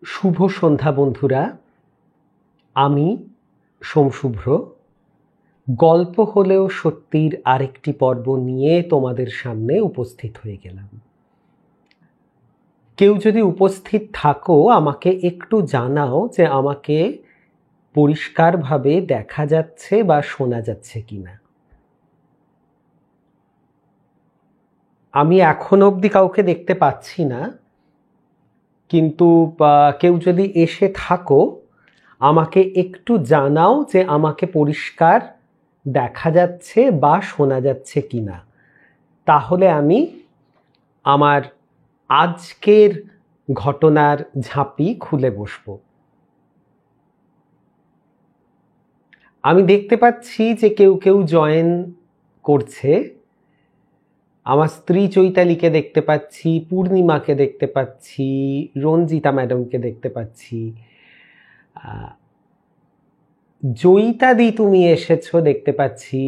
শুভ সন্ধ্যা বন্ধুরা। আমি সোমশুভ্র গল্প হলেও সত্যির আরেকটি পর্ব নিয়ে তোমাদের সামনে উপস্থিত হয়ে গেলাম। কেউ যদি উপস্থিত থাকো আমাকে একটু জানাও যে আমাকে পরিষ্কারভাবে দেখা যাচ্ছে বা শোনা যাচ্ছে কিনা। আমি এখনো অবধি কাউকে দেখতে পাচ্ছি না, কিন্তু কেউ যদি এসে থাকো আমাকে একটু জানাও যে আমাকে পরিষ্কার দেখা যাচ্ছে বা শোনা যাচ্ছে কিনা। তাহলে আমি আমার আজকের ঘটনার ঝাঁপি খুলে বসব। আমি দেখতে পাচ্ছি যে কেউ কেউ জয়েন করছে। আমার স্ত্রী চৈতালিকে দেখতে পাচ্ছি, পূর্ণিমাকে দেখতে পাচ্ছি, রঞ্জিতা ম্যাডামকে দেখতে পাচ্ছি, জয়িতাদি তুমি এসেছো দেখতে পাচ্ছি,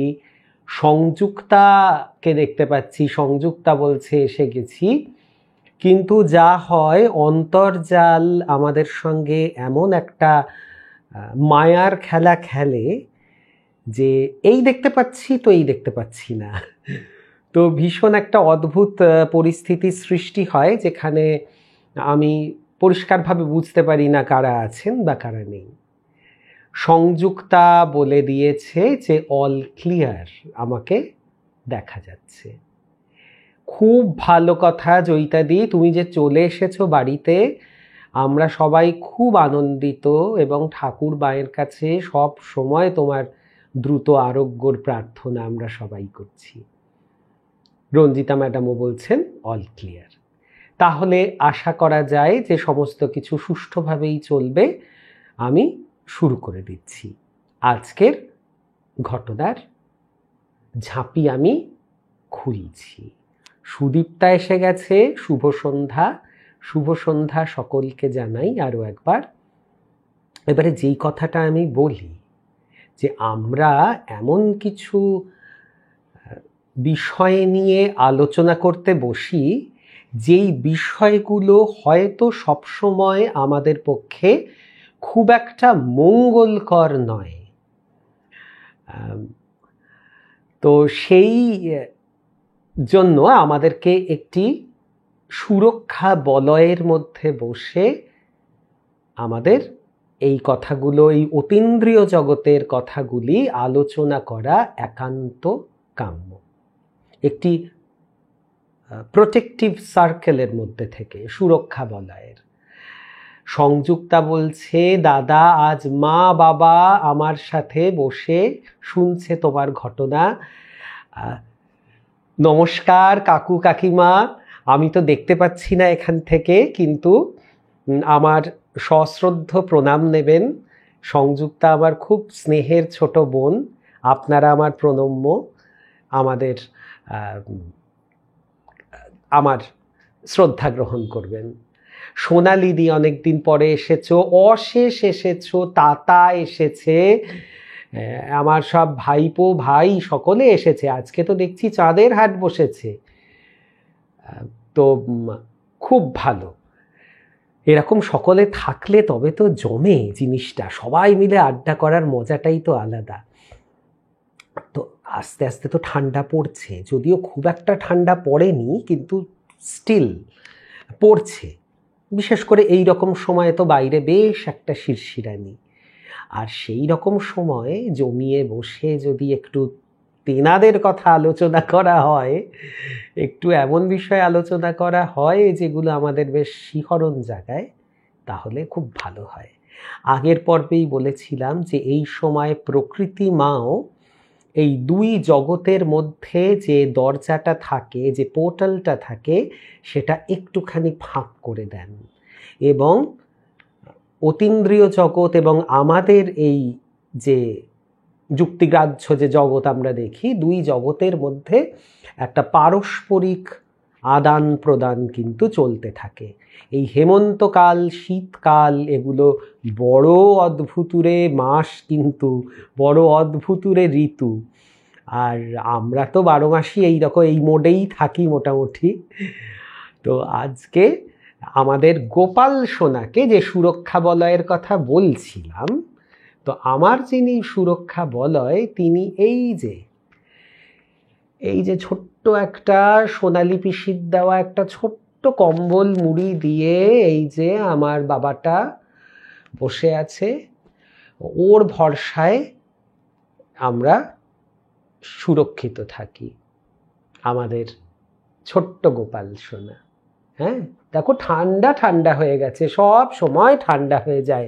সংযুক্তাকে দেখতে পাচ্ছি, সংযুক্তা বলছে এসে গেছি। কিন্তু যা হয় অন্তর্জাল আমাদের সঙ্গে এমন একটা মায়ার খেলা খেলে যে এই দেখতে পাচ্ছি তো এই দেখতে পাচ্ছি না। তো ভীষণ একটা অদ্ভুত পরিস্থিতির সৃষ্টি হয় যেখানে আমি পরিষ্কারভাবে বুঝতে পারি না কারা আছেন বা কারা নেই। সংযুক্তা বলে দিয়েছে যে অল ক্লিয়ার, আমাকে দেখা যাচ্ছে। খুব ভালো কথা জয়িতাদি, তুমি যে চলে এসেছো বাড়িতে, আমরা সবাই খুব আনন্দিত এবং ঠাকুর মায়ের কাছে সব সময় তোমার দ্রুত আরোগ্যর প্রার্থনা আমরা সবাই করছি। রঞ্জিতা ম্যাডামও বলছেন অল ক্লিয়ার। তাহলে আশা করা যায় যে সমস্ত কিছু সুষ্ঠুভাবেই চলবে। আমি শুরু করে দিচ্ছি আজকের ঘটনার ঝাঁপি। আমি খুলছি। সুদীপ্তা এসে গেছে। শুভ সন্ধ্যা। শুভ সন্ধ্যা সকলকে জানাই আরও একবার। এবারে যেই কথাটা আমি বলি যে আমরা এমন কিছু বিষয় নিয়ে আলোচনা করতে বসি যেই বিষয়গুলো হয়তো সবসময় আমাদের পক্ষে খুব একটা মঙ্গলকর নয়। তো সেই জন্য আমাদেরকে একটি সুরক্ষা বলয়ের মধ্যে বসে আমাদের এই কথাগুলো, এই অতীন্দ্রিয় জগতের কথাগুলি আলোচনা করা একান্ত কাম্য। একটি প্রোটেক্টিভ সার্কেলের মধ্যে থেকে, সুরক্ষা বলয়ের। সংযুক্তা বলছে দাদা আজ মা বাবা আমার সাথে বসে শুনছে তোমার ঘটনা। নমস্কার কাকু কাকিমা, আমি তো দেখতে পাচ্ছি না এখান থেকে, কিন্তু আমার সশ্রদ্ধ প্রণাম নেবেন। সংযুক্তা আমার খুব স্নেহের ছোট বোন, আপনারা আমার প্রণম্য। আমার শ্রদ্ধা গ্রহণ করবেন। সোনালিদি অনেকদিন পরে এসেছো, অশেষ এসেছো, তাতা এসেছে, আমার সব ভাইপো ভাই সকলে এসেছে। আজকে তো দেখছি চাঁদের হাট বসেছে, তো খুব ভালো। এরকম সকলে থাকলে তবে তো জমে জিনিসটা, সবাই মিলে আড্ডা করার মজাটাই তো আলাদা। তো আস্তে আস্তে তো ঠান্ডা পড়ছে, যদিও খুব একটা ঠান্ডা পড়েনি, কিন্তু স্টিল পড়ছে। বিশেষ করে এই রকম সময় তো বাইরে বেশ একটা শিরশিরানি। আর সেই রকম সময় জমিয়ে বসে যদি একটু তেনাদের কথা আলোচনা করা হয়, একটু এমন বিষয় আলোচনা করা হয় যেগুলো আমাদের বেশ শিহরণ জাগায়, তাহলে খুব ভালো হয়। আগের পর্বেই বলেছিলাম যে এই সময় প্রকৃতি মাও এই দুই জগতের মধ্যে যে দরজাটা থাকে, যে পোর্টালটা থাকে, সেটা একটুখানি ফাঁক করে দেন এবং অতীন্দ্রিয় জগৎ এবং আমাদের এই যে যুক্তিগ্রাহ্য যে জগৎ আমরা দেখি, দুই জগতের মধ্যে একটা পারস্পরিক আদান প্রদান কিন্তু চলতে থাকে। এই হেমন্তকাল, শীতকাল, এগুলো বড় অদ্ভুতুরে মাস, কিন্তু বড় অদ্ভুতুরে ঋতু। আর আমরা তো 12 মাসই এইরকম এই মোডেই থাকি মোটামুটি। তো আজকে আমাদের গোপাল সোনাকে যে সুরক্ষা বলয়ের কথা বলছিলাম, তো আমার যিনি সুরক্ষা বলয় তিনি এই যে ছোট্ট একটা সোনালি পিসির দেওয়া একটা ছোট্ট কম্বল মুড়ি দিয়ে এই যে আমার বাবাটা বসে আছে, ওর ভরসায় আমরা সুরক্ষিত থাকি। আমাদের ছোট্ট গোপাল সোনা, হ্যাঁ দেখো ঠান্ডা ঠান্ডা হয়ে গেছে, সব সময় ঠান্ডা হয়ে যায়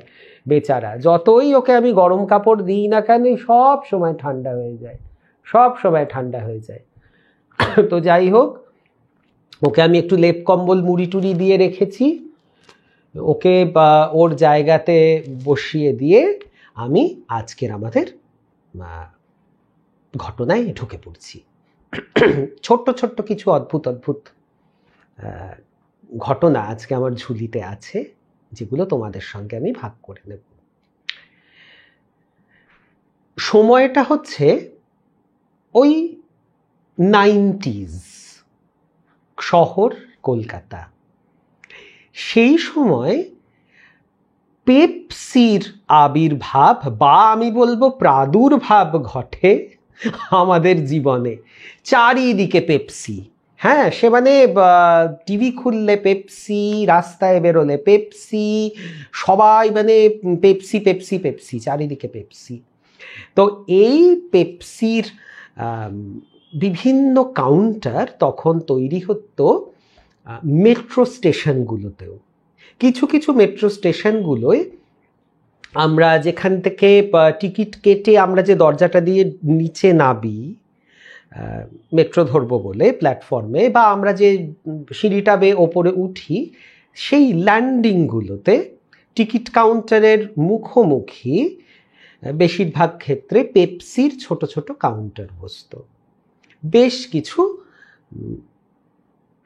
বেচারা, যতই ওকে আমি গরম কাপড় দিই না কেন সব সময় ঠান্ডা হয়ে যায়, সব সময় ঠান্ডা হয়ে যায়। তো যাই হোক, ওকে আমি একটু লেপ কম্বল মুড়ি টুড়ি দিয়ে রেখেছি, ওকে ওর জায়গাতে বসিয়ে দিয়ে আমি আজকের আমাদের ঘটনায় ঢুকে পড়ছি। ছোট্ট ছোট্ট কিছু অদ্ভুত অদ্ভুত ঘটনা আজকে আমার ঝুলিতে আছে, যেগুলো তোমাদের সঙ্গে আমি ভাগ করে নেব। সময়টা হচ্ছে ওই 90s, শহর কলকাতা। সেই সময় পেপসির আবির্ভাব বা আমি বলবো প্রাদুর্ভাব ঘটে আমাদের জীবনে। চারিদিকে পেপসি, হ্যাঁ সে মানে টিভি খুললে পেপসি, রাস্তায় বেরোলে পেপসি, সবাই মানে পেপসি পেপসি পেপসি, চারিদিকে পেপসি। তো এই পেপসির বিভিন্ন কাউন্টার তখন তৈরি হতো মেট্রো স্টেশনগুলোতেও। কিছু কিছু মেট্রো স্টেশনগুলোয় আমরা যেখান থেকে টিকিট কেটে আমরা যে দরজাটা দিয়ে নিচে নামি মেট্রো ধরবো বলে প্ল্যাটফর্মে, বা আমরা যে সিঁড়িটা বেয়ে ওপরে উঠি, সেই ল্যান্ডিংগুলোতে টিকিট কাউন্টারের মুখোমুখি বেশিরভাগ ক্ষেত্রে পেপসির ছোট ছোট কাউন্টার বসতো। বেশ কিছু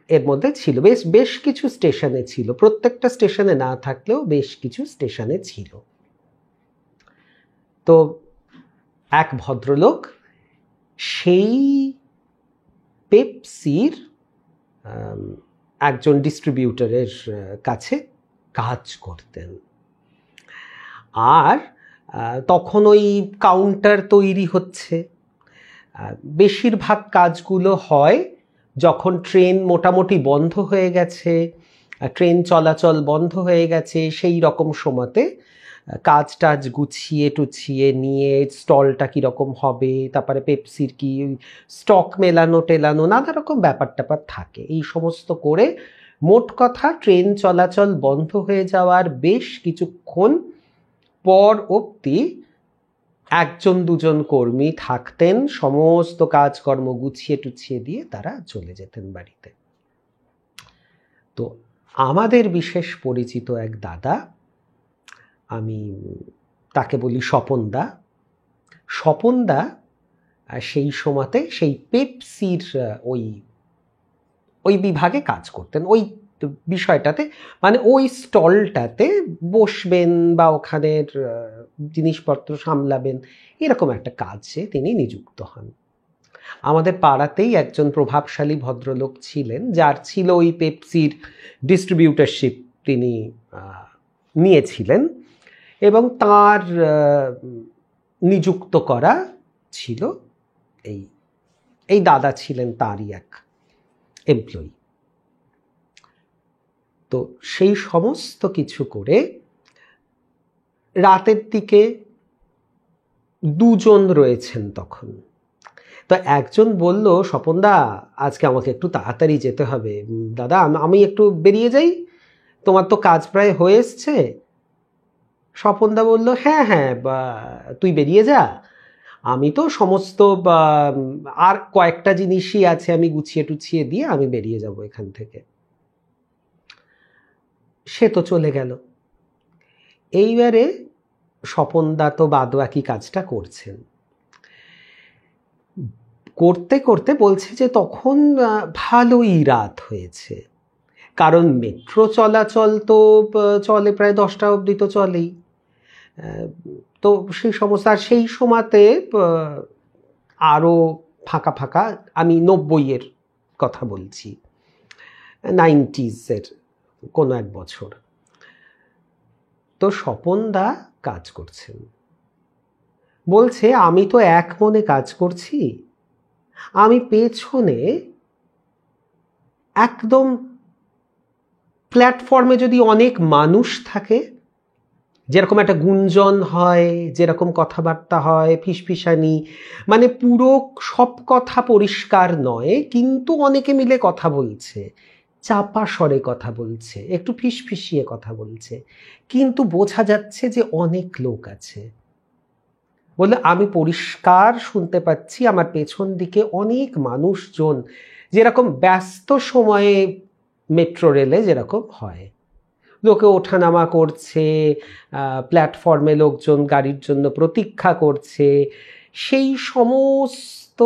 এর মধ্যে ছিল, বেশ কিছু স্টেশনে ছিল, প্রত্যেকটা স্টেশনে না থাকলেও বেশ কিছু স্টেশনে ছিল। তো এক ভদ্রলোক সেই পেপসির একজন ডিস্ট্রিবিউটরের কাছে কাজ করতেন, আর তখন ওই কাউন্টার তৈরি হচ্ছে। বেশিরভাগ কাজগুলো হয় যখন ট্রেন মোটামুটি বন্ধ হয়ে গেছে, ট্রেন চলাচল বন্ধ হয়ে গেছে, সেই রকম সময়তে কাজ টাজ গুছিয়ে টুছিয়ে নিয়ে স্টলটা কীরকম হবে, তারপরে পেপসির কি স্টক মেলানো টেলানো, নানা রকম ব্যাপার ট্যাপার থাকে। এই সমস্ত করে মোট কথা ট্রেন চলাচল বন্ধ হয়ে যাওয়ার বেশ কিছুক্ষণ পর অবধি একজন দুজন কর্মী থাকতেন, সমস্ত কাজকর্ম গুছিয়ে টুছিয়ে দিয়ে তারা চলে যেতেন বাড়িতে। তো আমাদের বিশেষ পরিচিত এক দাদা, আমি তাকে বলি স্বপনদা, স্বপনদা সেই সময়তে সেই পেপসির ওই বিভাগে কাজ করতেন, ওই বিষয়টাতে, মানে ওই স্টলটাতে বসবেন বা ওখানের জিনিসপত্র সামলাবেন, এরকম একটা কাজে তিনি নিযুক্ত হন। আমাদের পাড়াতেই একজন প্রভাবশালী ভদ্রলোক ছিলেন, যার ছিল ওই পেপসির ডিস্ট্রিবিউটারশিপ তিনি নিয়েছিলেন, এবং তার নিযুক্ত করা ছিল এই দাদা ছিলেন তারই এক এমপ্লয়ি। তো সেই সমস্ত কিছু করে রাতের দিকে দুজন রয়েছেন তখন। তো একজন বলল, স্বপনদা আজকে আমাকে একটু তাড়াতাড়ি যেতে হবে, দাদা আমি একটু বেরিয়ে যাই, তোমার তো কাজ প্রায় হয়ে এসছে। স্বপনদা বলল, হ্যাঁ হ্যাঁ তুই বেরিয়ে যা, আমি তো সমস্ত আর কয়েকটা জিনিসই আছে, আমি গুছিয়ে টুছিয়ে দিয়ে আমি বেরিয়ে যাব এখান থেকে। সে তো চলে গেল। এইবারে স্বপনদা তো বাদবাকি কাজটা করছেন, করতে করতে বলছে যে তখন ভালোই রাত হয়েছে, কারণ মেট্রো চলাচল তো চলে প্রায় 10টা অবধি তো চলেই। তো সেই সমস্ত, আর সেই সময়তে আরও ফাঁকা ফাঁকা, আমি 90-এর কথা বলছি, 90s-এর কোনো এক বছর। তো স্বপনদা কাজ করছেন, বলছে আমি তো এক মনে কাজ করছি, আমি পেছনে একদম প্ল্যাটফর্মে যদি অনেক মানুষ থাকে, যেরকম একটা গুঞ্জন হয়, যেরকম কথাবার্তা হয়, ফিসফিসানি, মানে পুরো সব কথা পরিষ্কার নয়, কিন্তু অনেকে মিলে কথা বলছে, চাপা স্বরে কথা বলছে, একটু ফিসফিসিয়ে কথা বলছে, কিন্তু বোঝা যাচ্ছে যে অনেক লোক আছে। বলে আমি পরিষ্কার শুনতে পাচ্ছি আমার পেছন দিকে অনেক মানুষজন, যেরকম ব্যস্ত সময়ে মেট্রো রেলে যেরকম হয়, লোকে ওঠানামা করছে, প্ল্যাটফর্মে লোকজন গাড়ির জন্য প্রতীক্ষা করছে, সেই সমস্ত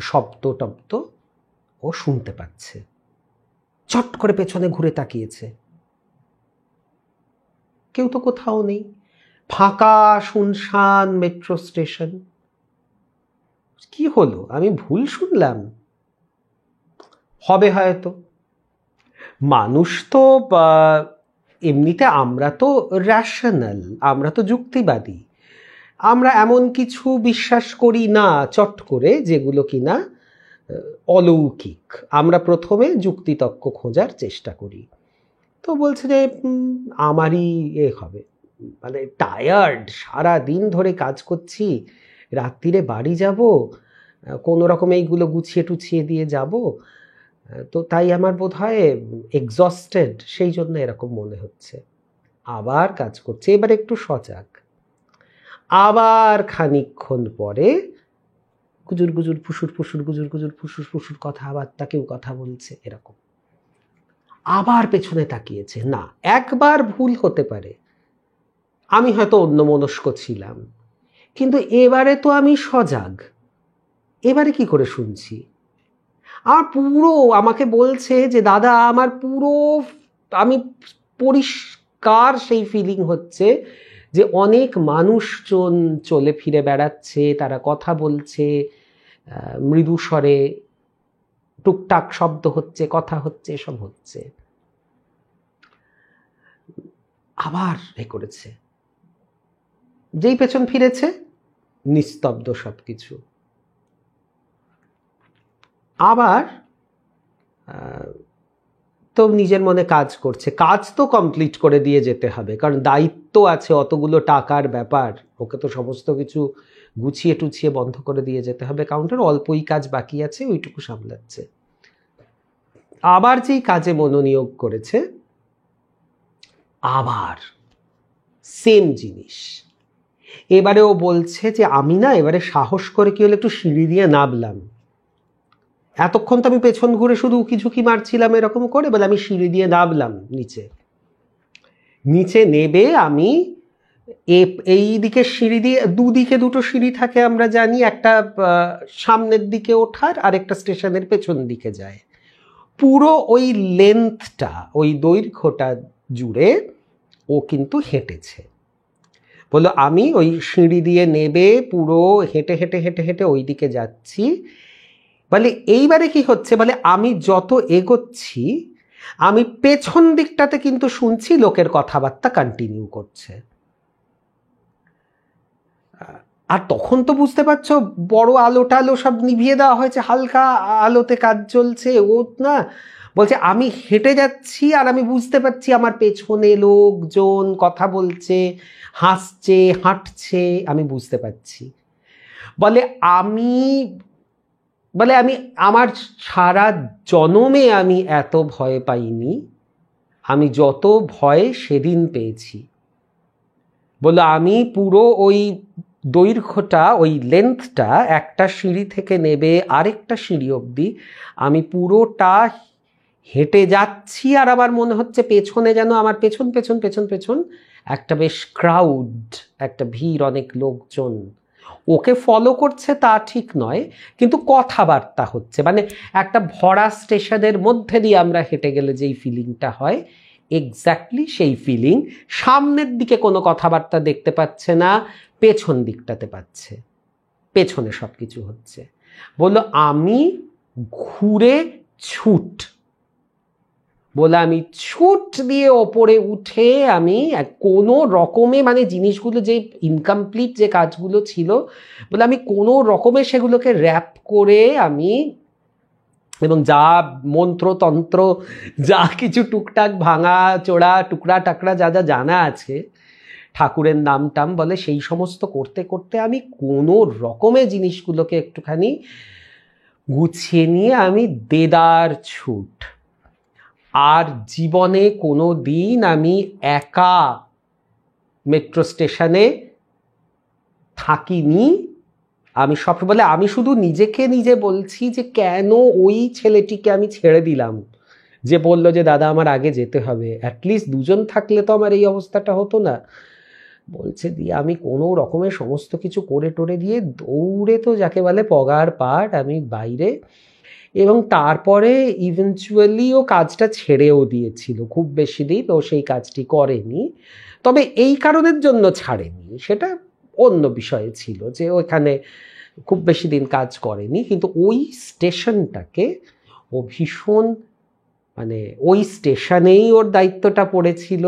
শব্দ টব্দ ও শুনতে পাচ্ছে। চট করে পেছনে ঘুরে তাকিয়েছে, কেউ তো কোথাও নেই, ফাঁকা শুনশান মেট্রো স্টেশন। কি হলো, আমি ভুল শুনলাম? হবে হয়তো। মানুষ তো এমনিতে আমরা তো র্যাশনাল, আমরা তো যুক্তিবাদী, আমরা এমন কিছু বিশ্বাস করি না চট করে যেগুলো কিনা অলৌকিক। আমরা প্রথমে যুক্তিতক্ক খোঁজার চেষ্টা করি। তো বলছে যে আমারই হবে, মানে টায়ার্ড, সারা দিন ধরে কাজ করছি, রাত্রিরে বাড়ি যাব, কোনো রকম এইগুলো গুছিয়ে টুছিয়ে দিয়ে যাব, তো তাই আমার বোধ হয় এক্সস্টেড, সেই জন্য এরকম মনে হচ্ছে। আবার কাজ করছে, এবার একটু সজাগ। আবার খানিকক্ষণ পরে গুজুর গুজুর ফুসুর ফুসুর, গুজুর গুজুর ফুসুর ফুসুর কথাবার্তা, কেউ কথা বলছে এরকম। আবার পেছনে তাকিয়েছে, না একবার ভুল হতে পারে, আমি হয়তো অন্যমনস্ক ছিলাম, কিন্তু এবারে তো আমি সজাগ, এবারে কি করে শুনছি? আর পুরো আমাকে বলছে যে দাদা আমার পুরো, আমি পরিষ্কার সেই ফিলিং হচ্ছে যে অনেক মানুষজন চলে ফিরে বেড়াচ্ছে, তারা কথা বলছে, মৃদু স্বরে টুকটাক শব্দ হচ্ছে, কথা হচ্ছে, এসব হচ্ছে। আবার এ করেছে, যেই পেছন ফিরেছে নিস্তব্ধ সবকিছু। আবার তো নিজের মনে কাজ করছে, কাজ তো কমপ্লিট করে দিয়ে যেতে হবে, কারণ দায়িত্ব আছে, অতগুলো টাকার ব্যাপার, ওকে তো সমস্ত কিছু গুছিয়ে টুছিয়ে বন্ধ করে দিয়ে যেতে হবে কাউন্টার, অল্পই কাজ বাকি আছে, ওইটুকু সামলাচ্ছে। আবার যেই কাজে মনোনিয়োগ করেছে, আবার সেম জিনিস। এবারে ও বলছে যে আমি না এবারে সাহস করে কি হলো একটু সিঁড়ি দিয়ে নামলাম, এতক্ষণ তো আমি পেছন ঘুরে শুধু উকি ঝুঁকি মারছিলাম এরকম করে, বলে আমি সিঁড়ি দিয়ে নামলাম নিচে। নিচে নেবে আমি এই দিকে সিঁড়ি দিয়ে, দুদিকে দুটো সিঁড়ি থাকে আমরা জানি, একটা সামনের দিকে ওঠার আর একটা স্টেশনের পেছন দিকে যায়, পুরো ওই লেন্থটা, ওই দৈর্ঘ্যটা জুড়ে ও কিন্তু হেঁটেছে। বললো আমি ওই সিঁড়ি দিয়ে নেবে পুরো হেঁটে হেঁটে হেঁটে হেঁটে ওই দিকে যাচ্ছি। বলে এইবারে কি হচ্ছে, বলে আমি যত এগোচ্ছি আমি পেছন দিকটাতে কিন্তু শুনছি লোকের কথাবার্তা কন্টিনিউ করছে। আর তখন তো বুঝতে পারছো বড় আলো টালো সব নিভিয়ে দেওয়া হয়েছে, হালকা আলোতে কাজ চলছে। ও না বলছে আমি হেঁটে যাচ্ছি আর আমি বুঝতে পারছি আমার পেছনে লোকজন কথা বলছে, হাসছে, হাঁটছে, আমি বুঝতে পারছি। বলে আমি আমার সারা জনমে আমি এত ভয় পাইনি, আমি যত ভয় সেদিন পেয়েছি। বলে আমি পুরো ওই দৈর্ঘ্যটা, ওই লেন্থটা, একটা সিঁড়ি থেকে নেবে আরেকটা সিঁড়ি অবধি আমি পুরোটা হেঁটে যাচ্ছি, আর আমার মনে হচ্ছে পেছনে যেন আমার পেছন পেছন পেছন পেছন একটা বেশ ক্রাউড, একটা ভিড়, অনেক লোকজন ওকে ফলো করছে, তা ঠিক নয়, কিন্তু কথাবার্তা হচ্ছে, মানে একটা ভরা স্টেশনের মধ্যে দিয়ে আমরা হেঁটে গেলে যেই ফিলিংটা হয়, এক্স্যাক্টলি সেই ফিলিং। সামনের দিকে কোনো কথাবার্তা দেখতে পাচ্ছে না, পেছন দিকটাতে পাচ্ছে, পেছনে সব কিছু হচ্ছে। বললো আমি ঘুরে ছুট, বলে আমি ছুট দিয়ে ওপরে উঠে আমি কোনো রকমে মানে জিনিসগুলো যে ইনকমপ্লিট যে কাজগুলো ছিল বলে আমি কোনো রকমে সেগুলোকে র্যাপ করে আমি এবং যা মন্ত্রতন্ত্র যা কিছু টুকটাক ভাঙা চোড়া টুকরা টাকরা যা যা জানা আছে ঠাকুরের নাম টাম বলে সেই সমস্ত করতে করতে আমি কোনো রকমে জিনিসগুলোকে একটুখানি গুছিয়ে নিয়ে আমি দেদার ছুট। আর জীবনে কোনো দিন আমি একা মেট্রো স্টেশনে থাকিনি। আমি সব বলে আমি শুধু নিজেকে নিজে বলছি যে কেন ওই ছেলেটিকে আমি ছেড়ে দিলাম যে বলল যে দাদা আমার আগে যেতে হবে, অ্যাটলিস্ট দুজন থাকলে তো আমার এই অবস্থাটা হতো না। বলছে দিয়ে আমি কোনো রকমের সমস্ত কিছু করে টোরে দিয়ে দৌড়ে তো যাকে বলে পগার পাট আমি বাইরে, এবং তারপরে ইভেনচুয়ালি ও কাজটা ছেড়েও দিয়েছিল। খুব বেশি দিন ও সেই কাজটি করেনি, তবে এই কারণের জন্য ছাড়েনি সেটা অন্য বিষয়ে ছিল যে ওখানে খুব বেশি দিন কাজ করেনি, কিন্তু ওই স্টেশনটাকে ও ভীষণ মানে ওই স্টেশনেই ওর দায়িত্বটা পড়েছিল।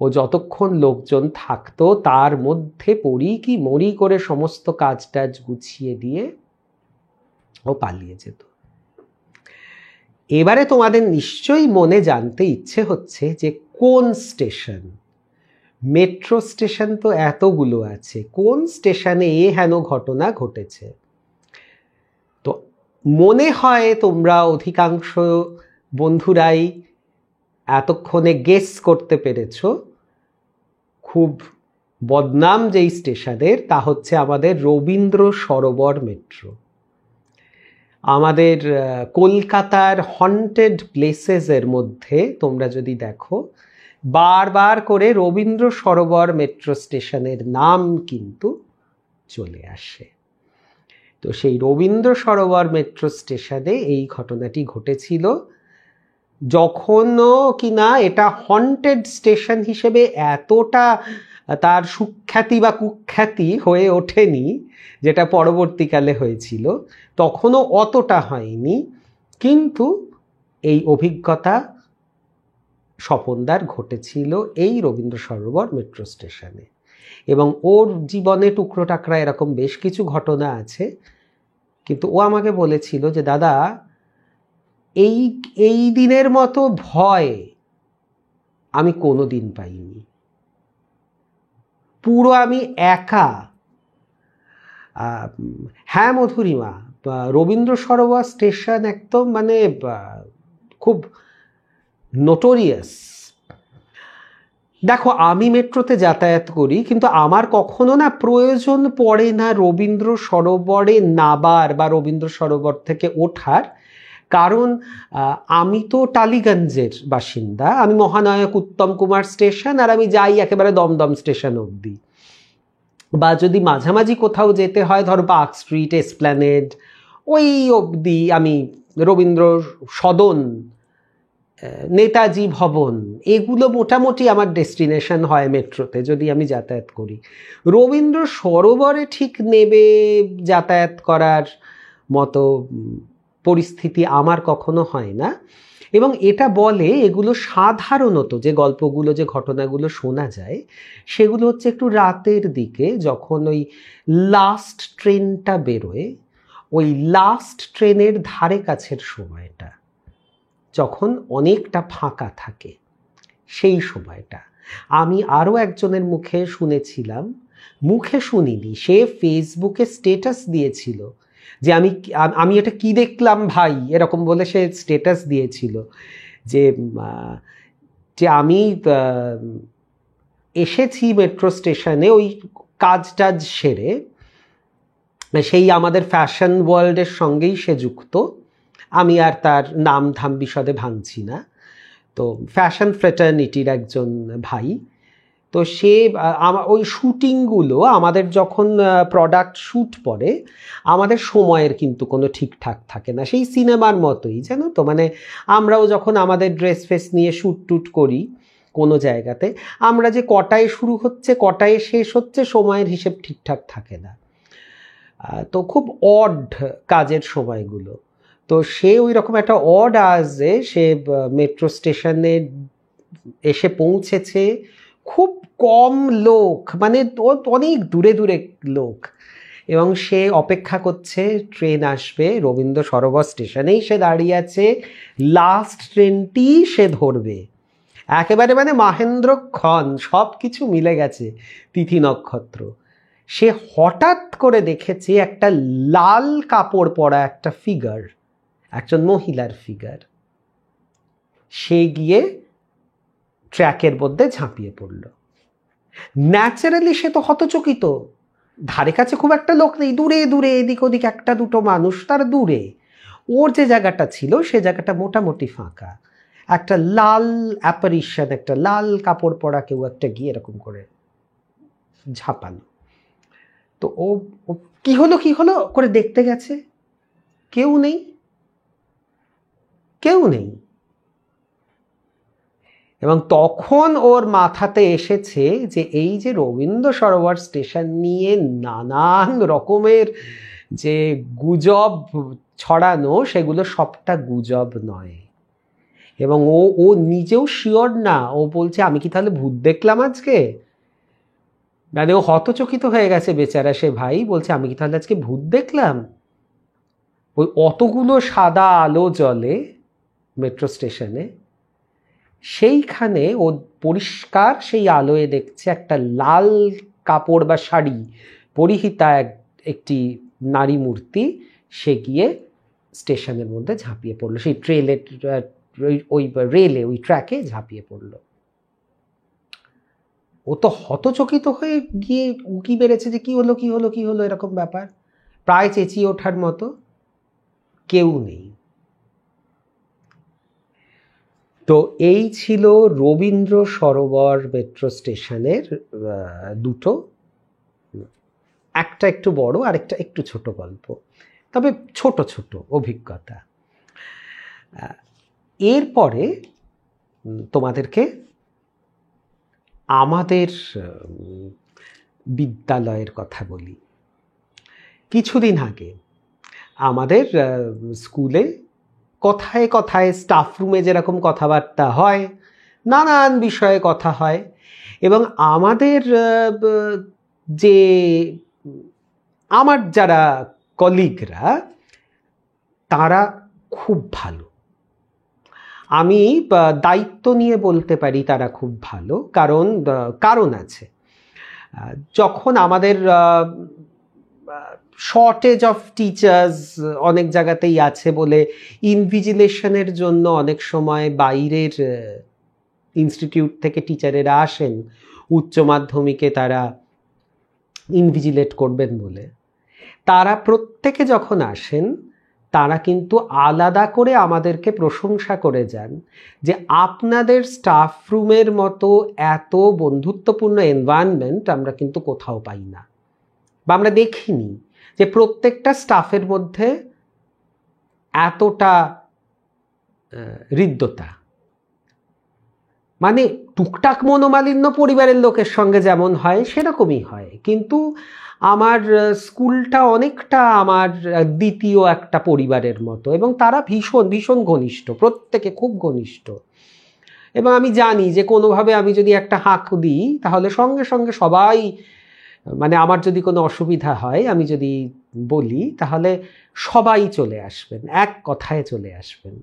ও যতক্ষণ লোকজন থাকতো তার মধ্যে পড়ি কি মরি করে সমস্ত কাজ টাজ গুছিয়ে দিয়ে ও পালিয়ে যেত। এবারে তোমাদের নিশ্চয়ই মনে জানতে ইচ্ছে হচ্ছে যে কোন স্টেশন? মেট্রো স্টেশন তো এতগুলো আছে, কোন স্টেশনে এ হেন ঘটনা ঘটেছে? তো মনে হয় তোমরা অধিকাংশ বন্ধুরাই এতক্ষণে গেস করতে পেরেছ খুব বদনাম যেই স্টেশনের, তা হচ্ছে আমাদের রবীন্দ্র সরোবর মেট্রো। আমাদের কলকাতার হন্টেড প্লেসেসের মধ্যে তোমরা যদি দেখো বারবার করে রবীন্দ্র সরোবর মেট্রো স্টেশনের নাম কিন্তু চলে আসে। তো সেই রবীন্দ্র সরোবর মেট্রো স্টেশনে এই ঘটনাটি ঘটেছিল, যখনও কিনা এটা হন্টেড স্টেশন হিসেবে এতটা তার সুখ্যাতি বা কুখ্যাতি হয়ে ওঠেনি যেটা পরবর্তীকালে হয়েছিল, তখনও অতটা হয়নি, কিন্তু এই অভিজ্ঞতা স্বপনদার ঘটেছিল এই রবীন্দ্র সরোবর মেট্রো স্টেশনে। এবং ওর জীবনে টুকরো টাকরা এরকম বেশ কিছু ঘটনা আছে, কিন্তু ও আমাকে বলেছিল যে দাদা এই দিনের মতো ভয় আমি কোনো দিন পাইনি। পুরো আমি একা। হ্যাঁ মধুরিমা, রবীন্দ্র সরোবর স্টেশন একদম মানে খুব নোটোরিয়াস। দেখো আমি মেট্রোতে যাতায়াত করি, কিন্তু আমার কখনো না প্রয়োজন পড়ে না রবীন্দ্র সরোবরে নাবার বা রবীন্দ্র সরোবর থেকে ওঠার, কারণ আমি তো টালিগঞ্জের বাসিন্দা, আমি মহানায়ক উত্তম কুমার স্টেশন আর আমি যাই একেবারে দমদম স্টেশন অবধি। বা যদি মাঝামাঝি কোথাও যেতে হয় ধরো পার্ক স্ট্রিট, এসপ্ল্যানেড, ওই অবধি আমি রবীন্দ্র সদন, নেতাজি ভবন, এগুলো মোটামুটি আমার ডেস্টিনেশন হয় মেট্রোতে যদি আমি যাতায়াত করি। রবীন্দ্র সরোবরে ঠিক নেবে যাতায়াত করার মতো পরিস্থিতি আমার কখনো হয় না। এবং এটা বলে এগুলো সাধারণত যে গল্পগুলো যে ঘটনাগুলো শোনা যায় সেগুলো হচ্ছে একটু রাতের দিকে, যখন ওই লাস্ট ট্রেনটা বেরোয়, ওই লাস্ট ট্রেনের ধারে কাছের সময়টা যখন অনেকটা ফাঁকা থাকে সেই সময়টা। আমি আরও একজনের মুখে শুনেছিলাম, মুখে শুনিনি, সে ফেসবুকে স্ট্যাটাস দিয়েছিল যে আমি এটা কি দেখলাম ভাই, এরকম বলে সে স্ট্যাটাস দিয়েছিল যে আমি এসেছি মেট্রো স্টেশনে ওই কাজ টাজ সেরে, সেই আমাদের ফ্যাশন ওয়ার্ল্ডের সঙ্গেই সে যুক্ত, আমি আর তার নাম ধাম বিশদে ভাঙছি না। তো ফ্যাশন ফ্রেটার্নিটির একজন ভাই, তো সে ওই শ্যুটিংগুলো আমাদের যখন প্রোডাক্ট শ্যুট পড়ে আমাদের সময়ের কিন্তু কোনো ঠিকঠাক থাকে না, সেই সিনেমার মতোই জানো তো, মানে আমরাও যখন আমাদের ড্রেস ফেস নিয়ে শ্যুট টুট করি কোনো জায়গাতে, আমরা যে কটায় শুরু হচ্ছে কটায় শেষ হচ্ছে সময়ের হিসেব ঠিকঠাক থাকে না। তো খুব অড কাজের সময়গুলো। তো সে ওই রকম একটা অড আওয়ার্সে সে মেট্রো স্টেশনে এসে পৌঁছেছে, খুব কম লোক, মানে অনেক দূরে দূরে লোক, এবং সে অপেক্ষা করছে ট্রেন আসবে। রবীন্দ্র সরোবর স্টেশনেই সে দাঁড়িয়ে আছে, লাস্ট ট্রেনটি সে ধরবে। একেবারে মানে মাহেন্দ্রক্ষণ, সব কিছু মিলে গেছে, তিথি নক্ষত্র। সে হঠাৎ করে দেখেছে একটা লাল কাপড় পরা একটা ফিগার, একজন মহিলার ফিগার। সে গিয়ে ট্র্যাকের মধ্যে ঝাঁপিয়ে পড়ল। ন্যাচারালি সে তো হতচকিত, ধারে কাছে খুব একটা লোক নেই, দূরে দূরে এদিক ওদিক একটা দুটো মানুষ তার দূরে। ওর যে জায়গাটা ছিল সে জায়গাটা মোটামুটি ফাঁকা। একটা লাল অ্যাপারিশন, একটা লাল কাপড় পরা কেউ একটা গিয়ে এরকম করে ঝাঁপালো। তো ও কি হলো কি হলো করে দেখতে গেছে, কেউ নেই, কেউ নেই। এবং তখন ওর মাথাতে এসেছে যে এই যে রবীন্দ্র সরোবর স্টেশন নিয়ে নানান রকমের যে গুজব ছড়ানো, সেগুলো সবটা গুজব নয়। এবং ও নিজেও শিওর না, ও বলছে আমি কি তাহলে ভূত দেখলাম আজকে? মানে ও হতচকিত হয়ে গেছে বেচারা সে ভাই, বলছে আমি কি তাহলে আজকে ভূত দেখলাম? ওই অতগুলো সাদা আলো জ্বলে মেট্রো স্টেশনে, সেইখানে ও পরিষ্কার সেই আলোয় দেখছে একটা লাল কাপড় বা শাড়ি পরিহিতা একটি নারী মূর্তি। সে গিয়ে স্টেশনের মধ্যে ঝাঁপিয়ে পড়লো, সেই ওই রেলে, ওই ট্র্যাকে ঝাঁপিয়ে পড়লো। ও তো হতচকিত হয়ে গিয়ে উকি বেড়েছে যে কি হলো কি হলো কি হলো, এরকম ব্যাপার, প্রায় চেঁচিয়ে ওঠার মতো। কেউ নেই। তো এই ছিল রবীন্দ্র সরোবর মেট্রো স্টেশনের দুটো, একটা একটু বড় আর একটা একটু ছোট গল্প, তবে ছোট ছোট অভিজ্ঞতা। এরপরে তোমাদেরকে আমাদের বিদ্যালয়ের কথা বলি। কিছুদিন আগে আমাদের স্কুলে কথায় কথায় স্টাফ রুমে যেরকম কথাবার্তা হয়, নানান বিষয়ে কথা হয়, এবং আমাদের যে আমার যারা কলিগরা তারা খুব ভালো। আমি দায়িত্ব নিয়ে বলতে পারি তারা খুব ভালো, কারণ আছে। যখন আমাদের শর্টেজ অফ টিচার্স অনেক জায়গাতেই আছে বলে ইনভিজিলেশনের জন্য অনেক সময় বাইরের ইনস্টিটিউট থেকে টিচারেরা আসেন উচ্চ মাধ্যমিকে তারা ইনভিজিলেট করবেন বলে। তারা প্রত্যেকে যখন আসেন তারা কিন্তু আলাদা করে আমাদেরকে প্রশংসা করে যান যে আপনাদের স্টাফ রুমের মতো এত বন্ধুত্বপূর্ণ এনভায়রনমেন্ট আমরা কিন্তু কোথাও পাই না, বা আমরা দেখিনি যে প্রত্যেকটা স্টাফের মধ্যে এতটা হৃদ্যতা। মানে টুকটাক মনোমালিন্য পরিবারের লোকের সঙ্গে যেমন হয় সেরকমই হয়, কিন্তু আমার স্কুলটা অনেকটা আমার দ্বিতীয় একটা পরিবারের মতো, এবং তারা ভীষণ ভীষণ ঘনিষ্ঠ, প্রত্যেকে খুব ঘনিষ্ঠ। এবং আমি জানি যে কোনোভাবে আমি যদি একটা হাঁক দিই তাহলে সঙ্গে সঙ্গে সবাই, মানে আমার যদি কোনো অসুবিধা হয় আমি যদি বলি তাহলে সবাই চলে আসবেন, এক কথায় চলে আসবেন।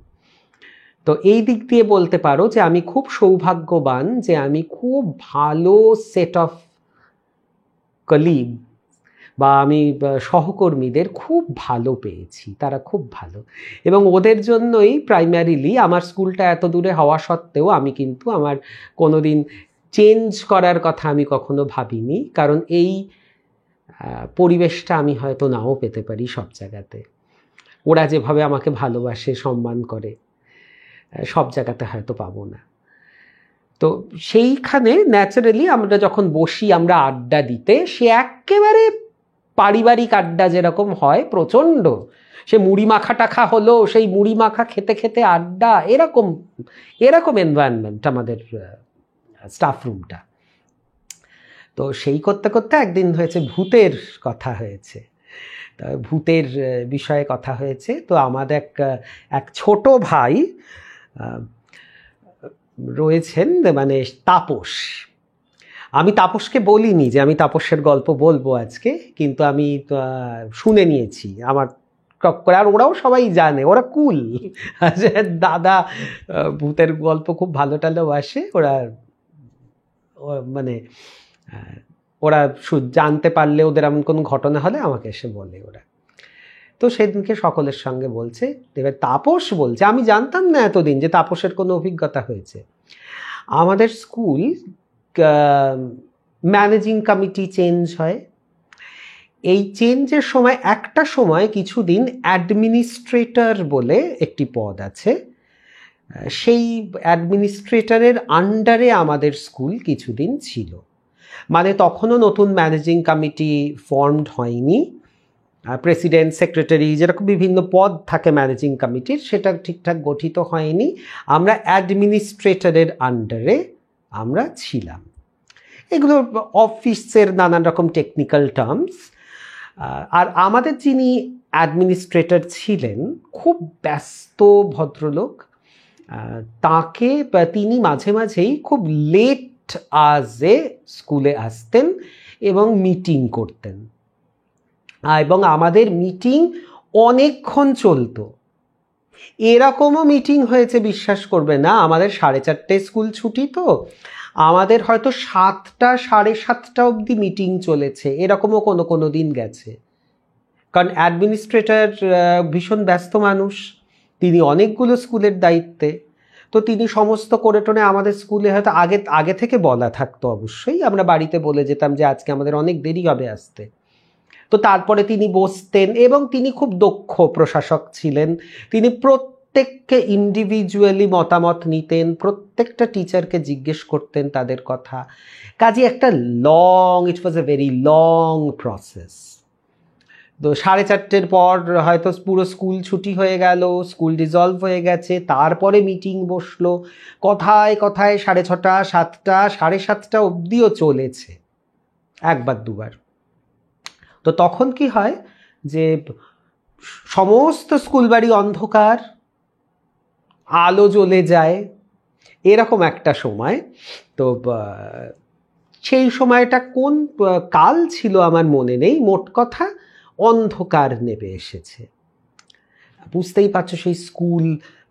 তো এই দিক দিয়ে বলতে পারো যে আমি খুব সৌভাগ্যবান যে আমি খুব ভালো সেট অফ কলিগ বা আমি সহকর্মীদের খুব ভালো পেয়েছি, তারা খুব ভালো। এবং ওদের জন্যই প্রাইমারিলি আমার স্কুলটা এত দূরে হওয়া সত্ত্বেও আমি কিন্তু আমার কোনোদিন চেঞ্জ করার কথা আমি কখনো ভাবিনি, কারণ এই পরিবেশটা আমি হয়তো নাও পেতে পারি সব জায়গাতে। ওরা যেভাবে আমাকে ভালোবাসে সম্মান করে সব জায়গাতে হয়তো পাবো না। তো সেইখানে ন্যাচারালি আমরা যখন বসি আমরা আড্ডা দিতে, সে একেবারে পারিবারিক আড্ডা যেরকম হয় প্রচণ্ড, সে মুড়ি মাখা টাখা হলো, সেই মুড়ি মাখা খেতে খেতে আড্ডা, এরকম এনভায়রনমেন্ট আমাদের স্টাফ রুমটা। তো সেই করতে করতে একদিন হয়েছে ভূতের কথা হয়েছে। ভূতের বিষয়ে কথা হয়েছে। তো আমাদের এক ছোট ভাই রয়েছেন, মানে তাপস। আমি তাপসকে বলিনি যে আমি তাপসের গল্প বলবো আজকে, কিন্তু আমি শুনে নিয়েছি আমার, আর ওরাও সবাই জানে, ওরা কুল। দাদা ভূতের গল্প খুব ভালো টালোবাসে, ওরা মানে ওরা জানতে পারলে, ওদের এমন কোনো ঘটনা হলে আমাকে এসে বলে ওরা। তো সেদিনকে সকলের সঙ্গে বলছে। এবার তাপস বলছে, আমি জানতাম না এতদিন যে তাপসের কোনো অভিজ্ঞতা হয়েছে। আমাদের স্কুল ম্যানেজিং কমিটি চেঞ্জ হয়। এই চেঞ্জের সময় একটা সময় কিছুদিন অ্যাডমিনিস্ট্রেটর বলে একটি পদ আছে, সেই অ্যাডমিনিস্ট্রেটরের আন্ডারে আমাদের স্কুল কিছুদিন ছিল। মানে তখনও নতুন ম্যানেজিং কমিটি ফর্মড হয়নি, প্রেসিডেন্ট, সেক্রেটারি, যেরকম বিভিন্ন পদ থাকে ম্যানেজিং কমিটির, সেটা ঠিকঠাক গঠিত হয়নি। আমরা অ্যাডমিনিস্ট্রেটরের আন্ডারে আমরা ছিলাম। এগুলো অফিসের নানান রকম টেকনিক্যাল টার্মস। আর আমাদের যিনি অ্যাডমিনিস্ট্রেটর ছিলেন, খুব ব্যস্ত ভদ্রলোক, তিনি মাঝে মাঝেই খুব লেট আজে স্কুলে আসতেন এবং মিটিং করতেন, এবং আমাদের মিটিং অনেকক্ষণ চলতো। এরকমও মিটিং হয়েছে, বিশ্বাস করবে না, আমাদের 4:30 স্কুল ছুটি, তো আমাদের হয়তো 7টা 7:30 অবধি মিটিং চলেছে, এরকমও কোনো দিন গেছে। কারণ অ্যাডমিনিস্ট্রেটর ভীষণ ব্যস্ত মানুষ, তিনি অনেকগুলো স্কুলের দায়িত্বে, তো তিনি সমস্ত করে টোনে আমাদের স্কুলে হয়তো আগে থেকে বলা থাকতো, অবশ্যই আমরা বাড়িতে বলে যেতাম যে আজকে আমাদের অনেক দেরি হবে আসতে। তো তারপরে তিনি বসতেন, এবং তিনি খুব দক্ষ প্রশাসক ছিলেন। তিনি প্রত্যেককে ইন্ডিভিজুয়ালি মতামত নিতেন, প্রত্যেকটা টিচারকে জিজ্ঞেস করতেন তাদের কথা। কাজে একটা ইট ওয়াজ এ ভেরি লং প্রসেস। তো 4:30 পর হয়তো পুরো স্কুল ছুটি হয়ে গেল, স্কুল ডিসলভ হয়ে গেছে, তারপরে মিটিং বসলো, কথায় কথায় 6:30, 7টা, 7:30 অবধিও চলেছে, একবার দুবার। তো তখন কি হয় যে সমস্ত স্কুল বাড়ি অন্ধকার, আলো জ্বলে যায়, এরকম একটা সময়। তো সেই সময়টা কোন কাল ছিল আমার মনে নেই, মোট কথা অন্ধকার নেমে এসেছে। বুঝতেই পারছো, সেই স্কুল,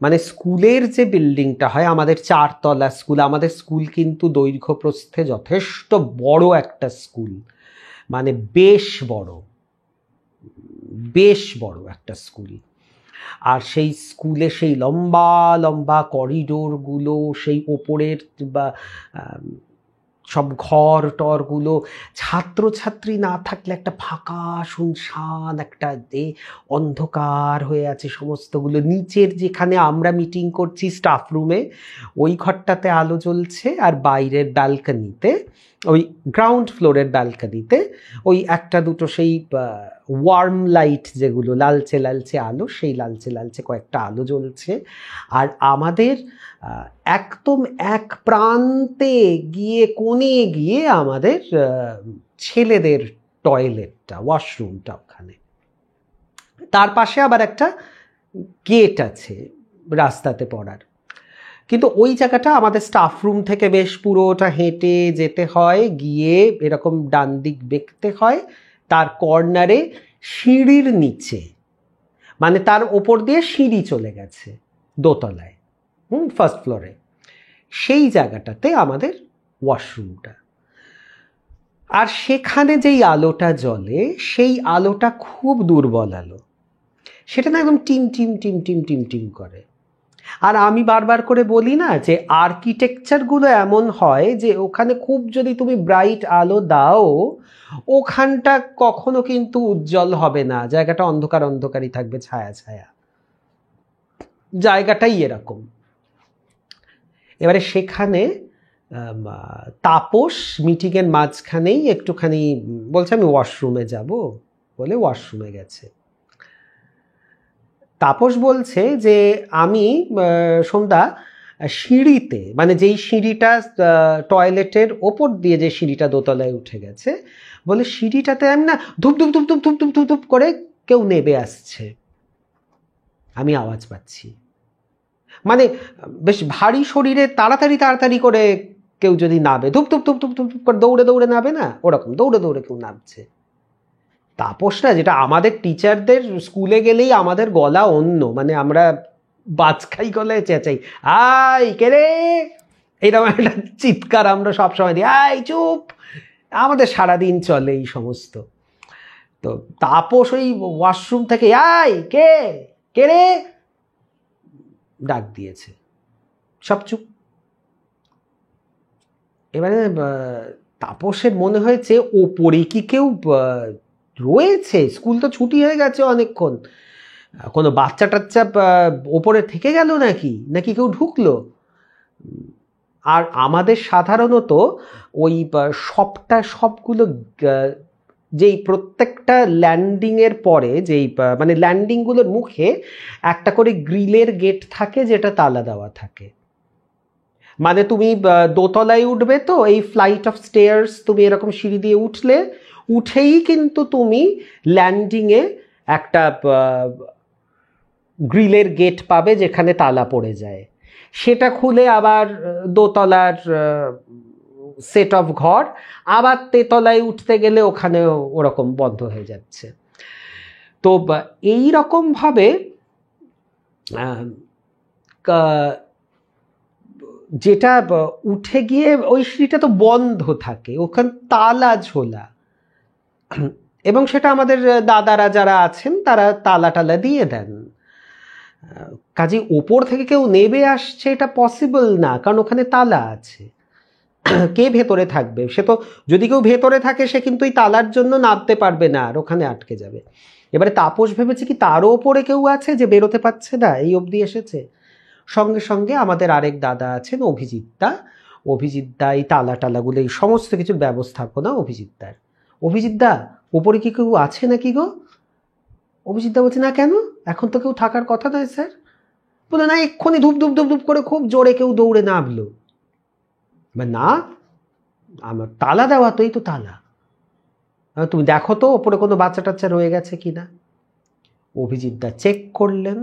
মানে স্কুলের যে বিল্ডিংটা হয়, আমাদের 4 তলা স্কুল, আমাদের স্কুল কিন্তু দৈর্ঘ্য প্রস্থে যথেষ্ট বড় একটা স্কুল, মানে বেশ বড় একটা স্কুল। আর সেই স্কুলে সেই লম্বা লম্বা করিডোরগুলো, সেই ওপরের বা সব ঘর টরগুলো, ছাত্রছাত্রী না থাকলে একটা ফাঁকা শুনশান একটা অন্ধকার হয়ে আছে সমস্তগুলো। নিচের যেখানে আমরা মিটিং করছি স্টাফ রুমে, ওই ঘরটাতে আলো জ্বলছে, আর বাইরের ব্যালকনিতে, ওই গ্রাউন্ড ফ্লোরের ব্যালকনিতে ওই একটা দুটো সেই ওয়ার্ম লাইট, যেগুলো লালচে লালচে আলো, সেই লালচে লালচে কয়েকটা আলো জ্বলছে। আর আমাদের একদম এক প্রান্তে গিয়ে, কোণে গিয়ে আমাদের ছেলেদের টয়লেটটা, ওয়াশরুমটা ওখানে, তার পাশে আবার একটা গেট আছে রাস্তাতে পড়ার। কিন্তু ওই জায়গাটা আমাদের স্টাফ রুম থেকে বেশ পুরোটা হেঁটে যেতে হয়, গিয়ে এরকম ডান দিক বেঁকতে হয়, তার কর্নারে সিঁড়ির নিচে, মানে তার ওপর দিয়ে সিঁড়ি চলে গেছে দোতলায়, ফার্স্ট ফ্লোরে, সেই জায়গাটাতে আমাদের ওয়াশরুমটা। আর সেখানে যেই আলোটা জ্বলে, সেই আলোটা খুব দুর্বল আলো, সেটা না একদম team team team team team team করে। আর আমি বারবার করে বলি না যে আর্কিটেকচারগুলো এমন হয় যে ওখানে খুব যদি তুমি ব্রাইট আলো দাও, ওখানটা কখনো কিন্তু উজ্জ্বল হবে না, জায়গাটা অন্ধকার অন্ধকারই থাকবে, ছায়া ছায়া, জায়গাটাই এরকম। এবারে সেখানে তাপস মিটিংয়ের মাঝখানেই একটুখানি বলছে আমি ওয়াশরুমে যাব, বলে ওয়াশরুমে গেছে। তাপস বলছে যে আমি সন্ধ্যা সিঁড়িতে, মানে যেই সিঁড়িটা টয়লেটের ওপর দিয়ে যে সিঁড়িটা দোতলায় উঠে গেছে, বলে সিঁড়িটাতে আমি না ধুপ ধুপ ধুপ ধুপ ধুপ ধুপ ধুপ ধুপ করে কেউ নেবে আসছে, আমি আওয়াজ পাচ্ছি। মানে বেশ ভারী শরীরে তাড়াতাড়ি তাড়াতাড়ি করে কেউ যদি নাবে, ধুপ ধুপ ধুপ ধুপ ধুপ ধুপ করে দৌড়ে দৌড়ে নাবে না, ওরকম দৌড়ে দৌড়ে কেউ নামছে। তাপসটা, যেটা আমাদের টিচারদের স্কুলে গেলেই আমাদের গলা অন্য, মানে আমরা বাজখাই গলায় চেঁচাই, আই কে রে, এইরকম একটা চিৎকার আমরা সবসময় দিই, আই চুপ, আমাদের সারাদিন চলে এই সমস্ত। তো তাপস ওই ওয়াশরুম থেকে আই কে কে রে ডাক দিয়েছে, সব চুপ। এবারে তাপসের মনে হয়েছে ওপরে কি কেউ রয়েছে, স্কুল তো ছুটি হয়ে গেছে অনেকক্ষণ, কোনো বাচ্চা টাচ্চা ওপরে থেকে গেল নাকি, নাকি কেউ ঢুকলো। আর আমাদের সাধারণত ওই সবগুলো যেই প্রত্যেকটা ল্যান্ডিংয়ের পরে যেই মানে ল্যান্ডিংগুলোর মুখে একটা করে গ্রিলের গেট থাকে, যেটা তালা দেওয়া থাকে। মানে তুমি দোতলায় উঠবে, তো এই ফ্লাইট অফ স্টেয়ার্স তুমি এরকম সিঁড়ি দিয়ে উঠলে, উঠেই কিন্তু তুমি ল্যান্ডিংয়ে একটা গ্রিলের গেট পাবে যেখানে তালা পড়ে যায়, সেটা খুলে আবার দোতলার সেট অফ ঘর, আবার তেতলায় উঠতে গেলে ওখানে ওরকম বন্ধ হয়ে যাচ্ছে। তো এই রকমভাবে যেটা উঠে গিয়ে ওই সিঁড়িটা তো বন্ধ থাকে, ওখানে তালা ঝোলা, এবং সেটা আমাদের দাদারা যারা আছেন তারা তালা টালা দিয়ে দেন। কাজে ওপর থেকে কেউ নেবে আসছে এটা পসিবল না, কারণ ওখানে তালা আছে। কে ভেতরে থাকবে, সে তো যদি কেউ ভেতরে থাকে সে কিন্তু এই তালার জন্য নামতে পারবে না, আর ওখানে আটকে যাবে। এবারে তাপস ভেবেছে কি তারও ওপরে কেউ আছে যে বেরোতে পারছে না, এই অবধি এসেছে। সঙ্গে সঙ্গে আমাদের আরেক দাদা আছেন অভিজিৎদা, অভিজিৎদা এই তালা টালাগুলো এই সমস্ত কিছুর ব্যবস্থাপনা অভিজিৎদার। অভিজিৎদা ওপরে কি কেউ আছে নাকি গো? অভিজিৎদা বলছে, না কেন, এখন তো কেউ থাকার কথা নয় স্যার। বলে, না এক্ষুনি ধূপ ধূপ ধূপ ধূপ করে খুব জোরে কেউ দৌড়ে নামলো। না, আমার তালা দেওয়া তো, এই তো তালা, তুমি দেখো তো ওপরে কোনো বাচ্চা টাচ্চা রয়ে গেছে কিনা। অভিজিৎদা চেক করলেন,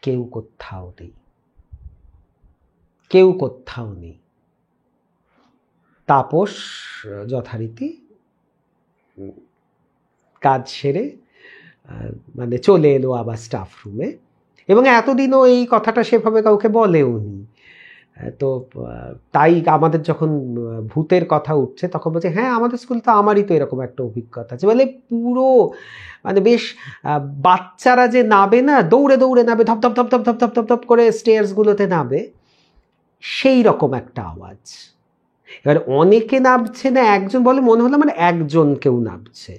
কেউ কোথাও নেই, কেউ কোথাও নেই। তাপস যথারীতি কাজ সেরে মানে চলে এলো আবার স্টাফ রুমে, এবং এতদিনও এই কথাটা সেভাবে কাউকে বলেও নি। তো তাই আমাদের যখন ভূতের কথা উঠছে তখন বলছে, হ্যাঁ আমাদের স্কুল তো আমারই তো এরকম একটা অভিজ্ঞতা আছে। বলে পুরো মানে বেশ বাচ্চারা যে নাবে না, দৌড়ে দৌড়ে নাবে, ধপ ধপ ধপ ধপ ধপ ধপ ধপ ধপ করে স্টেয়ার্সগুলোতে নাবে, সেই রকম একটা আওয়াজ। এবার অনেকে নামছে না, একজন বলে মনে হলো মানে একজন কেউ নামছে,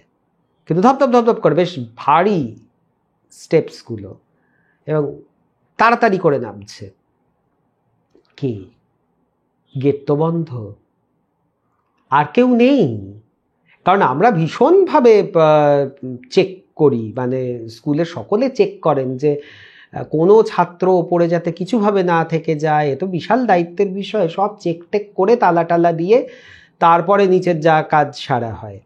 কিন্তু ধপ ধপ ধপ ধপ করে বেশ ভারী স্টেপসগুলো, এবং তাড়াতাড়ি করে নামছে। কি, গেট তো বন্ধ, আর কেউ নেই। কারণ আমরা ভীষণভাবে চেক করি, মানে স্কুলের সকলে চেক করেন যে কোনো ছাত্র ওপরে যাতে কিছুভাবে না থেকে যায়, এ তো বিশাল দায়িত্বের বিষয়। সব চেক টেক করে তালা টালা দিয়ে তারপরে নিচের যা কাজ সারা হয়।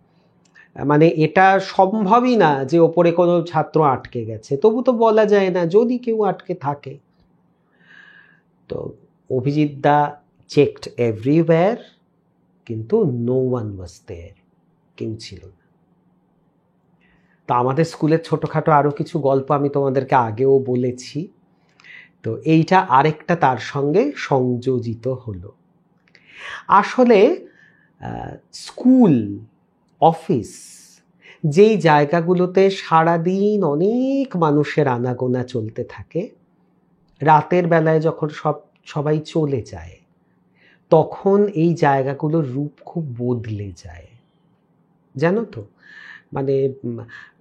মানে এটা সম্ভবই না যে ওপরে কোনো ছাত্র আটকে গেছে, তবু তো বলা যায় না যদি কেউ আটকে থাকে। তো অভিজিৎদা চেকড এভরিওয়্যার, কিন্তু নো ওয়ান ওয়াজ দেয়ার, কেউ ছিল না। তো আমাদের স্কুলের ছোটোখাটো আরও কিছু গল্প আমি তোমাদেরকে আগেও বলেছি, তো এইটা আরেকটা তার সঙ্গে সংযোজিত হলো। আসলে স্কুল, অফিস, যেই জায়গাগুলোতে সারাদিন অনেক মানুষের আনাগোনা চলতে থাকে, রাতের বেলায় যখন সবাই চলে যায়, তখন এই জায়গাগুলোর রূপ খুব বদলে যায়, জানো তো। মানে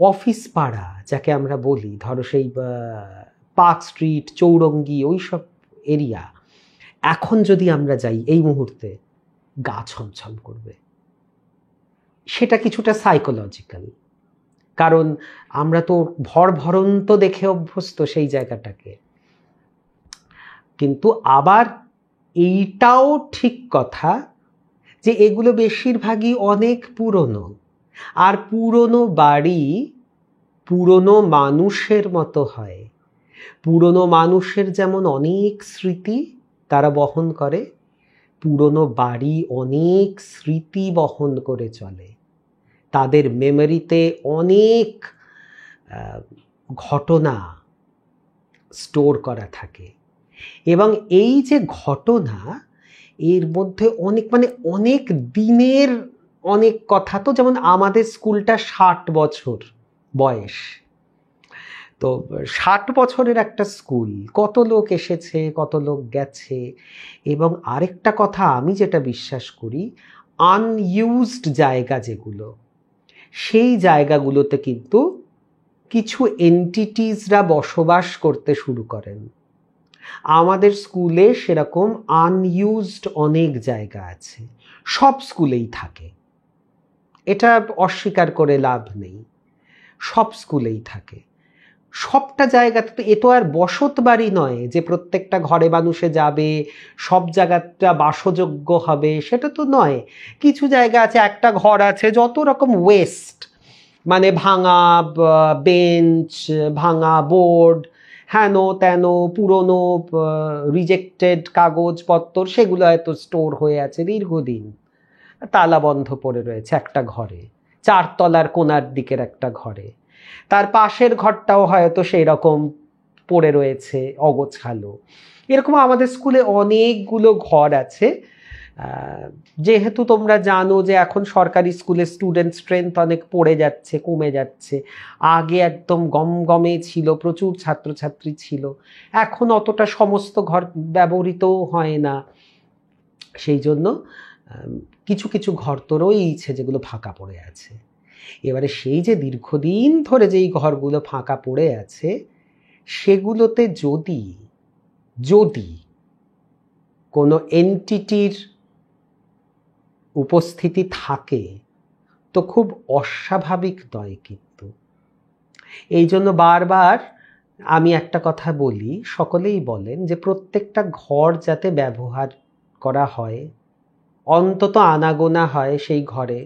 অফিস পাড়া যাকে আমরা বলি, ধরো সেই পার্ক স্ট্রিট, চৌরঙ্গি, ওই সব এরিয়া, এখন যদি আমরা যাই এই মুহূর্তে, গা ছমছম করবে। সেটা কিছুটা সাইকোলজিক্যাল, কারণ আমরা তো ভরভরন্ত দেখে অভ্যস্ত সেই জায়গাটাকে। কিন্তু আবার এইটাও ঠিক কথা যে এগুলো বেশিরভাগই অনেক পুরনো, আর পুরনো বাড়ি পুরনো মানুষের মতো হয়। পুরনো মানুষের যেমন অনেক স্মৃতি তারা বহন করে, পুরনো বাড়ি অনেক স্মৃতি বহন করে চলে। তাদের মেমোরিতে অনেক ঘটনা স্টোর করা থাকে, এবং এই যে ঘটনা এর মধ্যে অনেক দিনের অনেক কথা। তো যেমন আমাদের স্কুলটা 60 বছর বয়স, তো 60 বছরের একটা স্কুল, কত লোক এসেছে, কত লোক গেছে। এবং আরেকটা কথা আমি যেটা বিশ্বাস করি, আনইউজড জায়গা যেগুলো, সেই জায়গাগুলোতে কিন্তু কিছু এন্টিটিসরা বসবাস করতে শুরু করেন। আমাদের স্কুলে সেরকম আনইউজড অনেক জায়গা আছে, সব স্কুলেই থাকে, এটা অস্বীকার করে লাভ নেই, সব স্কুলেই থাকে। সবটা জায়গাতে তো এ তো আর বসত বাড়ি নয় যে প্রত্যেকটা ঘরে মানুষে যাবে, সব জায়গাটা বাসযোগ্য হবে, সেটা তো নয়। কিছু জায়গা আছে, একটা ঘর আছে, যত রকম ওয়েস্ট, মানে ভাঙা বেঞ্চ, ভাঙা বোর্ড, হেন তেন পুরনো রিজেক্টেড কাগজপত্র, সেগুলো হয়তো স্টোর হয়ে আছে দীর্ঘদিন, তালা বন্ধ পড়ে রয়েছে একটা ঘরে, 4 তলার কোণার দিকের একটা ঘরে। তার পাশের ঘরটাও হয়তো সেই রকম পড়ে রয়েছে অগোছালো। এরকম আমাদের স্কুলে অনেকগুলো ঘর আছে। যেহেতু তোমরা জানো যে এখন সরকারি স্কুলে স্টুডেন্ট স্ট্রেংথ অনেক পড়ে যাচ্ছে, কমে যাচ্ছে। আগে একদম গমগমে ছিল, প্রচুর ছাত্রছাত্রী ছিল, এখন অতটা সমস্ত ঘর ব্যবহৃতও হয় না। সেই জন্য কিছু কিছু ঘর তো রয়েছে যেগুলো ফাঁকা পড়ে আছে। এবারে সেই যে দীর্ঘদিন ধরে যেই ঘরগুলো ফাঁকা পড়ে আছে, সেগুলোতে যদি কোনো এন্টিটির উপস্থিতি থাকে তো খুব অস্বাভাবিক নয়। কিন্তু এই জন্য বারবার আমি একটা কথা বলি, সকলেই বলেন যে প্রত্যেকটা ঘর যাতে ব্যবহার করা হয়, অন্তত আনাগোনা হয় সেই ঘরে।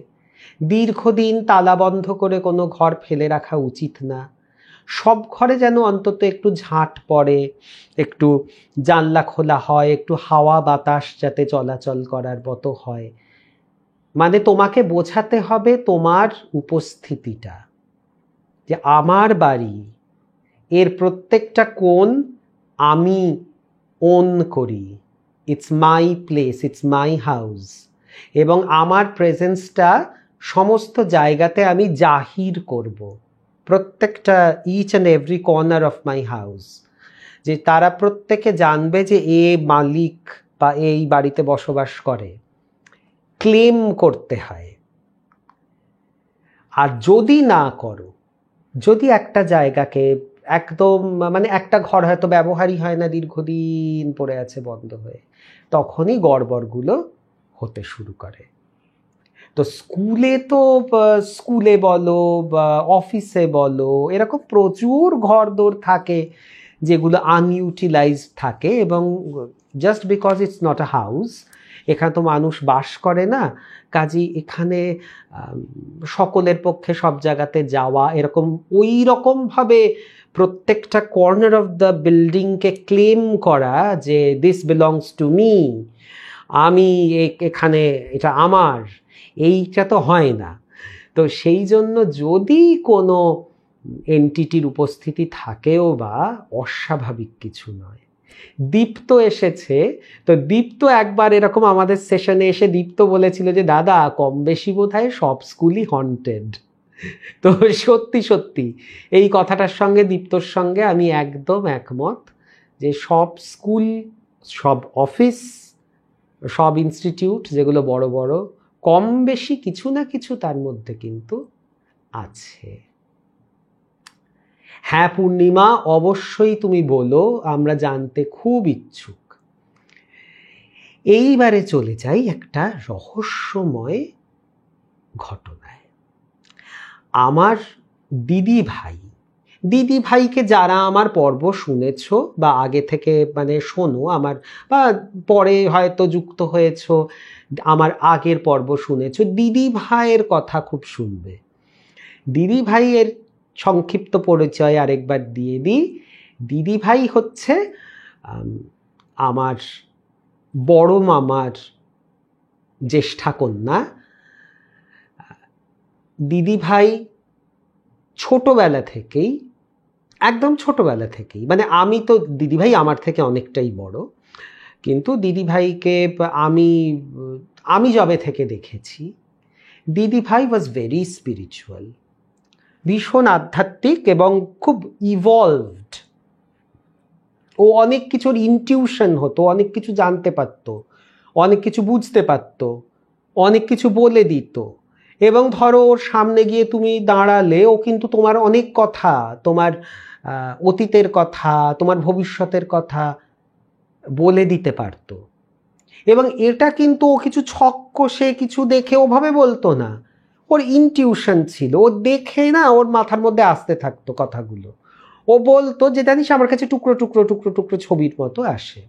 দীর্ঘদিন তালা বন্ধ করে কোনো ঘর ফেলে রাখা উচিত না। সব ঘরে যেন অন্তত একটু ঝাঁট পড়ে, একটু জানলা খোলা হয়, একটু হাওয়া বাতাস যাতে চলাচল করার মতো হয়। মানে তোমাকে বোঝাতে হবে তোমার উপস্থিতিটা, যে আমার বাড়ি, এর প্রত্যেকটা কোণ আমি ওন করি, it's my place, it's my house, এবং আমার প্রেজেন্সটা সমস্ত জায়গাতে আমি জাহির করব, প্রত্যেকটা each and every corner of my house, যে তারা প্রত্যেকে জানবে যে এ মালিক বা এই বাড়িতে বসবাস করে। ক্লেম করতে হয়। আর যদি না করো, যদি একটা জায়গাকে একদম একটা ঘর হয়তো ব্যবহারই হয় না, দীর্ঘদিন পড়ে আছে বন্ধ হয়ে, তখনই গড়বড়গুলো হতে শুরু করে। তো স্কুলে বলো বা অফিসে বলো, এরকম প্রচুর ঘরদোর থাকে যেগুলো আনইউটিলাইজড থাকে, এবং just because it's not a house, এখানে তো মানুষ বাস করে না, কাজেই এখানে সকলের পক্ষে সব জায়গাতে যাওয়া, এরকম ওই রকমভাবে প্রত্যেকটা কর্নার অফ দ্য বিল্ডিংকে ক্লেম করা যে দিস বিলংস টু মি, আমি এখানে, এটা আমার, এইটা তো হয় না। তো সেই জন্য যদি কোনো এন্টিটির উপস্থিতি থাকেও বা, অস্বাভাবিক কিছু নয়। দীপ্ত এসেছে, তো দীপ্ত একবার এরকম আমাদের সেশনে এসে দীপ্ত বলেছিল যে দাদা কম বেশি বোধহয় সব স্কুলই হন্টেড। তো সত্যি সত্যি এই কথাটার সঙ্গে, দীপ্তর সঙ্গে আমি একদম একমত, যে সব স্কুল, সব অফিস, সব ইনস্টিটিউট যেগুলো বড় বড়, কম বেশি কিছু না কিছু তার মধ্যে কিন্তু আছে। হ্যাঁ পূর্ণিমা, অবশ্যই তুমি বলো, আমরা জানতে খুব ইচ্ছুক। এইবারে চলে যাই একটা রহস্যময় ঘটনায়। আমার দিদি ভাই দিদি ভাইকে যারা আমার পর্ব শুনেছ বা আগে থেকে মানে শোনো আমার, বা পরে হয়তো যুক্ত হয়েছ, আমার আগের পর্ব শুনেছ, দিদি ভাইয়ের কথা খুব শুনবে। দিদি ভাইয়ের সংক্ষিপ্ত পরিচয় আরেকবার দিয়ে দিই। দিদি ভাই হচ্ছে আমার বড় মামার জ্যেষ্ঠা কন্যা। দিদি ভাই ছোটবেলা থেকেই, একদম ছোটবেলা থেকেই, মানে আমি তো দিদিভাই আমার থেকে অনেকটাই বড়, কিন্তু দিদিভাইকে আমি যবে থেকে দেখেছি, দিদিভাই ওয়াজ ভেরি স্পিরিচুয়াল, ভীষণ আধ্যাত্মিক এবং খুব ইভলভড। ও অনেক কিছুর ইনটিউশন হতো, অনেক কিছু জানতে পারতো, অনেক কিছু বুঝতে পারতো, অনেক কিছু বলে দিত। এবং ধরো ওর সামনে গিয়ে তুমি দাঁড়ালে ও কিন্তু তোমার অনেক কথা, তোমার অতীতের কথা, তোমার ভবিষ্যতের কথা বলে দিতে পারতো। এবং এটা কিন্তু ও কিছু ছক কষে কিছু দেখে ওভাবে বলতো না, ওর ইনটিউশন ছিল, ও দেখে না ওর মাথার মধ্যে আসতে থাকতো কথাগুলো। ও বলতো যে জানিস আমার কাছে টুকরো টুকরো টুকরো টুকরো ছবির মতো আসে।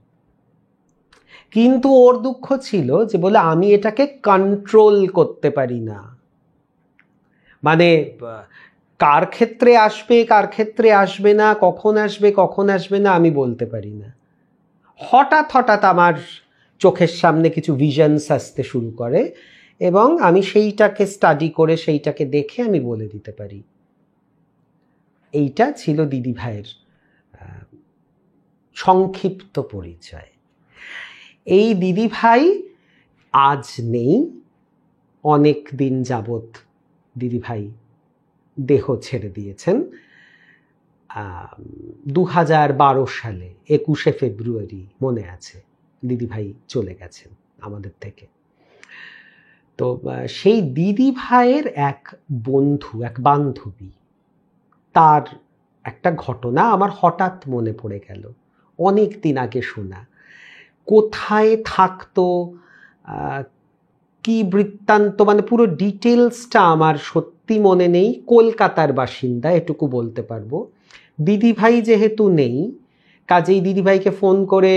কিন্তু ওর দুঃখ ছিল যে বলে আমি এটাকে কন্ট্রোল করতে পারি না, মানে কার ক্ষেত্রে আসবে কার ক্ষেত্রে আসবে না, কখন আসবে না আমি বলতে পারি না। হঠাৎ হঠাৎ আমার চোখের সামনে কিছু ভিশনস আসতে শুরু করে এবং আমি সেইটাকে স্টাডি করে সেইটাকে দেখে আমি বলে দিতে পারি। এইটা ছিল দিদি ভাইয়ের সংক্ষিপ্ত পরিচয়। এই দিদি ভাই আজ নেই, অনেক দিন যাবৎ দিদি ভাই দেহ ছেড়ে দিয়েছেন। 2012 সালে 21শে ফেব্রুয়ারি মনে আছে দিদি ভাই চলে গেছেন আমাদের থেকে। তো সেই দিদি ভাইয়ের এক বন্ধু, এক বান্ধবী, তার একটা ঘটনা আমার হঠাৎ মনে পড়ে গেল, অনেক দিন আগে শোনা। কোথায় থাকতো, কি বৃত্তান্ত, মানে পুরো ডিটেলসটা আমার সত্যি মনে নেই। কলকাতার বাসিন্দা এটুকু বলতে পারবো। দিদিভাই যেহেতু নেই, কাজেই দিদিভাইকে ফোন করে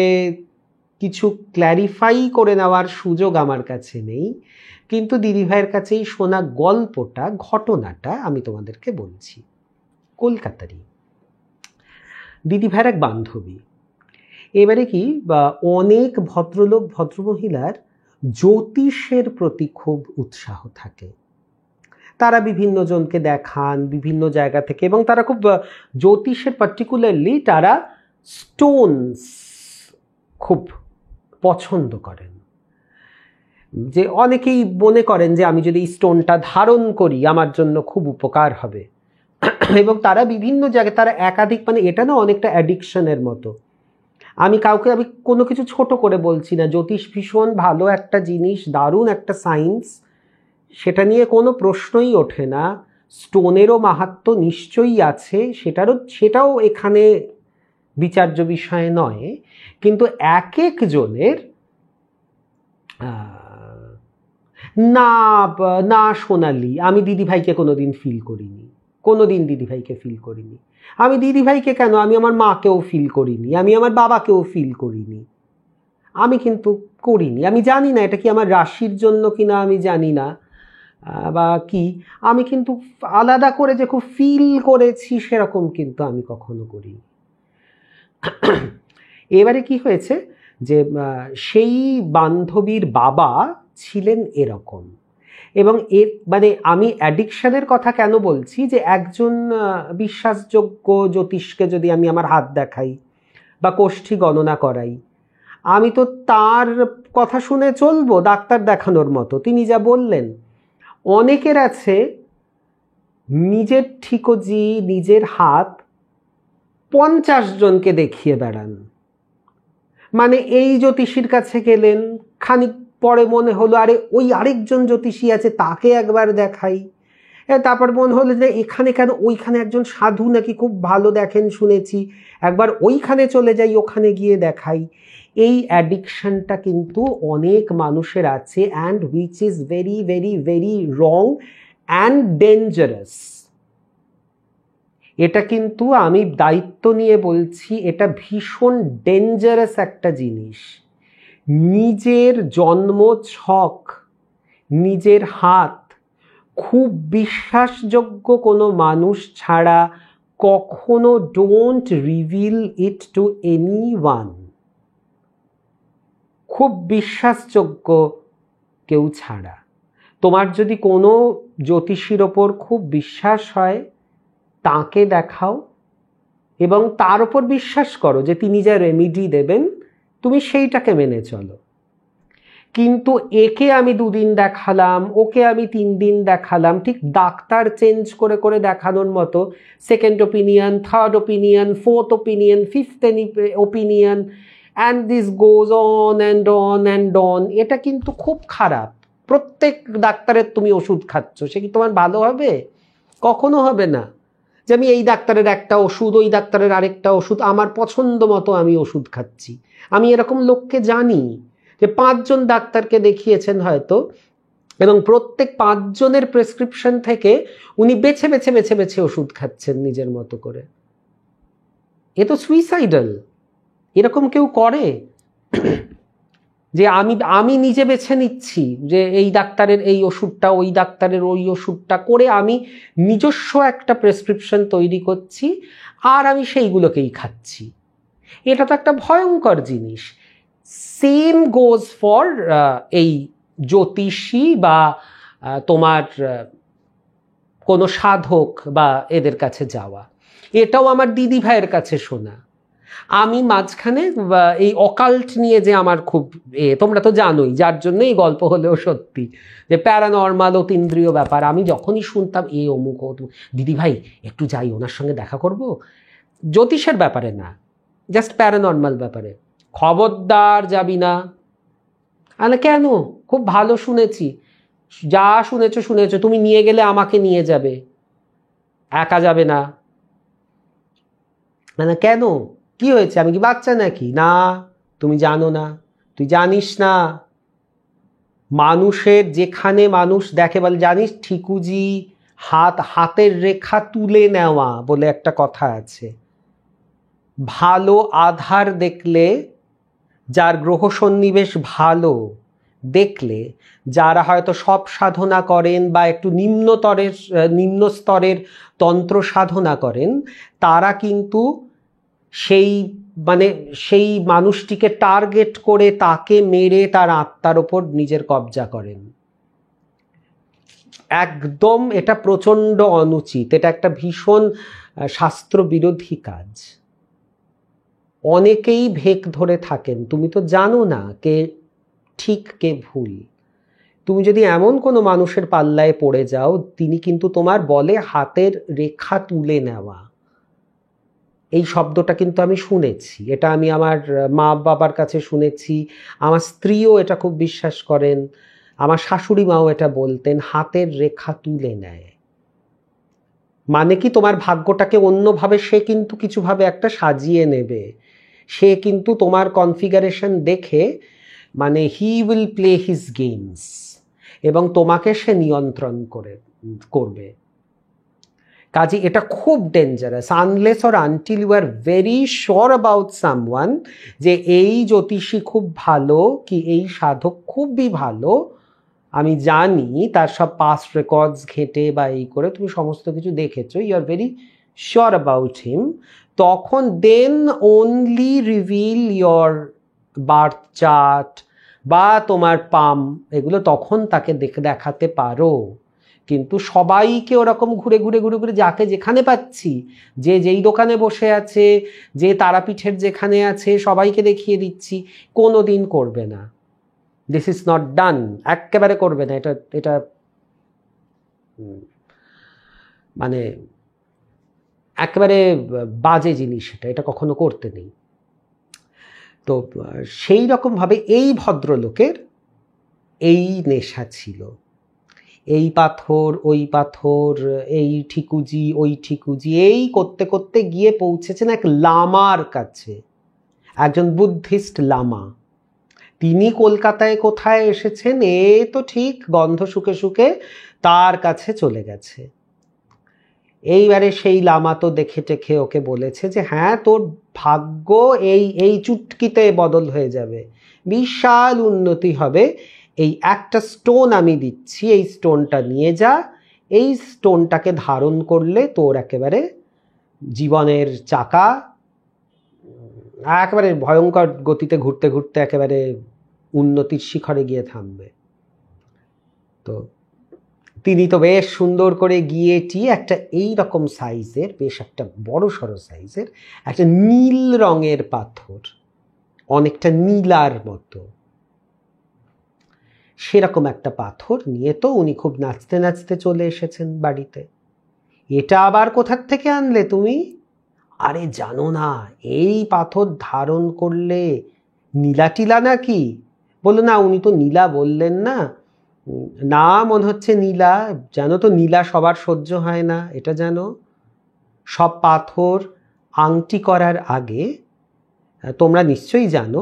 কিছু ক্ল্যারিফাই করে নেওয়ার সুযোগ আমার কাছে নেই, কিন্তু দিদিভাইয়ের কাছেই শোনা গল্পটা, ঘটনাটা আমি তোমাদেরকে বলছি। কলকাতারই দিদিভাইয়ের এক বান্ধবী। এবারে কি, অনেক ভদ্রলোক ভদ্রমহিলার জ্যোতিষের প্রতি খুব উৎসাহ থাকে। তারা বিভিন্ন জনকে দেখান বিভিন্ন জায়গা থেকে, এবং তারা খুব জ্যোতিষের পার্টিকুলারলি তারা স্টোনস খুব পছন্দ করেন। যে অনেকেই মনে করেন যে আমি যদি স্টোনটা ধারণ করি আমার জন্য খুব উপকার হবে, এবং তারা বিভিন্ন জায়গায়, তারা একাধিক, মানে এটা না অনেকটা অ্যাডিকশনের মতো। আমি কোনো কিছু ছোট করে বলছি না, জ্যোতিষ ভীষণ ভালো একটা জিনিস, দারুণ একটা সায়েন্স, সেটা নিয়ে কোনো প্রশ্নই ওঠে না। স্টোনেরও মাহাত্ম্য নিশ্চয়ই আছে, সেটাও এখানে বিচার্য বিষয় নয়। কিন্তু এক একজনের না সোনালি, আমি দিদিভাইকে কোনোদিন ফিল করিনি, কোনোদিন দিদিভাইকে ফিল করিনি। আমি দিদিভাইকে কেন, আমি আমার মাকেও ফিল করিনি, আমি আমার বাবাকেও ফিল করিনি, আমি কিন্তু করিনি। আমি জানি না এটা কি আমার রাশির জন্য কিনা, আমি জানি না বা কি, আমি কিন্তু আলাদা করে যে খুব ফিল করেছি সেরকম কিন্তু আমি কখনো করিনি। এবারে কি হয়েছে যে সেই বান্ধবীর বাবা ছিলেন এরকম, এবং মানে আমি অ্যাডিকশনের কথা কেন বলছি, যে একজন বিশ্বাসযোগ্য জ্যোতিষকে যদি আমি আমার হাত দেখাই বা কোষ্ঠী গণনা করাই, আমি তো তার কথা শুনে চলবো ডাক্তার দেখানোর মতো। তিনি যা বললেন, অনেকের আছে নিজের ঠিকজি, নিজের হাত 50 জনকে দেখিয়ে বেড়ান। মানে এই জ্যোতিষীর কাছে গেলেন, খানিক পরে মনে হলো আরে ওই আরেকজন জ্যোতিষী আছে তাকে একবার দেখাই, তারপর মনে হলো যে এখানে কেন, ওইখানে একজন সাধু নাকি খুব ভালো দেখেন শুনেছি, একবার ওইখানে চলে যাই, ওখানে গিয়ে দেখাই। এই অ্যাডিকশনটা কিন্তু অনেক মানুষের আছে, and which is very very very wrong and dangerous. এটা কিন্তু আমি দায়িত্ব নিয়ে বলছি, এটা ভীষণ ডেঞ্জারাস একটা জিনিস। নিজের জন্ম ছক, নিজের হাত খুব বিশ্বাসযোগ্য কোনো মানুষ ছাড়া কখনো don't reveal it two anyone. খুব বিশ্বাসযোগ্য কেউ ছাড়া। তোমার যদি কোনো জ্যোতিষীর ওপর খুব বিশ্বাস হয়, তাকে দেখাও এবং তার ওপর বিশ্বাস করো যে তিনি যা রেমিডি দেবেন তুমি সেইটাকে মেনে চলো। কিন্তু একে আমি 2 দিন দেখালাম, ওকে আমি 3 দিন দেখালাম, ঠিক ডাক্তার চেঞ্জ করে করে দেখানোর মতো, second opinion, third opinion, fourth opinion, fifth opinion, and this goes on and on and on. এটা কিন্তু খুব খারাপ। প্রত্যেক ডাক্তারের তুমি ওষুধ খাচ্ছ, সে কি তোমার ভালো হবে? কখনো হবে না। যে আমি এই ডাক্তারের একটা ওষুধ, ওই ডাক্তারের আরেকটা ওষুধ, আমার পছন্দ মতো আমি ওষুধ খাচ্ছি। আমি এরকম লোককে জানি যে 5 জন ডাক্তারকে দেখিয়েছেন হয়তো, এবং প্রত্যেক 5 জনের প্রেসক্রিপশন থেকে উনি বেছে বেছে বেছে বেছে ওষুধ খাচ্ছেন নিজের মতো করে। এ তো সুইসাইডাল। এরকম কেউ করে? যে আমি নিজে বেছে নিচ্ছি যে এই ডাক্তারের এই ওষুধটা, ওই ডাক্তারের ওই ওষুধটা করে আমি নিজস্ব একটা প্রেসক্রিপশন তৈরি করছি আর আমি সেইগুলোকেই খাচ্ছি। এটা তো একটা ভয়ঙ্কর জিনিস। সেম গোজ ফর এই জ্যোতিষী বা তোমার কোনো সাধক বা এদের কাছে যাওয়া। এটাও আমার দিদি ভাইয়ের কাছে শোনা। আমি মাঝখানে এই অকাল্ট নিয়ে যে আমার খুব তোমরা তো জানোই, যার জন্য এই গল্প হলেও সত্যি, যে প্যারানর্মাল অতীন্দ্রিয় ব্যাপার, আমি যখনই শুনতাম অমুক দিদি ভাই একটু যাই ওনার সঙ্গে দেখা করব, জ্যোতিষের ব্যাপারে না, জাস্ট প্যারানর্মাল ব্যাপারে, খবরদার যাবি না। আরে কেন? খুব ভালো শুনেছি। যা শুনেছো শুনেছো, তুমি নিয়ে গেলে আমাকে নিয়ে যাবে, একা যাবে না। মানে কেন? কি হয়েছে? আমি কি বাচ্চা নাকি? না, তুমি জানো না, তুই জানিস না। মানুষের যেখানে মানুষ দেখে বলে, জানিস ঠিকুজি হাতের রেখা তুলে নেওয়া বলে একটা কথা আছে। ভালো আধার দেখলে, যার গ্রহ সন্নিবেশ ভালো দেখলে, যারা হয়তো সব সাধনা করেন বা একটু নিম্ন স্তরের তন্ত্র সাধনা করেন, তারা কিন্তু সেই মানুষটিকে টার্গেট করে তাকে মেরে তার আত্মার ওপর নিজের কবজা করেন। একদম এটা প্রচণ্ড অনুচিত। এটা একটা ভীষণ শাস্ত্রবিরোধী কাজ। অনেকেই ভেক ধরে থাকেন, তুমি তো জানো না কে ঠিক কে ভুল। তুমি যদি এমন কোনো মানুষের পাল্লায় পড়ে যাও, তিনি কিন্তু তোমার বলে হাতের রেখা তুলে নেওয়া। এই শব্দটা কিন্তু আমি শুনেছি, এটা আমি আমার মা বাবার কাছে শুনেছি, আমার স্ত্রীও এটা খুব বিশ্বাস করেন, আমার শাশুড়ি মাও এটা বলতেন, হাতের রেখা তুলে নেয়। মানে কি, তোমার ভাগ্যটাকে অন্যভাবে সে কিন্তু কিছুভাবে একটা সাজিয়ে নেবে। সে কিন্তু তোমার কনফিগারেশন দেখে, মানে he will play his games, এবং তোমাকে সে নিয়ন্ত্রণ করবে। কাজে এটা খুব dangerous. Unless or until you are very sure about someone যে এই জ্যোতিষী খুব ভালো কি এই সাধক খুবই ভালো, আমি জানি তার সব পাস্ট রেকর্ডস ঘেঁটে বা এই করে তুমি সমস্ত কিছু দেখেছো, you are very sure about him, তখন then only reveal your birth chart বা তোমার পাম, এগুলো তখন তাকে দেখাতে পারো। কিন্তু সবাইকে ওরকম ঘুরে ঘুরে ঘুরে ঘুরে যাকে যেখানে পাচ্ছি, যে যেই দোকানে বসে আছে, যে তারাপীঠের যেখানে আছে, সবাইকে দেখিয়ে দিচ্ছি, কোনো দিন করবে না। This is not done. একেবারে করবে না। এটা মানে একেবারে বাজে জিনিস। এটা কখনো করতে নেই। তো সেই রকমভাবে এই ভদ্রলোকের এই নেশা ছিল। এই পাথর, ওই পাথর, এই ঠিকুজি, ওই ঠিকুজি, এই করতে করতে গিয়ে পৌঁছেছেন এক লামার কাছে, একজন বুদ্ধিস্ট লামা। তিনি কলকাতায় কোথায় এসেছেন এ তো ঠিক গন্ধ শুকে শুকে তার কাছে চলে গেছে। এইবারে সেই লামা তো দেখে টেখে ওকে বলেছে যে হ্যাঁ, তোর ভাগ্য এই চুটকিতে বদল হয়ে যাবে, বিশাল উন্নতি হবে। এই একটা স্টোন আমি দিচ্ছি, এই স্টোনটা নিয়ে যা, এই স্টোনটাকে ধারণ করলে তোর একেবারে জীবনের চাকা একেবারে ভয়ঙ্কর গতিতে ঘুরতে ঘুরতে একেবারে উন্নতির শিখরে গিয়ে থামবে। তো তিনি তো বেশ সুন্দর করে গিয়েটি একটা এই রকম সাইজের, বেশ একটা বড় সড়ো সাইজের একটা নীল রঙের পাথর, অনেকটা নীলার মতো, সেরকম একটা পাথর নিয়ে তো উনি খুব নাচতে নাচতে চলে এসেছেন বাড়িতে। এটা আবার কোথার থেকে আনলে তুমি? আরে জানো না, এই পাথর ধারণ করলে নীলা টিলা নাকি? বললো না, উনি তো নীলা বললেন না। না, মনে হচ্ছে নীলা। জানো তো, নীলা সবার সহ্য হয় না, এটা জানো? সব পাথর আংটি করার আগে তোমরা নিশ্চয়ই জানো,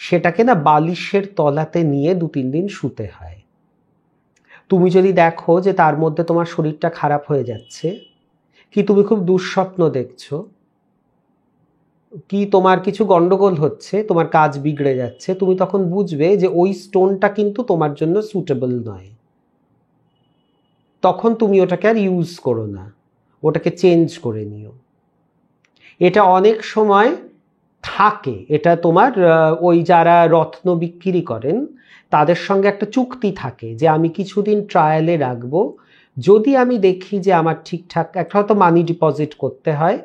সেটাকে না বালিশের তলাতে নিয়ে 2-3 দিন শুতে হয়। তুমি যদি দেখো যে তার মধ্যে তোমার শরীরটা খারাপ হয়ে যাচ্ছে, কি তুমি খুব দুঃস্বপ্ন দেখছো, কি তোমার কিছু গন্ডগোল হচ্ছে, তোমার কাজ বিগড়ে যাচ্ছে, তুমি তখন বুঝবে যে ওই স্টোনটা কিন্তু তোমার জন্য সুটেবল নয়। তখন তুমি ওটাকে আর ইউজ করো না, ওটাকে চেঞ্জ করে নিও। এটা অনেক সময় থাকে, এটা তোমার ওই যারা রত্ন বিক্রি করেন তাদের সঙ্গে একটা চুক্তি থাকে যে আমি কিছুদিন ট্রায়ালে রাখবো, যদি আমি দেখি যে আমার ঠিকঠাক, একটা হয়তো মানি ডিপোজিট করতে হয়,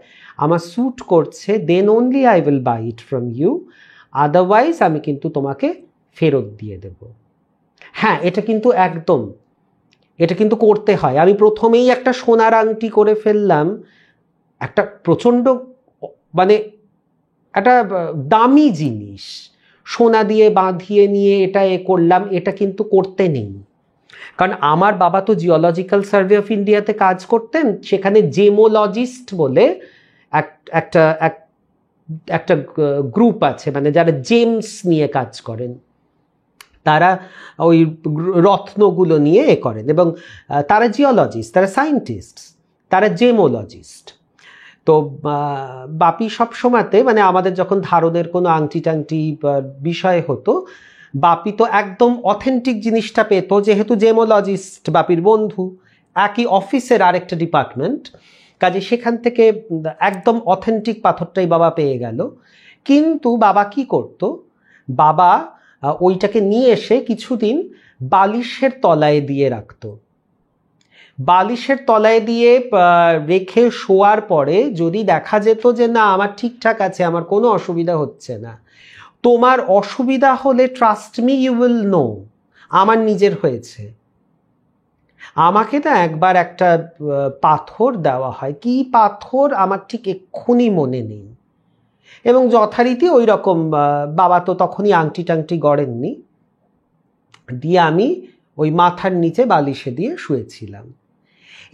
আমার স্যুট করছে, then only I will buy it from you, otherwise আমি কিন্তু তোমাকে ফেরত দিয়ে দেব। হ্যাঁ, এটা কিন্তু একদম, এটা কিন্তু করতে হয়। আমি প্রথমেই একটা সোনার আংটি করে ফেললাম, একটা প্রচণ্ড মানে একটা দামি জিনিস সোনা দিয়ে বাঁধিয়ে নিয়ে এটা করলাম, এটা কিন্তু করতে নেই। কারণ আমার বাবা তো জিওলজিক্যাল সার্ভে অফ ইন্ডিয়াতে কাজ করতেন, সেখানে জেমোলজিস্ট বলে একটা গ্রুপ আছে, মানে যারা জেমস নিয়ে কাজ করেন, তারা ওই রত্নগুলো নিয়ে করেন, এবং তারা জিওলজিস্ট, তারা সায়েন্টিস্ট, তারা জেমোলজিস্ট। তো বাপি সব সময়তে, মানে আমাদের যখন ধারণের কোনো আংটি টাংটি বিষয় হতো, বাপি তো একদম অথেন্টিক জিনিসটা পেত, যেহেতু জেমোলজিস্ট বাপির বন্ধু, একই অফিসের আরেকটা ডিপার্টমেন্ট, কাজে সেখান থেকে একদম অথেন্টিক পাথরটাই বাবা পেয়ে গেল। কিন্তু বাবা কি করত, বাবা ওইটাকে নিয়ে এসে কিছুদিন বালিশের তলায় দিয়ে রাখতো। বালিশের তলায় দিয়ে রেখে শোয়ার পরে যদি দেখা যেত যে না, আমার ঠিকঠাক আছে, আমার কোনো অসুবিধা হচ্ছে না, তোমার অসুবিধা হলে trust me, you will know, আমার নিজের হয়েছে। আমাকে না একবার একটা পাথর দেওয়া হয়, কি পাথর আমার ঠিক এক্ষুনি মনে নেই, এবং যথারীতি ওই রকম বাবা তো তখনই আংটি টাংটি গড়েননি, দিয়ে আমি ওই মাথার নিচে বালিশে দিয়ে শুয়েছিলাম।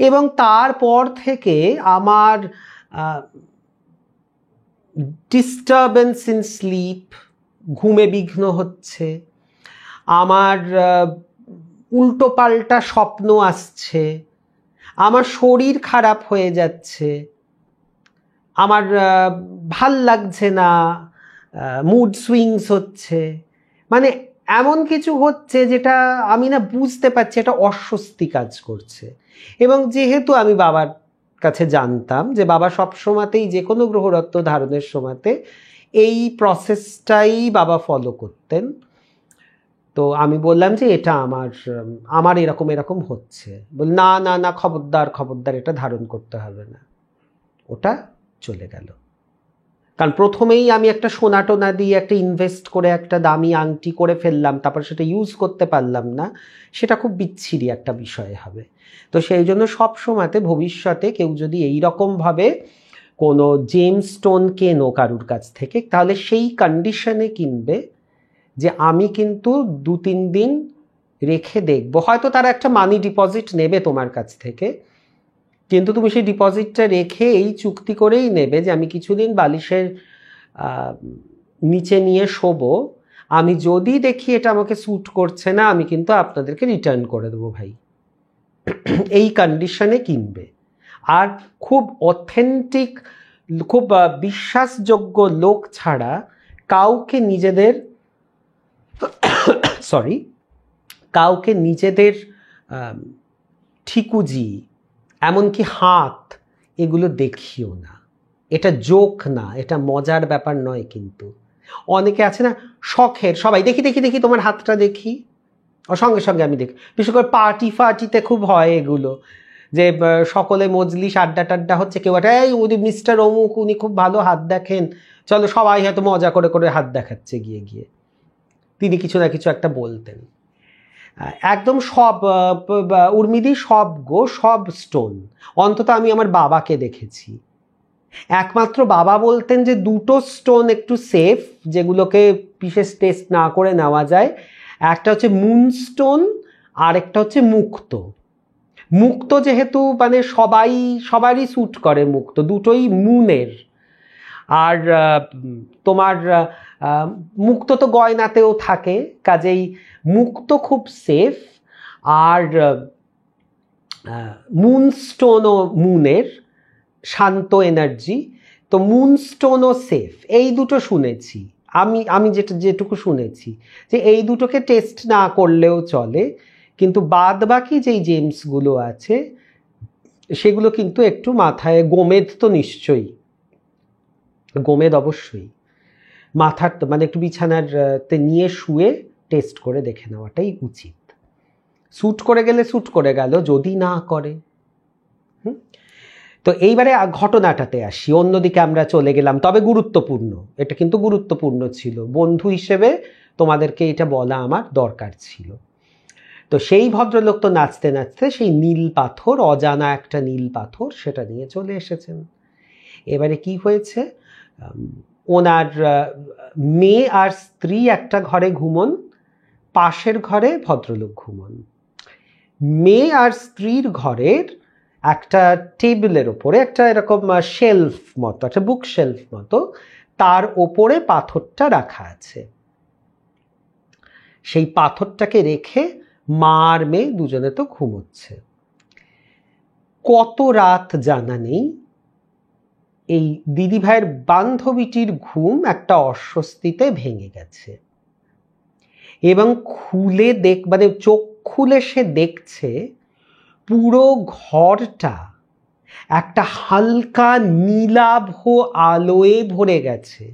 এবং তারপর থেকে আমার ডিস্টারবেন্স ইন স্লিপ, ঘুমে বিঘ্ন হচ্ছে, আমার উল্টো পাল্টা স্বপ্ন আসছে, আমার শরীর খারাপ হয়ে যাচ্ছে, আমার ভাল লাগছে না, মুড সুইংস হচ্ছে, মানে এমন কিছু হচ্ছে যেটা আমি না বুঝতে পারছি, এটা অস্বস্তি কাজ করছে। এবং যেহেতু আমি বাবার কাছে জানতাম যে বাবা সব সময়তেই যে কোনো গ্রহরত্ন ধারণের সময়তে এই প্রসেসটাই বাবা ফলো করতেন, তো আমি বললাম যে এটা আমার এরকম এরকম হচ্ছে। বল না না না, খবরদার খবরদার, এটা ধারণ করতে হবে না। ওটা চলে গেল। কারণ প্রথমেই আমি একটা সোনা টোনা দিয়ে একটা ইনভেস্ট করে একটা দামি আংটি করে ফেললাম, তারপর সেটা ইউজ করতে পারলাম না, সেটা খুব বিচ্ছিরি একটা বিষয় হবে। তো সেই জন্য সব সময়তে ভবিষ্যতে কেউ যদি এই রকমভাবে কোনো জেমস্টোন কেনো কারুর কাছ থেকে, তাহলে সেই কন্ডিশনে কিনবে যে আমি কিন্তু 2-3 দিন রেখে দেখবো, হয়তো তারা একটা মানি ডিপোজিট নেবে তোমার কাছ থেকে, কিন্তু তুমি সেই ডিপোজিটটা রেখে এই চুক্তি করেই নেবে যে আমি কিছুদিন বালিশের নিচে নিয়ে শোবো, আমি যদি দেখি এটা আমাকে স্যুট করছে না, আমি কিন্তু আপনাদেরকে রিটার্ন করে দেবো ভাই, এই কন্ডিশনে কিনবে। আর খুব অথেন্টিক, খুব বিশ্বাসযোগ্য লোক ছাড়া কাউকে নিজেদের ঠিকুজি, এমনকি হাত, এগুলো দেখিও না। এটা জোক না, এটা মজার ব্যাপার নয়। কিন্তু অনেকে আছে না শখের, সবাই দেখি দেখি দেখি তোমার হাতটা দেখি, সঙ্গে সঙ্গে আমি দেখি। বিশেষ করে পার্টিতে খুব হয় এগুলো, যে সকলে মজলিস আড্ডা টাড্ডা হচ্ছে, কেউ একটা এই উনি মিস্টার অমুক, উনি খুব ভালো হাত দেখেন, চলো সবাই হয়তো মজা করে করে হাত দেখাচ্ছে গিয়ে গিয়ে। তিনি কিছু না কিছু একটা বলতেন। একদম সব উর্মিদি সব স্টোন। অন্তত আমি আমার বাবাকে দেখেছি, একমাত্র বাবা বলতেন যে দুটো স্টোন একটু সেফ, যেগুলোকে বিশেষ টেস্ট না করে নেওয়া যায়। একটা হচ্ছে মুনস্টোন, আর একটা হচ্ছে মুক্ত যেহেতু মানে সবারই স্যুট করে মুক্ত, দুটোই মুনের। আর তোমার মুক্ত তো গয়নাতেও থাকে, কাজেই মুক্ত খুব সেফ। আর মুনস্টোনও মুনের শান্ত এনার্জি, তো মুনস্টোনও সেফ। এই দুটো শুনেছি আমি যেটুকু শুনেছি, যে এই দুটোকে টেস্ট না করলেও চলে, কিন্তু বাদ বাকি যেই জেমসগুলো আছে সেগুলো কিন্তু একটু মাথায়, গোমেদ তো নিশ্চয়ই, গোমেদ অবশ্যই মাথার মানে একটু বিছানার তে নিয়ে শুয়ে টেস্ট করে দেখে নেওয়াটাই উচিত। স্যুট করে গেলে স্যুট করে গেল, যদি না করে। তো এইবারে ঘটনাটাতে আসি, অন্যদিকে আমরা চলে গেলাম, তবে গুরুত্বপূর্ণ, এটা কিন্তু গুরুত্বপূর্ণ ছিল, বন্ধু হিসেবে তোমাদেরকে এটা বলা আমার দরকার ছিল। তো সেই ভদ্রলোক তো নাচতে নাচতে সেই নীল পাথর, অজানা একটা নীল পাথর, সেটা নিয়ে চলে এসেছেন। এবারে কি হয়েছে, ওনার মেয়ে আর স্ত্রী একটা ঘরে ঘুমন, পাশের ঘরে ভদ্রলোক ঘুমন। মেয়ে আর স্ত্রীর ঘরের একটা টেবিলের ওপরে একটা এরকম শেলফ মতো, একটা বুক শেলফ মতো, তার ওপরে পাথরটা রাখা আছে। সেই পাথরটাকে রেখে মা আর মেয়ে দুজনে তো ঘুমোচ্ছে। কত রাত জানা নেই, এই দিদিভাইয়ের বান্ধবীটির ঘুম একটা অস্বস্তিতে ভেঙে গেছে, এবং মানে চোখ খুলে সে দেখছে পুরো ঘরটা একটা হালকা নীলাভ আলোয় ভরে গেছে।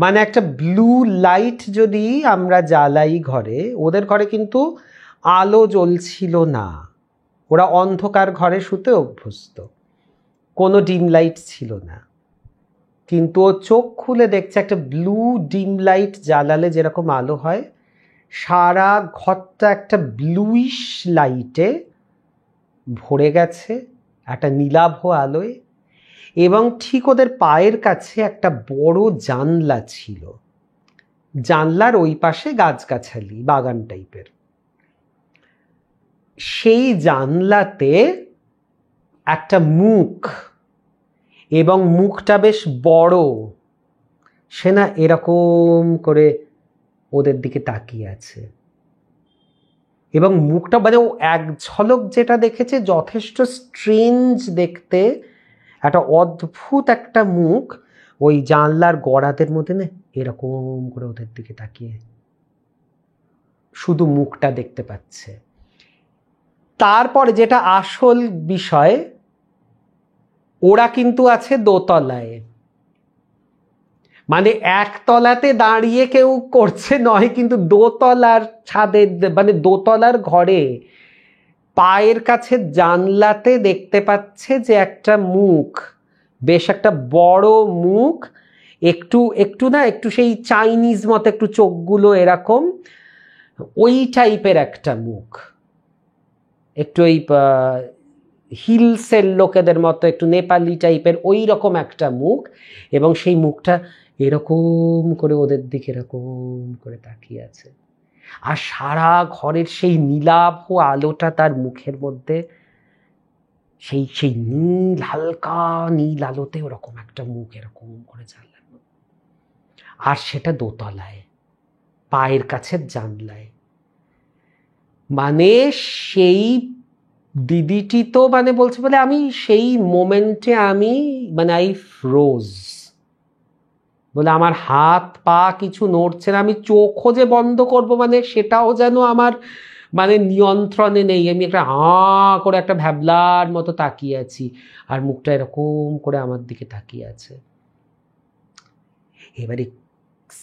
মানে একটা ব্লু লাইট যদি আমরা জ্বালাই ঘরে, ওদের ঘরে কিন্তু আলো জ্বলছিল না, ওরা অন্ধকার ঘরে শুতে অভ্যস্ত, কোনো ডিম লাইট ছিল না। কিন্তু ও চোখ খুলে দেখছে একটা ব্লু ডিম লাইট জ্বালালে যেরকম আলো হয়, সারা ঘরটা একটা ব্লুইশ লাইটে ভরে গেছে, একটা নীলাভ আলোয়। এবং ঠিক ওদের পায়ের কাছে একটা বড় জানলা ছিল, জানলার ওই পাশে গাছগাছালি, বাগান টাইপের। সেই জানলাতে একটা মুখ, এবং মুখটা বেশ বড়, সে না এরকম করে ওদের দিকে তাকিয়ে আছে। এবং মুখটা মানে ও এক ঝলক যেটা দেখেছে যথেষ্ট স্ট্রেঞ্জ দেখতে, একটা অদ্ভুত একটা মুখ ওই জানলার গড়াদের মধ্যে না এরকম করে ওদের দিকে তাকিয়ে শুধু মুখটা দেখতে পাচ্ছে। তারপরে যেটা আসল বিষয়, ওরা কিন্তু আছে দোতলায়, মানে একতলাতে দাঁড়িয়ে কেউ করছে নয়, কিন্তু দোতলার ছাদে, মানে দোতলার ঘরে পায়ের কাছে জানলাতে দেখতে পাচ্ছে যে একটা মুখ, বেশ একটা বড় মুখ, একটু না একটু সেই চাইনিজ মতো একটু চোখগুলো এরকম, ওই টাইপের একটা মুখ, একটু ওই হিলসের লোকেদের মতো একটু নেপালি টাইপের ওই রকম একটা মুখ, এবং সেই মুখটা এরকম করে ওদের দিকে এরকম করে তাকিয়ে আছে। আর সারা ঘরের সেই নীলাভ আলোটা তার মুখের মধ্যে, সেই নীল, হালকা নীল আলোতে ওরকম একটা মুখ এরকম করে জ্বালানো, আর সেটা দোতলায়, পায়ের কাছে জানলায়। মানে সেই দিদিটি তো মানে বলছে বলে আমি সেই মোমেন্টে আমি মানে আই ফ্রোজ, বলে আমার হাত পা কিছু নড়ছে না, আমি চোখও যে বন্ধ করব মানে সেটাও যেন আমার মানে নিয়ন্ত্রণে নেই। আমি একটা হাঁ করে একটা ভ্যাবলার মতো তাকিয়ে আছি, আর মুখটা এরকম করে আমার দিকে তাকিয়ে আছে। এবারে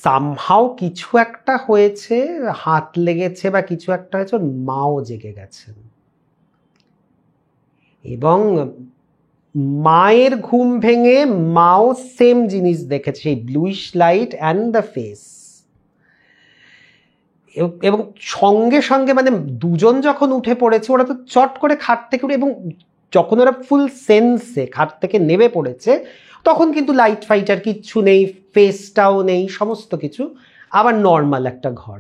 সামহাও কিছু একটা হয়েছে, হাত লেগেছে বা কিছু একটা হয়েছে, ওর মাও জেগে গেছেন এবং মায়ের ঘুম ভেঙে মাও সেম জিনিস দেখেছে, সেই bluish light and the face. এবং সঙ্গে সঙ্গে মানে দুজন যখন উঠে পড়েছে, ওরা তো চট করে খাট থেকে উঠে, এবং যখন ওরা ফুল সেন্সে খাট থেকে নেমে পড়েছে তখন কিন্তু লাইট ফাইটার কিচ্ছু নেই, ফেসটাও নেই, সমস্ত কিছু আবার নর্মাল একটা ঘর।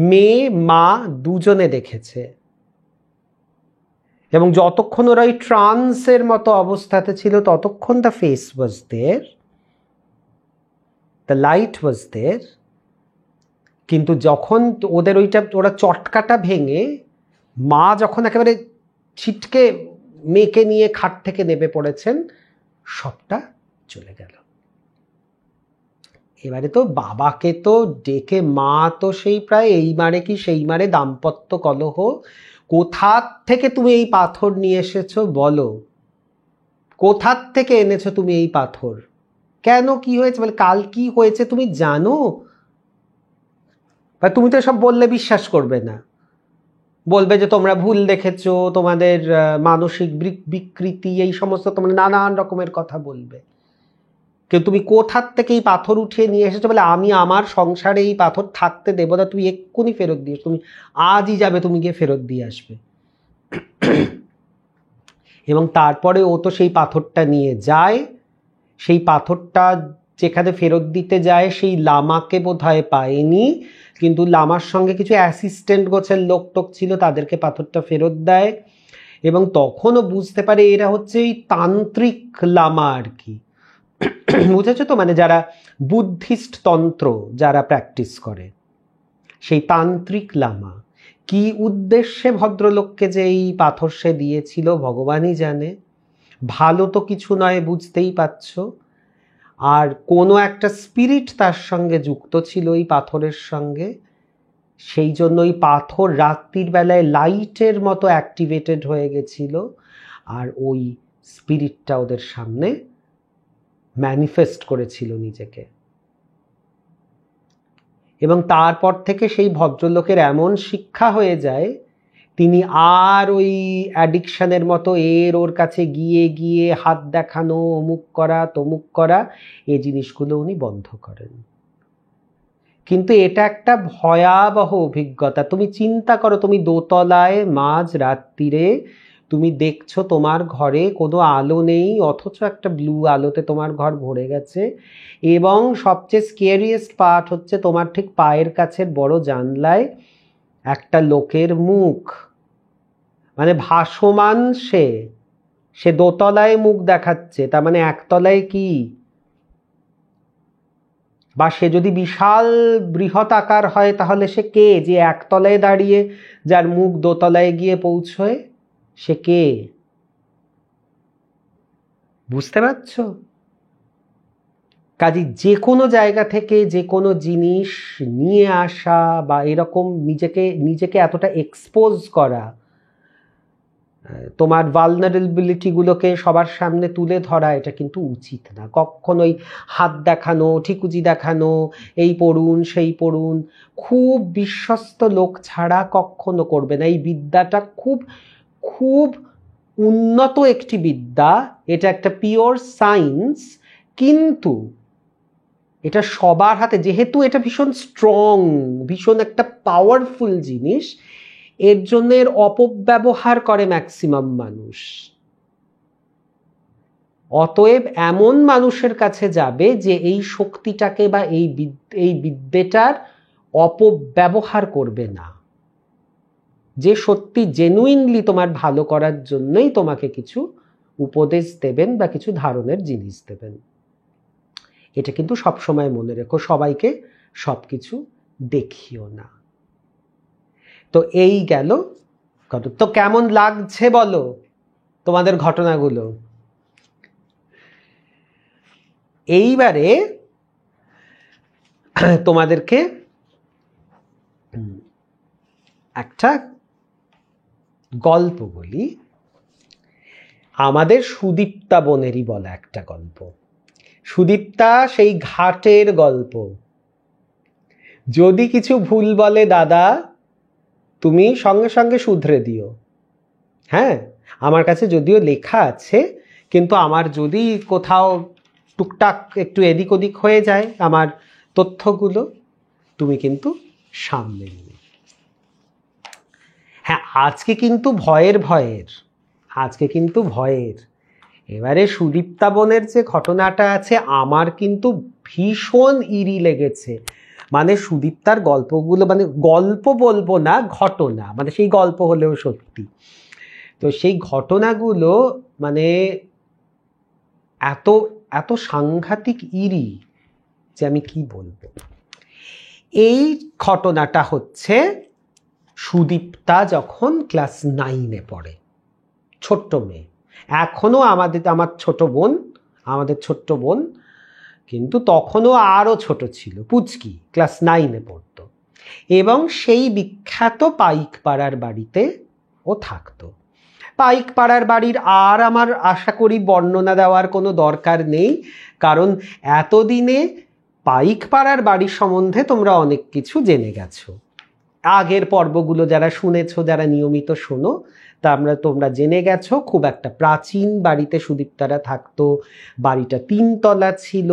মেয়ে মা দুজনে দেখেছে, এবং যতক্ষণ ওরা ওই ট্রান্সের মতো অবস্থাতে ছিল ততক্ষণ the face was there, the light was there. কিন্তু যখন ওদের ওরা চটকাটা ভেঙে মা যখন একেবারে ছিটকে মেয়েকে নিয়ে খাট থেকে নেমে পড়েছেন, সবটা চলে গেল। এবারে তো বাবাকে তো ডেকে, মা তো সেই প্রায় এই মারে কি সেই মারে দাম্পত্য কলহ, কোথা থেকে তুমি এই পাথর নিয়ে এসেছো বলো, কোথা থেকে এনেছো তুমি এই পাথর, কেন কি হয়েছে, বলে কাল কি হয়েছে তুমি জানো, বা তুমি তো সব বললে বিশ্বাস করবে না, বলবে যে তোমরা ভুল দেখেছো, তোমাদের মানসিক বিকৃতি, এই সমস্ত তোমরা নানান রকমের কথা বলবে। কেউ তুমি কোথার থেকে এই পাথর উঠিয়ে নিয়ে এসেছো, বলে আমি আমার সংসারে এই পাথর থাকতে দেবো না, তুই এক্ষুনি ফেরত দিয়ে, তুমি আজই যাবে, তুমি গিয়ে ফেরত দিয়ে আসবে। এবং তারপরে ও তো সেই পাথরটা নিয়ে যায়, সেই পাথরটা যেখানে ফেরত দিতে যায় সেই লামাকে বোধহয় পায়নি, কিন্তু লামার সঙ্গে কিছু অ্যাসিস্ট্যান্ট গোছের লোক টোক ছিল, তাদেরকে পাথরটা ফেরত দেয়। এবং তখনও বুঝতে পারে এরা হচ্ছে এই তান্ত্রিক লামা আর কি, বুঝেছো তো, মানে যারা বুদ্ধিস্ট তন্ত্র যারা প্র্যাকটিস করে, সেই তান্ত্রিক লামা। কি উদ্দেশ্যে ভদ্রলোককে যে এই পাথর সে দিয়েছিল ভগবানই জানে, ভালো তো কিছু নয় বুঝতেই পারছ। আর কোনো একটা স্পিরিট তার সঙ্গে যুক্ত ছিল এই পাথরের সঙ্গে, সেই জন্য ওই পাথর রাত্রির বেলায় লাইটের মতো অ্যাক্টিভেটেড হয়ে গেছিল, আর ওই স্পিরিটটা ওদের সামনে ম্যানিফেস্ট করেছিল নিজেকে। এবং তারপর থেকে সেই ভদ্রলোকের এমন শিক্ষা হয়ে যায়, তিনি আর ওই অ্যাডিকশানের মতো ওর কাছে গিয়ে গিয়ে হাত দেখানো, অমুক করা তমুক করা, এই জিনিসগুলো উনি বন্ধ করেন। কিন্তু এটা একটা ভয়াবহ অভিজ্ঞতা। তুমি চিন্তা করো, তুমি দোতলায় মাঝ রাত্রিরে তুমি দেখছো তোমার ঘরে কোনো আলো নেই, অথচ একটা ব্লু আলোতে তোমার ঘর ভরে গেছে, এবং সবচেয়ে স্কেরিয়েস্ট পার্ট হচ্ছে তোমার ঠিক পায়ের কাছের বড় জানলায় একটা লোকের মুখ, মানে ভাসমান, সে দোতলায় মুখ দেখাচ্ছে, তার মানে একতলায় কি, বা সে যদি বিশাল বৃহৎ আকার হয় তাহলে সে কে, যে একতলায় দাঁড়িয়ে যার মুখ দোতলায় গিয়ে পৌঁছয়, সে কে, বুঝতে পারছো? কাজে যে কোনো জায়গা থেকে যে কোনো জিনিস নিয়ে আসা বা এরকম নিজেকে এতটা এক্সপোজ করা, তোমার ভালনারেবিলিটিগুলোকে সবার সামনে তুলে ধরা, এটা কিন্তু উচিত না কখনোই। হাত দেখানো, ঠিকুজি দেখানো, এই পড়ুন সেই পড়ুন, খুব বিশ্বস্ত লোক ছাড়া কখনো করবে না। এই বিদ্যাটা খুব খুব উন্নত একটি বিদ্যা, এটা একটা পিওর সায়েন্স, কিন্তু এটা সবার হাতে, যেহেতু এটা ভীষণ স্ট্রং, ভীষণ একটা পাওয়ারফুল জিনিস, এর জন্য এর অপব্যবহার করে ম্যাক্সিমাম মানুষ। অতএব এমন মানুষের কাছে যাবে যে এই শক্তিটাকে বা এই বিদ্যেটার অপব্যবহার করবে না, যে সত্যি জেনুইনলি তোমার ভালো করার জন্যই তোমাকে কিছু উপদেশ দেবেন বা কিছু ধারণের জিনিস দেবেন। এটা কিন্তু সবসময় মনে রেখো, সবাইকে সব কিছু দেখিও না। তো এই গেল তো কেমন লাগছে বলো তোমাদের ঘটনাগুলো? এইবারে তোমাদেরকে একটা গল্প বলি, আমাদের সুদীপ্তা বোনেরই বলা একটা গল্প। সুদীপ্তা সেই ঘাটের গল্প। যদি কিছু ভুল বলে দাদা, তুমি সঙ্গে সঙ্গে শুধরে দিও। হ্যাঁ, আমার কাছে যদিও লেখা আছে, কিন্তু আমার যদি কোথাও টুকটাক একটু এদিক ওদিক হয়ে যায় আমার তথ্যগুলো, তুমি কিন্তু সামনে নিও। হ্যাঁ, আজকে কিন্তু ভয়ের। এবারে সুদীপ্তা বোনের যে ঘটনাটা আছে, আমার কিন্তু ভীষণ ইরি লেগেছে। মানে সুদীপ্তার গল্পগুলো, মানে গল্প বলবো না, ঘটনা, মানে সেই গল্প হলেও সত্যি। তো সেই ঘটনাগুলো মানে এত এত সাংঘাতিক ইরি যে আমি কি বলবো। এই ঘটনাটা হচ্ছে সুদীপ্তা যখন ক্লাস 9-এ পড়ে, ছোট্ট মেয়ে, এখনো আমার ছোট্ট বোন, কিন্তু তখনও আরও ছোট ছিল, পুচকি, ক্লাস 9-এ পড়তো। এবং সেই বিখ্যাত পাইকপাড়ার বাড়িতে ও থাকতো। পাইকপাড়ার বাড়ির আর আমার আশা করি বর্ণনা দেওয়ার কোনো দরকার নেই, কারণ এতদিনে পাইকপাড়ার বাড়ির সম্বন্ধে তোমরা অনেক কিছু জেনে গেছো। আগের পর্বগুলো যারা শুনেছো, যারা নিয়মিত শোনো, তোমরা জেনে গেছো খুব একটা প্রাচীন বাড়িতে সুদীপ্তারা থাকতো। বাড়িটা 3 তলা ছিল,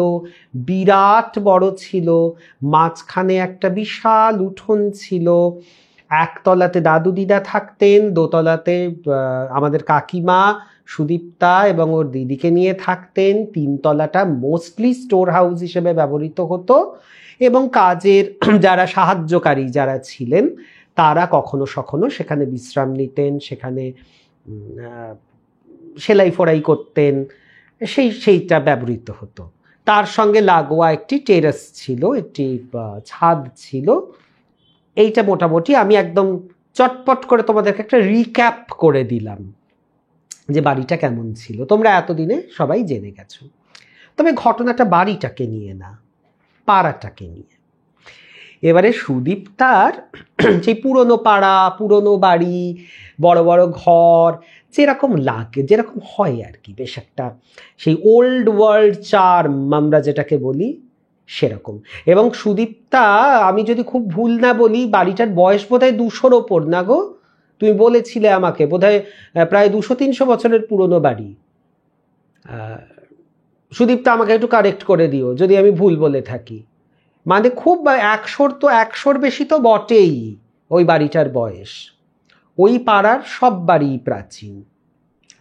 বিরাট বড় ছিল, মাঝখানে একটা বিশাল উঠোন ছিল। 1 তলাতে দাদু দিদা থাকতেন, 2 তলাতে আমাদের কাকিমা সুদীপ্তা এবং ওর দিদিকে নিয়ে থাকতেন। 3 তলাটা মোস্টলি স্টোর হাউস হিসেবে ব্যবহৃত হতো, এবং কাজের যারা সাহায্যকারী যারা ছিলেন তারা কখনো সখনো সেখানে বিশ্রাম নিতেন, সেখানে সেলাই ফোড়াই করতেন, সেইটা ব্যবহৃত হতো। তার সঙ্গে লাগোয়া একটি টেরাস ছিল, একটি ছাদ ছিল। এইটা মোটামুটি আমি একদম চটপট করে তোমাদেরকে একটা রিক্যাপ করে দিলাম যে বাড়িটা কেমন ছিল। তোমরা এতদিনে সবাই জেনে গেছো। তবে ঘটনাটা বাড়িটাকে নিয়ে না, পাড়াটাকে নিয়ে। এবারে সুদীপ্তার সেই পুরনো পাড়া, পুরনো বাড়ি, বড় বড় ঘর, যেরকম লাগে, যেরকম হয় আর কি, বেশ একটা সেই ওল্ড ওয়ার্ল্ড চার্ম আমরা যেটাকে বলি সেরকম। এবং সুদীপ্তা, আমি যদি খুব ভুল না বলি, বাড়িটার বয়স বোধহয় 200-র ওপর না গো? তুমি বলেছিলে আমাকে, বোধহয় প্রায় 200-300 বছরের পুরনো বাড়ি। সুদীপ্তা আমাকে একটু কারেক্ট করে দিও যদি আমি ভুল বলে থাকি। মানে খুব 100-র বেশি তো বটেই ওই বাড়িটার বয়স। ওই পাড়ার সব বাড়ি প্রাচীন,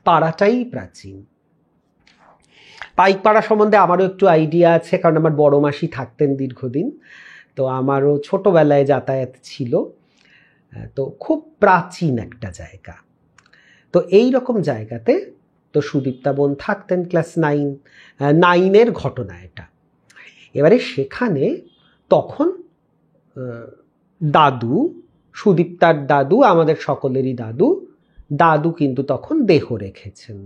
পাড়াটাই প্রাচীন। পাইকপাড়া সম্বন্ধে আমারও একটু আইডিয়া আছে, কারণ আমার বড় মাসি থাকতেন দীর্ঘদিন, তো আমারও ছোটবেলায় যাতায়াত ছিল। তো খুব প্রাচীন একটা জায়গা। তো এই রকম জায়গাতে তো সুদীপ্তা বোন থাকতেন, ক্লাস 9-এর ঘটনা এটা। এবারে সেখানে তখন দাদু, সুদীপ্তার দাদু, আমাদের সকলেরই দাদু কিন্তু তখন দেহ রেখেছেন।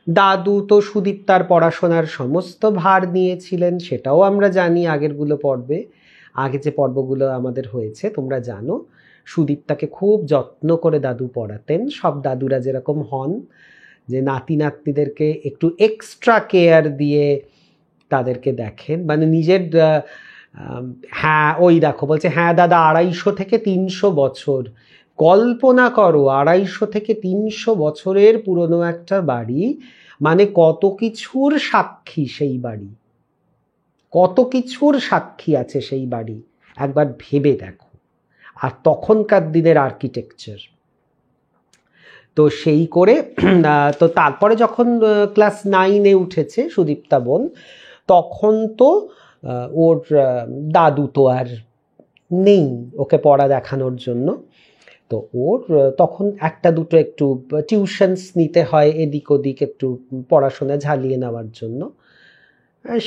দাদু তো সুদীপ্তার পড়াশোনার সমস্ত ভার নিয়েছিলেন, সেটাও আমরা জানি আগে যে পর্বগুলো আমাদের হয়েছে তোমরা জানো। সুদীপ্তাকে খুব যত্ন করে দাদু পড়াতেন। সব দাদুরা যেরকম হন, যে নাতি নাতনিদেরকে একটু এক্সট্রা কেয়ার দিয়ে তাদেরকে দেখেন, মানে নিজের হ্যাঁ ওই দেখো বলছে, হ্যাঁ দাদা 250 থেকে 300 বছর, কল্পনা করো 250 থেকে 300 বছরের পুরনো একটা বাড়ি, মানে কত কিছুর সাক্ষী সেই বাড়ি, কত কিছুর সাক্ষী আছে সেই বাড়ি, একবার ভেবে দেখো। আর তখনকার দিনের আর্কিটেকচার। তো সেই করে তো তারপরে যখন ক্লাস 9-এ উঠেছে সুদীপ্তা বোন, তখন তো ওর দাদু তো আর নেই ওকে পড়া দেখানোর জন্য। তো ওর তখন একটা দুটো একটু টিউশনস নিতে হয়, এদিক ওদিক একটু পড়াশোনা ঝালিয়ে নেওয়ার জন্য,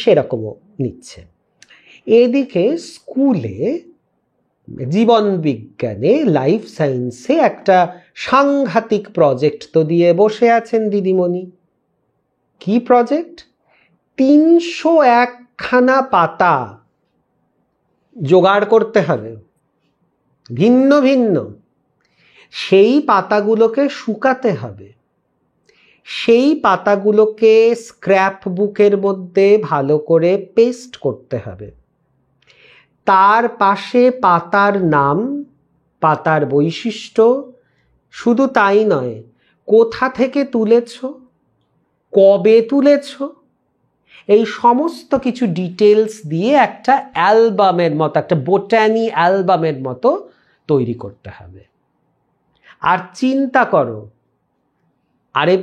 সেরকমও নিচ্ছে। এদিকে স্কুলে জীবন বিজ্ঞানে, লাইফ সায়েন্সে একটা সাংঘাতিক প্রজেক্ট তো দিয়ে বসে আছেন দিদিমণি। কি প্রজেক্ট? 301খানা পাতা জোগাড় করতে হবে, ভিন্ন ভিন্ন। সেই পাতাগুলোকে শুকাতে হবে, সেই পাতাগুলোকে স্ক্র্যাপ বুকের মধ্যে ভালো করে পেস্ট করতে হবে, তার পাশে পাতার নাম, পাতার বৈশিষ্ট্য, শুধু তাই নয়, কোথা থেকে তুলেছ, কবে তুলেছ, এই সমস্ত কিছু ডিটেলস দিয়ে একটা অ্যালবামের মতো, একটা বোটানি অ্যালবামের মতো তৈরি করতে হবে। আর চিন্তা করো, আরে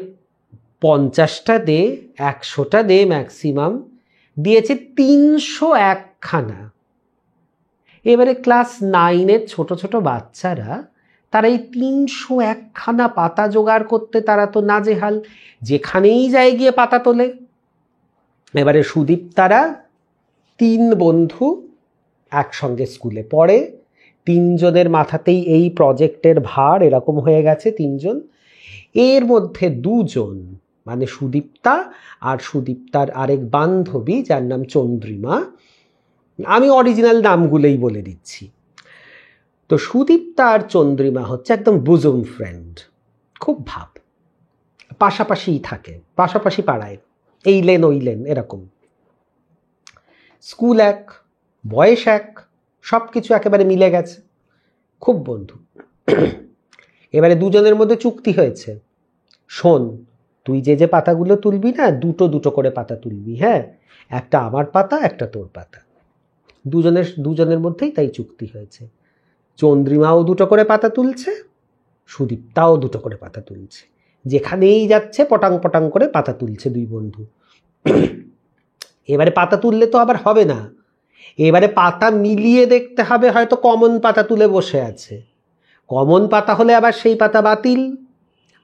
50টা দে, 100টা দে, ম্যাক্সিমাম দিয়েছে 301খানা। এবারে ক্লাস 9-এর ছোট ছোট বাচ্চারা, তারা এই 301খানা পাতা জোগাড় করতে তারা তো নাজেহাল, যেখানেই যায় গিয়ে পাতা তোলে। এবারে সুদীপ্তারা 3 বন্ধু একসঙ্গে স্কুলে পড়ে, 3জনের মাথাতেই এই প্রজেক্টের ভার এরকম হয়ে গেছে, 3জন। এর মধ্যে 2জন, মানে সুদীপ্তা আর সুদীপ্তার আরেক বান্ধবী যার নাম চন্দ্রিমা, আমি অরিজিনাল নামগুলোই বলে দিচ্ছি। তো সুদীপ্তা আর চন্দ্রিমা হচ্ছে একদম বুজুম ফ্রেন্ড, খুব ভাব, পাশাপাশিই থাকে, পাশাপাশি পাড়ায়, এই লেন ওই লেন এরকম। স্কুল এক, বয়স এক, সব কিছু একেবারে মিলে গেছে, খুব বন্ধু। এবারে 2জনের মধ্যে চুক্তি হয়েছে, শোন, তুই যে যে পাতাগুলো তুলবি না, 2 করে পাতা তুলবি, হ্যাঁ, একটা আমার পাতা, একটা তোর পাতা। 2জনের মধ্যেই তাই চুক্তি হয়েছে। চন্দ্রিমাও 2 করে পাতা তুলছে, সুদীপ্তাও 2 করে পাতা তুলছে, যেখানেই যাচ্ছে পটাং পটাং করে পাতা তুলছে 2 বন্ধু। এবারে পাতা তুললে তো আবার হবে না, এবারে পাতা মিলিয়ে দেখতে হবে, হয়তো কমন পাতা তুলে বসে আছে, কমন পাতা হলে আবার সেই পাতা বাতিল,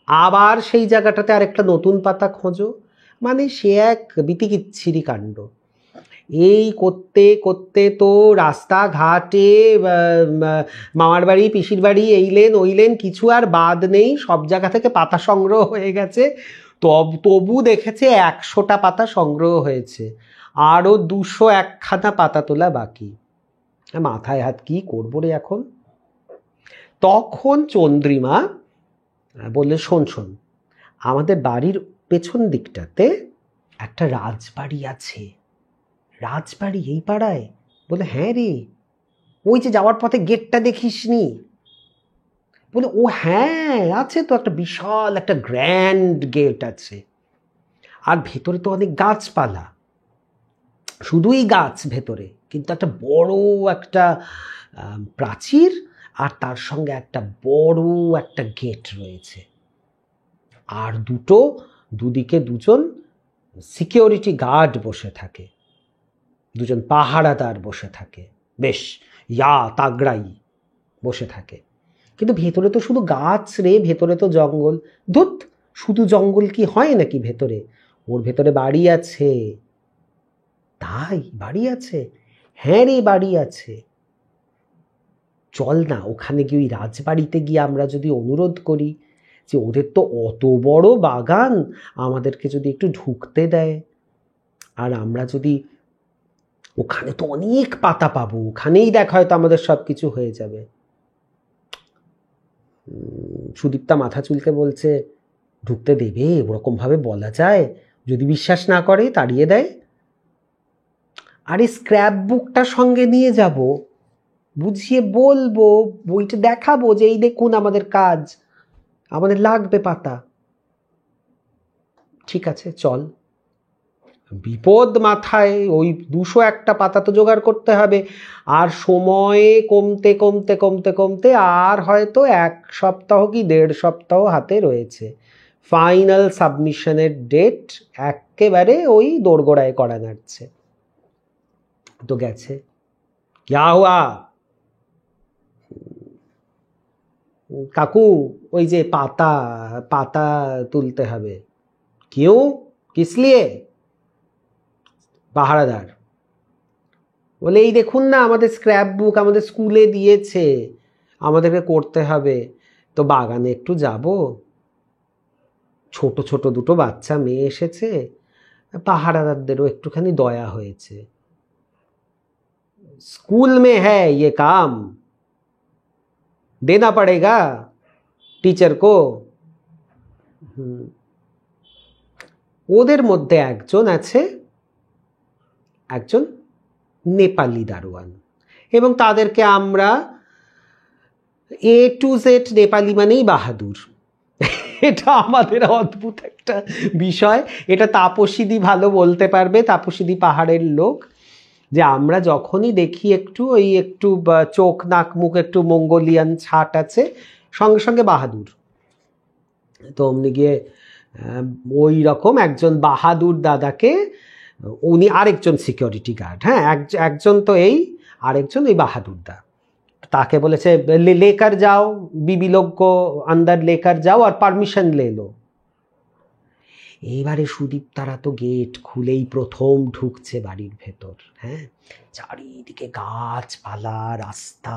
আবার সেই জায়গাটাতে আরেকটা নতুন পাতা খোঁজো, মানে সে এক বিতিকিচ্ছিরি কাণ্ড। এই করতে করতে তো রাস্তাঘাটে, মামার বাড়ি, পিসির বাড়ি, এই লেন ওই লেন কিছু আর বাদ নেই, সব জায়গা থেকে পাতা সংগ্রহ হয়ে গেছে। তবু দেখেছে 100টা পাতা সংগ্রহ হয়েছে, আরও 201খানা পাতা তোলা বাকি। মাথায় হাত, কি করবো রে এখন। তখন চন্দ্রিমা বললে, শোন শোন, আমাদের বাড়ির পেছন দিকটাতে একটা রাজবাড়ি আছে। রাজবাড়ি এই পাড়ায়? বলে, হ্যাঁ রে, ওই যে যাওয়ার পথে গেটটা দেখিসনি? বলে, ও হ্যাঁ আছে তো, একটা বিশাল একটা গ্র্যান্ড গেট আছে, আর ভেতরে তো অনেক গাছপালা, শুধুই গাছ ভেতরে, কিন্তু একটা বড় একটা প্রাচীর, আর তার সঙ্গে একটা বড় একটা গেট রয়েছে, আর দুদিকে 2জন সিকিউরিটি গার্ড বসে থাকে, 2জন পাহারাদার বসে থাকে, বেশ তাগড়াই বসে থাকে। কিন্তু ভেতরে তো শুধু গাছ রে, ভেতরে তো জঙ্গল। ধুত, শুধু জঙ্গল কি হয় নাকি ভেতরে? ওর ভেতরে বাড়ি আছে। তাই? বাড়ি আছে? হ্যাঁ রে, বাড়ি আছে। চল না, ওখানে গিয়ে ওই রাজবাড়িতে গিয়ে আমরা যদি অনুরোধ করি যে ওদের তো অত বড় বাগান, আমাদেরকে যদি একটু ঢুকতে দেয়, আর আমরা যদি, ওখানে তো অনেক পাতা পাবো, ওখানেই দেখা হয়তো আমাদের সব কিছু হয়ে যাবে। সুদীপ্তা মাথা চুলকে বলছে, ঢুকতে দেবে? ওরকমভাবে বলা যায়? যদি বিশ্বাস না করে তাড়িয়ে দেয়? আরে স্ক্র্যাপ বুকটা সঙ্গে নিয়ে যাব, বুঝিয়ে বলবো, বইটা দেখাবো যে এই দেখুন আমাদের কাজ, আমাদের লাগবে পাতা। ঠিক আছে, চল। বিপদ মাথায়, ওই 201টা পাতা তো জোগাড় করতে হবে, আর সময়ে কমতে কমতে কমতে কমতে আর হয়তো 1 সপ্তাহ কি 1.5 সপ্তাহ হাতে রয়েছে। ফাইনাল সাবমিশনের ডেট একেবারে ওই দোরগোড়ায় করা নাড়ছে। তো গেছে, ক্যা হুয়া কাকু, ওই যে পাতা তুলতে হবে। क्यों, किस लिए? পাহারাদার, বলে এই দেখুন না আমাদের স্ক্র্যাপ বুক আমাদের স্কুলে দিয়েছে, আমাদেরকে করতে হবে। তো বাগানে একটু যাব, ছোট ছোট দুটো বাচ্চা মেয়ে এসেছে, পাহারাদারদেরও একটুখানি দয়া হয়েছে। স্কুল মে হ্যায় ইয়ে কাম, দেনা পড়েগা টিচার কো। ওদের মধ্যে একজন আছে, একজন নেপালি দারোয়ান, এবং তাদেরকে আমরা A to Z নেপালি মানেই বাহাদুর। এটা আমাদের অদ্ভুত একটা বিষয়। এটা তাপসীদি ভালো বলতে পারবে, তাপসীদি পাহাড়ের লোক, যে আমরা যখনই দেখি একটু ওই একটু চোখ নাক মুখ একটু মঙ্গোলিয়ান ছাট আছে, সঙ্গে সঙ্গে বাহাদুর। তো অমনি গিয়ে ওই রকম একজন বাহাদুর দাদাকে, উনি আরেকজন সিকিউরিটি গার্ড, হ্যাঁ একজন তো এই, আরেকজন ওই বাহাদুর দা, তাকে বলেছে লেকার যাও, বিবি লোক কো আন্দার লেকার যাও আর পারমিশন লে লো। এইবারে সুদীপ তারা তো গেট খুলেই প্রথম ঢুকছে বাড়ির ভেতর, হ্যাঁ চারিদিকে গাছপালা, রাস্তা,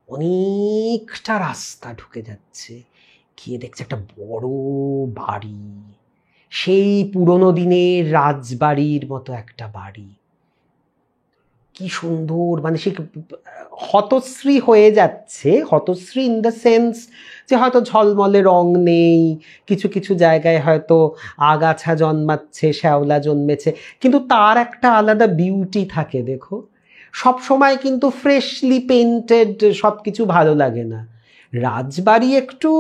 অনেকটা রাস্তা ঢুকে যাচ্ছে, গিয়ে দেখছে একটা বড় বাড়ি, সেই পুরনো দিনের রাজবাড়ির মতো একটা বাড়ি। কি সুন্দর, মানে সে হতশ্রী হয়ে যাচ্ছে, হতশ্রী ইন দ্য সেন্স যে হয়তো ঝলমলে রং নেই, কিছু কিছু জায়গায় হয়তো আগাছা জন্মাচ্ছে, শ্যাওলা জন্মেছে, কিন্তু তার একটা আলাদা বিউটি থাকে। দেখো সব সময় কিন্তু ফ্রেশলি পেইন্টেড সব কিছু ভালো লাগে না, রাজবাড়ি একটু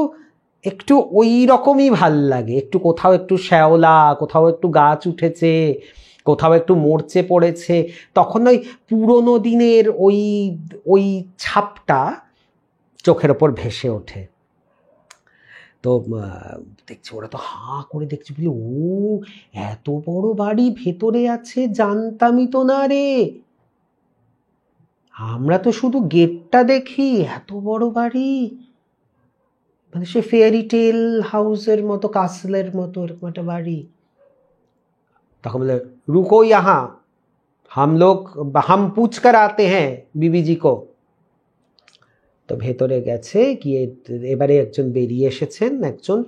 একটু ওই রকমই ভাল লাগে, একটু কোথাও একটু শ্যাওলা, কোথাও একটু গাছ উঠেছে, কোথাও একটু মরচে পড়েছে, তখন ওই পুরনো দিনের ওই ওই ছাপটা চোখের ওপর ভেসে ওঠে। তো দেখছি ওরা তো হাঁ করে দেখছি, বলি ও এত বড় বাড়ি ভেতরে আছে, জানতামই তো না রে, আমরা তো শুধু গেটটা দেখি, এত বড় বাড়ি, মানে সে ফেয়ারি টেল হাউসের মতো, কাসলের মতো এরকম একটা বাড়ি। তখন বলে রুকো यहाँ, हम पूछ कर आते हैं बीबी जी को। তো ভেতরে গেছে, গিয়ে এবারে একজন বেরিয়ে এসেছেন, একজন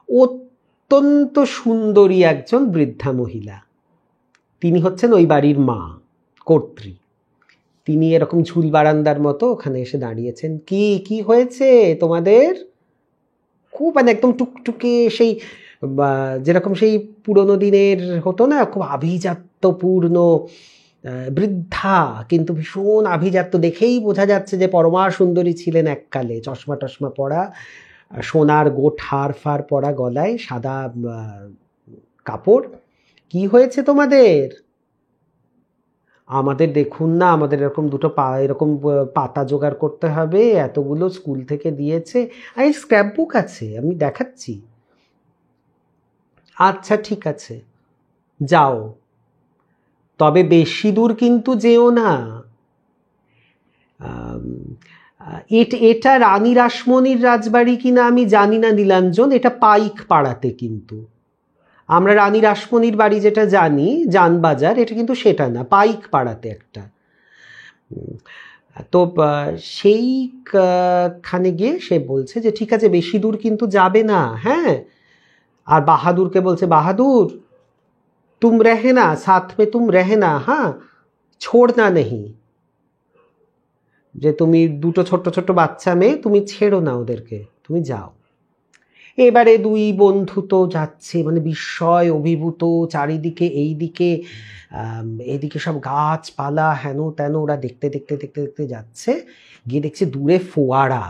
অত্যন্ত সুন্দরী একজন বৃদ্ধা মহিলা, তিনি হচ্ছেন ওই বাড়ির মা, কর্ত্রী। তিনি এরকম ঝুল বারান্দার মতো ওখানে এসে দাঁড়িয়েছেন। কি কি হয়েছে তোমাদের? খুব মানে একদম টুকটুকে সেই যেরকম সেই পুরনো দিনের হতো না, খুব আভিজাত্যপূর্ণ বৃদ্ধা, কিন্তু ভীষণ আভিজাত্য, দেখেই বোঝা যাচ্ছে যে পরমা সুন্দরী ছিলেন এককালে, চশমা টশমা পরা, সোনার গোট হার ফার পরা, গলায় সাদা কাপড়। কি হয়েছে তোমাদের? আমাদের দেখুন না, আমাদের এরকম দুটো এরকম পাতা জোগাড় করতে হবে, এতগুলো স্কুল থেকে দিয়েছে, আর স্ক্র্যাপ বুক আছে আমি দেখাচ্ছি। আচ্ছা ঠিক আছে যাও, তবে বেশি দূর কিন্তু যেও না। এটা রানী রাসমণির রাজবাড়ি কিনা আমি জানি না নীলাঞ্জন, এটা পাইক পাড়াতে, কিন্তু আমরা রানী রাসমণির বাড়ি যেটা জানি জানবাজার, এটা কিন্তু সেটা না, পাইক পাড়াতে একটা। তো সেইখানে গিয়ে সে বলছে যে ঠিক আছে বেশি দূর কিন্তু যাবে না, হ্যাঁ। আর বাহাদুরকে বলছে বাহাদুর तुम रहना साथ में, तुम रहना, हाँ छोड़ना नहीं, যে তুমি দুটো ছোট্ট ছোট্ট বাচ্চা মেয়ে, তুমি ছেড়ো না ওদেরকে, তুমি যাও। এবারে দুই বন্ধু তো যাচ্ছে, মানে বিস্ময় অভিভূত, চারিদিকে এইদিকে এদিকে সব গাছপালা হেন তেন, ওরা দেখতে দেখতে দেখতে দেখতে যাচ্ছে, গিয়ে দেখছে দূরে ফোয়ারা,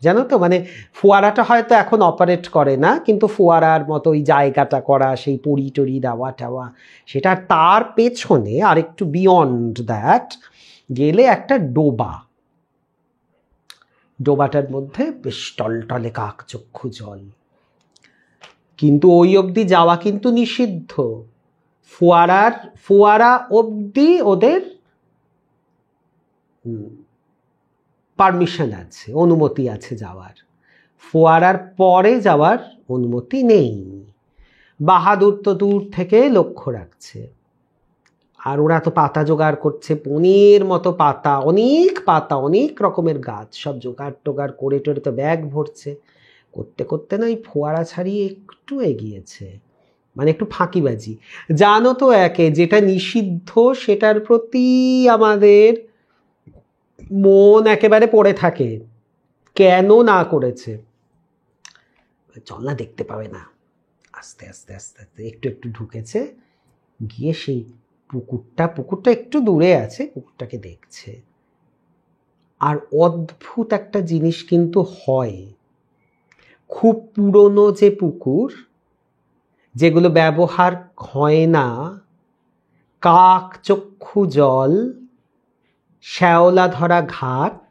জানো তো, মানে ফোয়ারাটা হয়তো এখন অপারেট করে না, কিন্তু ফোয়ারার মতো ওই জায়গাটা করা, সেই পড়ি টড়ি দেওয়া টাওয়া, সেটা। তার পেছনে আর একটু বিয়ন্ড দ্যাট গেলে একটা ডোবা, ডোবাটার মধ্যে বেশ টলটলে কাকচক্ষু জল, কিন্তু ওই অবধি যাওয়া কিন্তু নিষিদ্ধ। ফোয়ারা অবধি ওদের পারমিশন আছে, অনুমতি আছে যাওয়ার, ফোয়ারার পরে যাওয়ার অনুমতি নেই। বাহাদুর তো দূর থেকে লক্ষ্য রাখছে, আর ওরা তো পাতা জোগাড় করছে, পনির মতো পাতা, অনেক রকমের গাছ, সব জোগাড় টোগাড় করে টোরে তো ব্যাগ ভরছে। করতে করতে না এই ফোয়ারা ছাড়িয়ে একটু এগিয়েছে, মানে একটু ফাঁকিবাজি। জানো তো একে, যেটা নিষিদ্ধ সেটার প্রতি আমাদের মন একেবারে পড়ে থাকে, কেন না করেছে। চল না, দেখতে পাবে না। আস্তে আস্তে আস্তে আস্তে একটু একটু ঢুকেছে, গিয়ে সেই পুকুরটা একটু দূরে আছে, পুকুরটাকে দেখছে। আর অদ্ভুত একটা জিনিস কিন্তু হয়, খুব পুরনো যে পুকুর, যেগুলো ব্যবহার হয় না, কাক চক্ষু জল, শ্যাওলা ধরা ঘাট,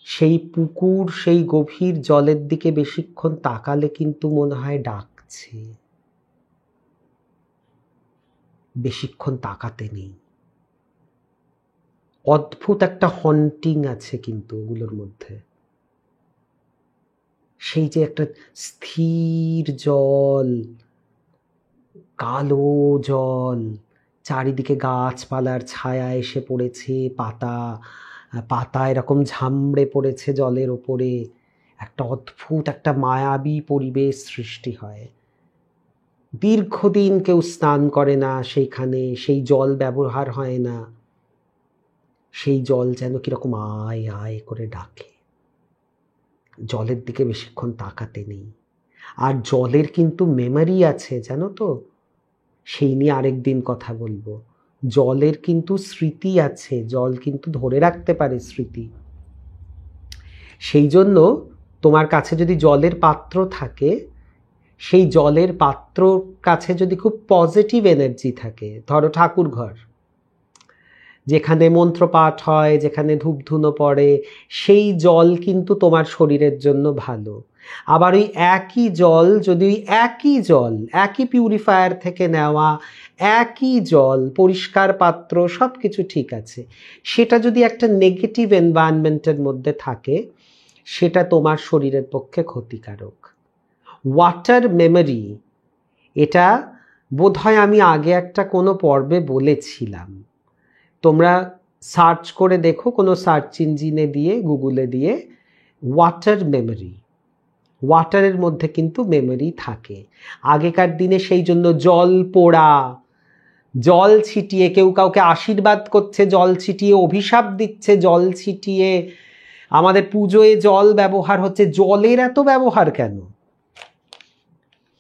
সেই পুকুর, সেই গভীর জলের দিকে বেশিক্ষণ তাকালে কিন্তু মনে হয় ডাকছে। বেশিক্ষণ তাকাতে নেই। অদ্ভুত একটা হন্টিং আছে কিন্তু ওগুলোর মধ্যে। সেই যে একটা স্থির জল, কালো জল, চারিদিকে গাছপালার ছায়া এসে পড়েছে, পাতা এরকম ঝামড়ে পড়েছে জলের ওপরে, একটা অদ্ভুত একটা মায়াবী পরিবেশ সৃষ্টি হয়। দীর্ঘদিন কেউ স্নান করে না সেইখানে, সেই জল ব্যবহার হয় না, সেই জল যেন কিরকম আয় আয় করে ডাকে। জলের দিকে বেশিক্ষণ তাকাতে নেই। আর জলের কিন্তু মেমোরি আছে, জানো তো, সেই নিয়ে আরেকদিন কথা বলবো। জলের কিন্তু স্মৃতি আছে, জল কিন্তু ধরে রাখতে পারে স্মৃতি। সেই জন্য তোমার কাছে যদি জলের পাত্র থাকে, সেই জলের পাত্রর কাছে যদি খুব পজিটিভ এনার্জি থাকে, ধরো ঠাকুর ঘর, যেখানে মন্ত্রপাঠ হয়, যেখানে ধূপধুনো পড়ে, সেই জল কিন্তু তোমার শরীরের জন্য ভালো। আবার ওই একই জল যদি একই পিউরিফায়ার থেকে নেওয়া, একই জল, পরিষ্কার পাত্র, সব কিছু ঠিক আছে, সেটা যদি একটা নেগেটিভ এনভায়রনমেন্টের মধ্যে থাকে, সেটা তোমার শরীরের পক্ষে ক্ষতিকারক। ওয়াটার মেমোরি, এটা বোধহয় আমি আগে একটা কোনো পর্বে বলেছিলাম। তোমরা সার্চ করে দেখো, কোনো সার্চ ইঞ্জিনে দিয়ে, গুগলে দিয়ে, ওয়াটার মেমোরি। ওয়াটারের মধ্যে কিন্তু মেমোরি থাকে। আগেকার দিনে সেই জন্য জল পোড়া, জল ছিটিয়ে, কেউ কাউকে আশীর্বাদ করছে জল ছিটিয়ে, অভিশাপ দিচ্ছে জল ছিটিয়ে, আমাদের পুজোয় জল ব্যবহার হচ্ছে। জলের এত ব্যবহার কেন?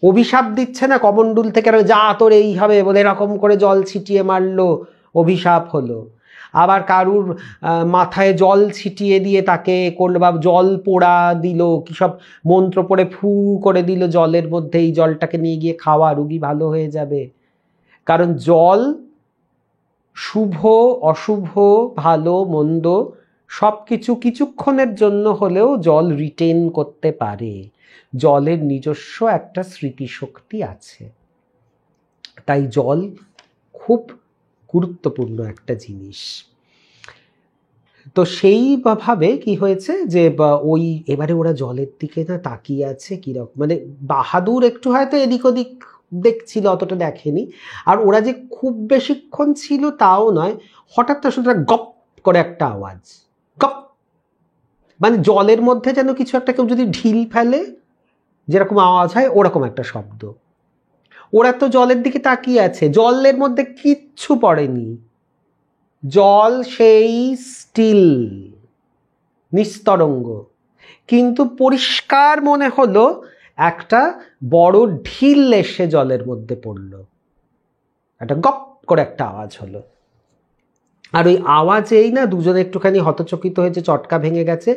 অভিশাপ দিচ্ছে না কমণ্ডুল থেকে, যা তোর এই হবে বলে এরকম করে জল ছিটিয়ে মারলো, অভিশাপ হলো। আবার কারুর মাথায় জল ছিটিয়ে দিয়ে তাকে করলো, বা জল পোড়া দিল, কি সব মন্ত্র পড়ে ফু করে দিল জলের মধ্যে, এই জলটাকে নিয়ে গিয়ে খাওয়া, রুগী ভালো হয়ে যাবে। কারণ জল শুভ অশুভ, ভালো মন্দ সব কিছু কিছুক্ষণের জন্য হলেও জল রিটেন করতে পারে। জলের নিজস্ব একটা স্মৃতিশক্তি আছে। তাই জল খুব গুরুত্বপূর্ণ একটা জিনিস। তো সেইভাবে কি হয়েছে যে ওই এবারে ওরা জলের দিকে না তাকিয়ে আছে কিরকম, মানে বাহাদুর একটু হয়তো এদিক ওদিক দেখছিল, অতটা দেখেনি। আর ওরা যে খুব বেশিক্ষণ ছিল তাও নয়, হঠাৎ তো শুধু গপ করে একটা আওয়াজ, গপ, মানে জলের মধ্যে যেন কিছু একটা, কেউ যদি ঢিল ফেলে যেরকম আওয়াজ হয়, ওরকম একটা শব্দ। ওরা তো জলের দিকে তাকিয়ে আছে, জলের মধ্যে কিচ্ছু পড়েনি, জল সেই স্টিল, নিস্তরঙ্গ, কিন্তু পরিষ্কার মনে হলো একটা বড় ঢিল এসে জলের মধ্যে পড়ল, একটা গপ করে একটা আওয়াজ হলো। আর ওই আওয়াজেই না দুজনে একটুখানি হতচকিত হয়েছে, চটকা ভেঙে গেছে।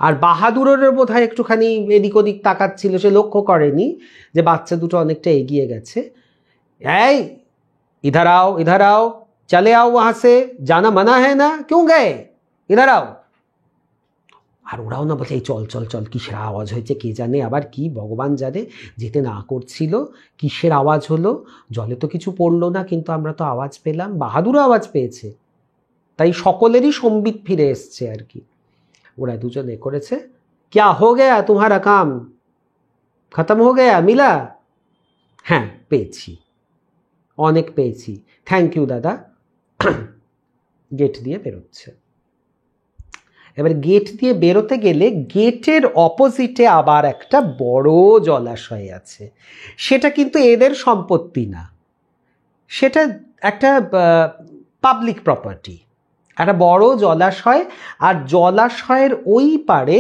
আর বাহাদুরের বোধহয় একটুখানি এদিক ওদিক তাকাচ্ছিল, সে লক্ষ্য করেনি যে বাচ্চা দুটো অনেকটা এগিয়ে গেছে। এই इधर आओ चले आओ वहां से, जाना मना है ना, क्यों गए, इधर आओ। আর ওরাও না বলছে এই চল চল চল, কিসের আওয়াজ হয়েছে কে জানে, আবার কি ভগবান জানে, যেতে না করছিল, কিসের আওয়াজ হলো, জলে তো কিছু পড়লো না, কিন্তু আমরা তো আওয়াজ পেলাম, বাহাদুরও আওয়াজ পেয়েছে, তাই সকলেরই সম্বিত ফিরে এসছে আর কি। ওরা দুজনে করেছে, ক্যা হো গয়া তোমারা কাম খতম হো গয়া, মিলা, হ্যাঁ পেয়েছি, অনেক পেয়েছি, থ্যাংক ইউ দাদা। গেট দিয়ে বেরোচ্ছে। এবার গেট দিয়ে বেরোতে গেলে গেটের অপোজিটে আবার একটা বড় জলাশয় আছে। সেটা কিন্তু এদের সম্পত্তি না, সেটা একটা পাবলিক প্রপার্টি, একটা বড় জলাশয়। আর জলাশয়ের ওই পারে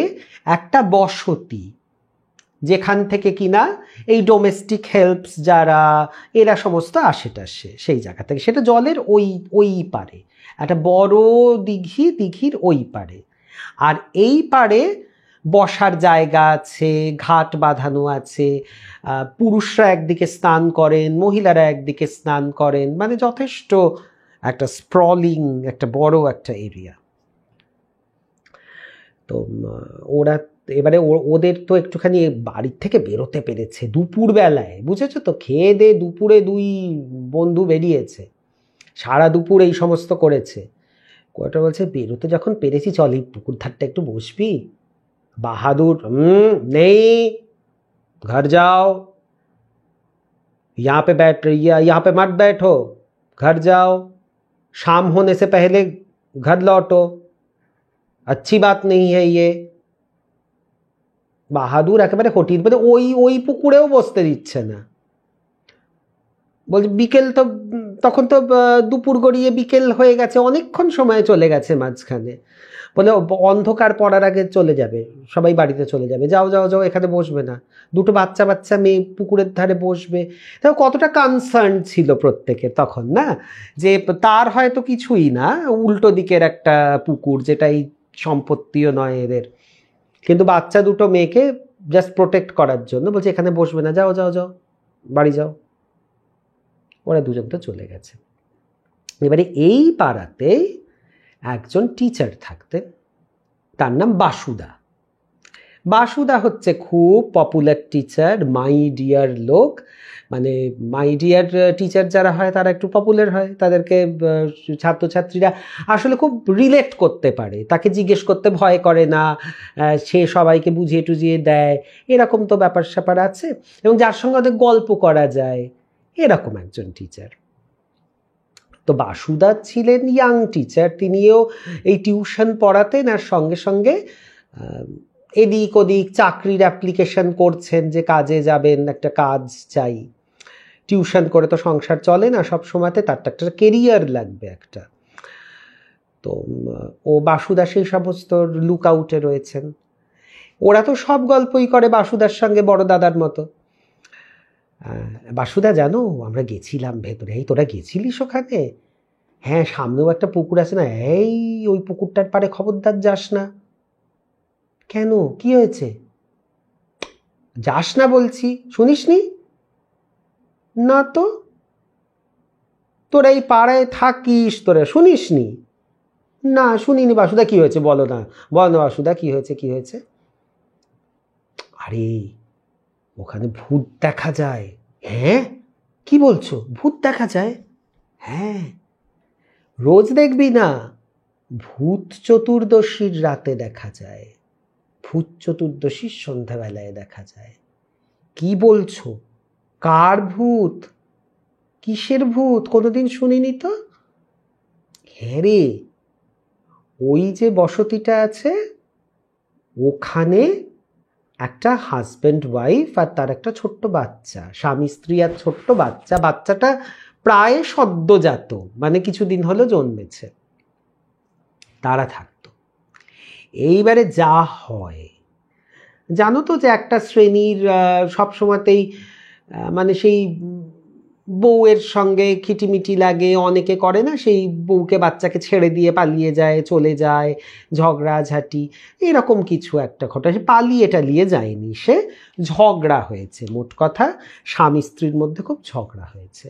একটা বসতি, যেখান থেকে কিনা এই ডোমেস্টিক হেল্পস যারা এরা সমস্ত আসে টাসে সেই জায়গা থেকে। সেটা জলের ওই পারে একটা বড় দিঘির ওই পারে। আর এই পারে বসার জায়গা আছে, ঘাট বাঁধানো আছে, পুরুষরা একদিকে স্নান করেন, মহিলারা একদিকে স্নান করেন, মানে যথেষ্ট একটা স্প্রলিং একটা বড় একটা এরিয়া। তো ওরা এবারে ওদের তো একটুখানি বাড়ির থেকে বেরোতে পেরেছে দুপুরবেলায়, বুঝেছো তো, খেয়ে দে দুপুরে 2 বন্ধু বেরিয়েছে, সারা দুপুর এই সমস্ত করেছে। কোয়াটা বলছে বেরোতে যখন পেরেছি চল এই পুকুর ধারটা একটু বসবি। বাহাদুর নেই, घर जाओ, यहाँ पे बैठ रही है, यहाँ पे मत बैठो, घर जाओ, शाम होने से पहले घर लौटो, अच्छी बात नहीं है ये। বাহাদুর একেবারে হঠির, মানে ওই পুকুরেও বসতে দিচ্ছে না। বলছে বিকেল তো, তখন তো দুপুর গড়িয়ে বিকেল হয়ে গেছে, অনেকক্ষণ সময় চলে গেছে মাঝখানে। বলে অন্ধকার পড়ার আগে চলে যাবে, সবাই বাড়িতে চলে যাবে, যাও যাও যাও, এখানে বসবে না। 2 বাচ্চা মেয়ে পুকুরের ধারে বসবে। তাও কতটা কনসার্ন ছিল প্রত্যেকে তখন, না যে তার হয়তো কিছুই না, উল্টো দিকের একটা পুকুর, যেটাই সম্পত্তিও নয় এদের, কিন্তু বাচ্চা 2 মেয়েকে জাস্ট প্রোটেক্ট করার জন্য বলছে এখানে বসবে না, যাও যাও যাও, বাড়ি যাও। ওরা দুজন তো চলে গেছে। এবারে এই পাড়াতেই একজন টিচার থাকতেন, তার নাম বাসুদা। বাসুদা হচ্ছে খুব পপুলার টিচার, মাই ডিয়ার লোক, মানে মাই ডিয়ার টিচার যারা হয় তারা একটু পপুলার হয়, তাদেরকে ছাত্রছাত্রীরা আসলে খুব রিলেট করতে পারে, তাকে জিজ্ঞেস করতে ভয় করে না, সে সবাইকে বুঝিয়ে টুজিয়ে দেয়, এরকম তো ব্যাপার স্যাপার আছে, এবং যার সঙ্গে ওদের গল্প করা যায়, এরকম একজন টিচার। তো বাসুদা ছিলেন ইয়াং টিচার, তিনিও এই টিউশন পড়াতেন, আর সঙ্গে সঙ্গে এদিক ওদিক চাকরির অ্যাপ্লিকেশন করছেন, যে কাজে যাবেন, একটা কাজ চাই। টিউশন করে তো সংসার চলে না সব সময়তে, তার একটা কেরিয়ার লাগবে একটা। তো ও বাসুদা সেই সমস্ত লুক আউটে রয়েছেন। ওরা তো সব গল্পই করে বাসুদার সঙ্গে, বড় দাদার মতো। বাসুদা জানো আমরা গেছিলাম ভেতরে। এই তোরা গেছিলিস ওখানে? হ্যাঁ, সামনেও একটা পুকুর আছে না, এই ওই পুকুরটার পাড়ে খবরদার যাস না। কেন, কি হয়েছে? যাস না বলছি, শুনিসনি? না তো, তোরা এই পাড়ায় থাকিস, তোরা শুনিসনি? না শুনিনি। বাসুদা কি হয়েছে বলো না, বল না বাসুদা, কি হয়েছে কি হয়েছে? আরে ওখানে ভূত দেখা যায়। হ্যাঁ, কি বলছো, ভূত দেখা যায়? হ্যাঁ, রোজ দেখবি না, ভূত চতুর্দশীর রাতে দেখা যায়, ভূত চতুর্দশীর সন্ধ্যাবেলায় দেখা যায়। কি বলছো, কার ভূত, কিসের ভূত, কোনোদিন শুনিনি তো। হ্যাঁ রে, ওই যে বসতিটা আছে ওখানে একটা হাজব্যান্ড ওয়াইফ আর তার একটা ছোট্ট বাচ্চা, স্বামী স্ত্রী আর ছোট্ট বাচ্চা, বাচ্চাটা প্রায় সদ্যজাত, মানে কিছুদিন হলো জন্মেছে, তারা থাকতো। এইবারে যা হয় জানো তো, যে একটা শ্রেণীর সবসময়তেই মানে সেই বউয়ের সঙ্গে খিটিমিটি লাগে, অনেকে করে না, সেই বউকে বাচ্চাকে ছেড়ে দিয়ে পালিয়ে যায়, চলে যায়, ঝগড়াঝাটি এরকম কিছু একটা ঘটনা। সে পালিয়ে টালিয়ে যায়নি, সে ঝগড়া হয়েছে, মোট কথা স্বামী স্ত্রীর মধ্যে খুব ঝগড়া হয়েছে।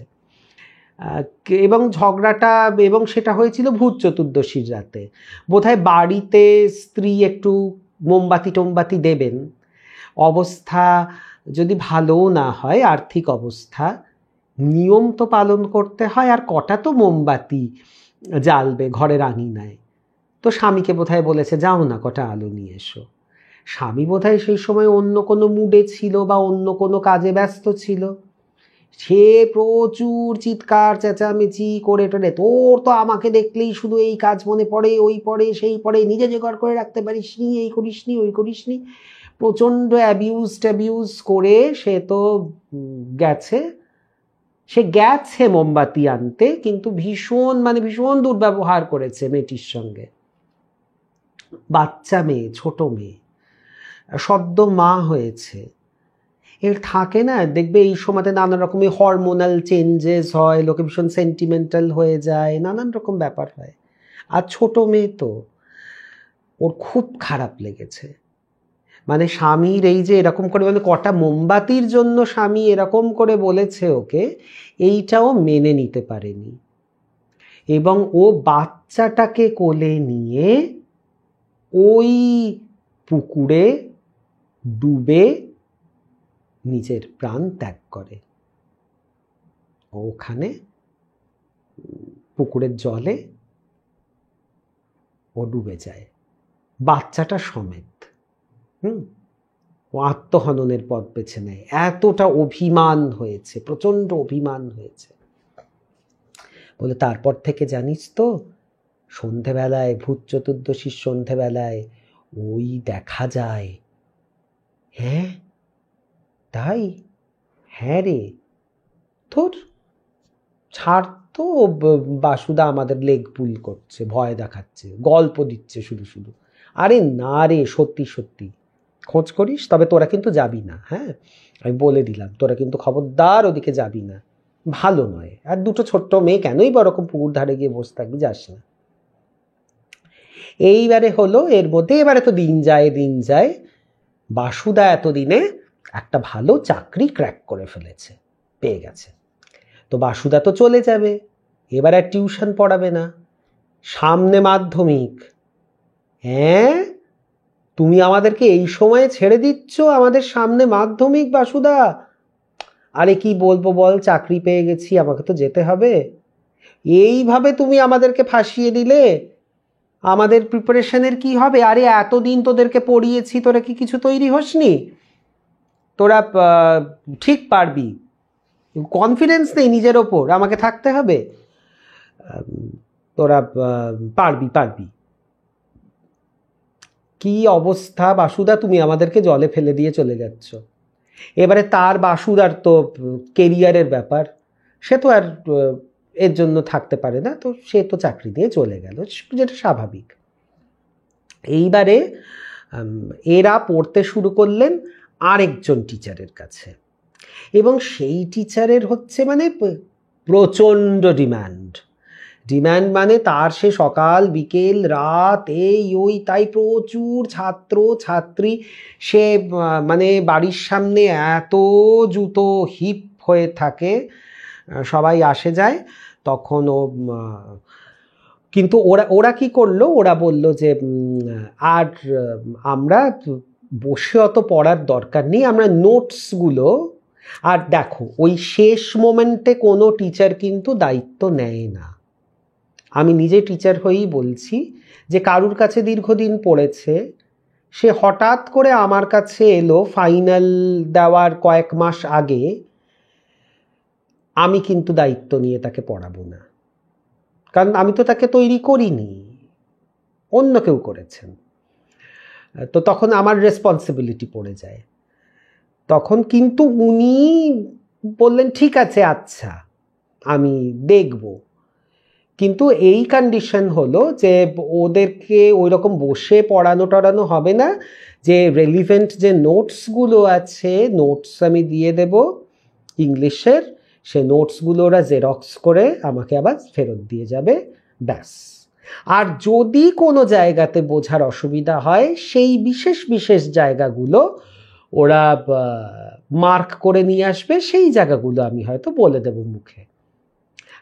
এবং ঝগড়াটা, এবং সেটা হয়েছিল ভূত চতুর্দশীর রাতে। বোধহয় বাড়িতে স্ত্রী একটু মোমবাতি টোমবাতি দেবেন, অবস্থা যদি ভালোও না হয়, আর্থিক অবস্থা, নিয়ম তো পালন করতে হয়, আর কটা তো মোমবাতি জ্বালবে ঘরের আঙিনায়। তো স্বামীকে বোধহয় বলেছে যাও না কটা আলো নিয়ে এসো। স্বামী বোধহয় সেই সময় অন্য কোনো মুডে ছিল বা অন্য কোনো কাজে ব্যস্ত ছিল, সে প্রচুর চিৎকার চেঁচামেচি করে টোরে, তোর তো আমাকে দেখলেই শুধু এই কাজ মনে পড়ে, ওই পড়ে, সেই পড়ে, নিজে জোগাড় করে রাখতে পারিস নি, এই করিস নি, ওই করিস নি। প্রচণ্ড অ্যাবিউজ করে সে তো গেছে। সে গেছে মোমবাতি আনতে, কিন্তু ভীষণ দুর্ব্যবহার করেছে মেয়েটির সঙ্গে। বাচ্চা মেয়ে, ছোট মেয়ে, সদ্য মা হয়েছে। এর থাকে না, দেখবে এই সময়তে নানা রকমের হরমোনাল চেঞ্জেস হয়, লোকে ভীষণ সেন্টিমেন্টাল হয়ে যায়, নানান রকম ব্যাপার হয়। আর ছোট মেয়ে তো, ওর খুব খারাপ লেগেছে। মানে স্বামীর এই যে এরকম করে, মানে কটা মোমবাতির জন্য স্বামী এরকম করে বলেছে ওকে, এইটাও মেনে নিতে পারেনি। এবং ও বাচ্চাটাকে কোলে নিয়ে ওই পুকুরে ডুবে নিজের প্রাণ ত্যাগ করে। ওখানে পুকুরের জলে ও ডুবে যায়, বাচ্চাটা সমেত। ও আত্মহননের পথ বেছে নেয়। এতটা অভিমান হয়েছে, প্রচণ্ড অভিমান হয়েছে। বলে তারপর থেকে জানিস তো, সন্ধেবেলায়, ভূত চতুর্দশীর সন্ধেবেলায় ওই দেখা যায়। হ্যাঁ তাই? হ্যাঁ রে, তোর ছাড় তো, বাসুদা আমাদের লেগ পুল করছে, ভয় দেখাচ্ছে, গল্প দিচ্ছে শুধু শুধু। আরে না রে, সত্যি সত্যি খোঁজ করিস, তবে তোরা কিন্তু যাবি না। হ্যাঁ, আমি বলে দিলাম, তোরা কিন্তু খবরদার ওদিকে যাবি না, ভালো নয়। আর দুটো ছোট্ট মেয়ে কেনই বা ওরকম পুকুর ধারে গিয়ে বসে থাকবি, যাস না। এইবারে হলো, এর মধ্যে এবারে তো দিন যায়। বাসুদা এতদিনে একটা ভালো চাকরি ক্র্যাক করে ফেলেছে, পেয়ে গেছে। তো বাসুদা তো চলে যাবে, এবার আর টিউশন পড়াবে না, সামনে মাধ্যমিক। হ্যাঁ, তুমি আমাদেরকে এই সময়ে ছেড়ে দিচ্ছ, আমাদের সামনে মাধ্যমিক বাসুদা। আরে কি বলবো বল, চাকরি পেয়ে গেছি, আমাকে তো যেতে হবে। এইভাবে তুমি আমাদেরকে ফাঁসিয়ে দিলে আমাদের প্রিপারেশনের কি হবে? আরে এতদিন তোদেরকে পড়িয়েছি, তোরা কি কিছু তৈরি হসনি? তোরা ঠিক পারবি, কনফিডেন্স নেই নিজের ওপর, আমাকে থাকতে হবে, তোরা পারবি। কি অবস্থা বাসুদা, তুমি আমাদেরকে জলে ফেলে দিয়ে চলে যাচ্ছ। এবারে তার বাসুদার তো কেরিয়ারের ব্যাপার, সে তো আর এর জন্য থাকতে পারে না, তো সে তো চাকরি দিয়ে চলে গেল, যেটা স্বাভাবিক। এইবারে এরা পড়তে শুরু করলেন আরেকজন টিচারের কাছে, এবং সেই টিচারের হচ্ছে মানে প্রচণ্ড ডিম্যান্ড। মানে তার সে সকাল বিকেল রাত এই ওই তাই, প্রচুর ছাত্র ছাত্রী। সে মানে বাড়ির সামনে এত জুতো হিপ হয়ে থাকে, সবাই আসে যায়। তখন ও কিন্তু ওরা কি করলো, ওরা বলল যে আর আমরা বসে অত পড়ার দরকার নেই, আমরা নোটসগুলো। আর দেখো, ওই শেষ মোমেন্টে কোনো টিচার কিন্তু দায়িত্ব নেয় না। আমি নিজে টিচার হয়েই বলছি, যে কারুর কাছে দীর্ঘদিন পড়েছে, সে হঠাৎ করে আমার কাছে এলো ফাইনাল দেওয়ার কয়েক মাস আগে, আমি কিন্তু দায়িত্ব নিয়ে তাকে পড়াবো না, কারণ আমি তো তাকে তৈরি করিনি, অন্য কেউ করেছেন। তো তখন আমার রেসপন্সিবিলিটি পড়ে যায়। তখন কিন্তু উনি বললেন ঠিক আছে, আচ্ছা আমি দেখব, কিন্তু এই কন্ডিশন হলো যে ওদেরকে ওই রকম বসে পড়ানো হবে না, যে রেলিভেন্ট যে নোটসগুলো আছে, নোটস আমি দিয়ে দেব ইংলিশের, সে নোটসগুলো ওরা জেরক্স করে আমাকে আবার ফেরত দিয়ে যাবে, ব্যাস। আর যদি কোনো জায়গাতে বোঝার অসুবিধা হয়, সেই বিশেষ জায়গাগুলো ওরা মার্ক করে নিয়ে আসবে, সেই জায়গাগুলো আমি হয়তো বলে দেব মুখে।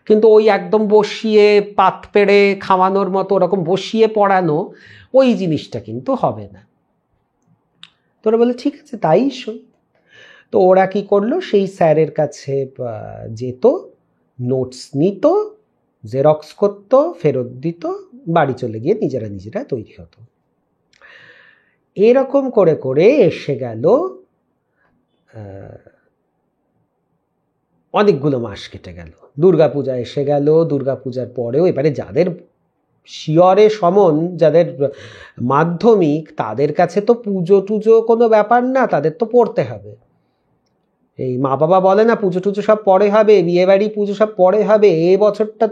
কিন্তু ওই একদম বসিয়ে পাত পেড়ে খাওয়ানোর মতো ওরকম বসিয়ে পড়ানো, ওই জিনিসটা কিন্তু হবে না। তোরা বলে ঠিক আছে তাই শোন। তো ওরা কি করলো, সেই স্যারের কাছে যেত, নোটস নিত, জেরক্স করত, ফেরত দিত, বাড়ি চলে গিয়ে নিজেরা তৈরি হতো। এরকম করে এসে গেল অনেকগুলো মাস কেটে গেল, দুর্গাপূজা এসে গেল। দুর্গাপূজার পরেও এবারে যাদের শিয়রে সমন, যাদের মাধ্যমিক, তাদের কাছে তো পুজো টুজো কোনো ব্যাপার না, তাদের তো পড়তে হবে। এই মা বাবা বলে না পুজো টুজো সব পরে হবে, বিয়ে বাড়ি পুজো সব পরে হবে, এ বছরটা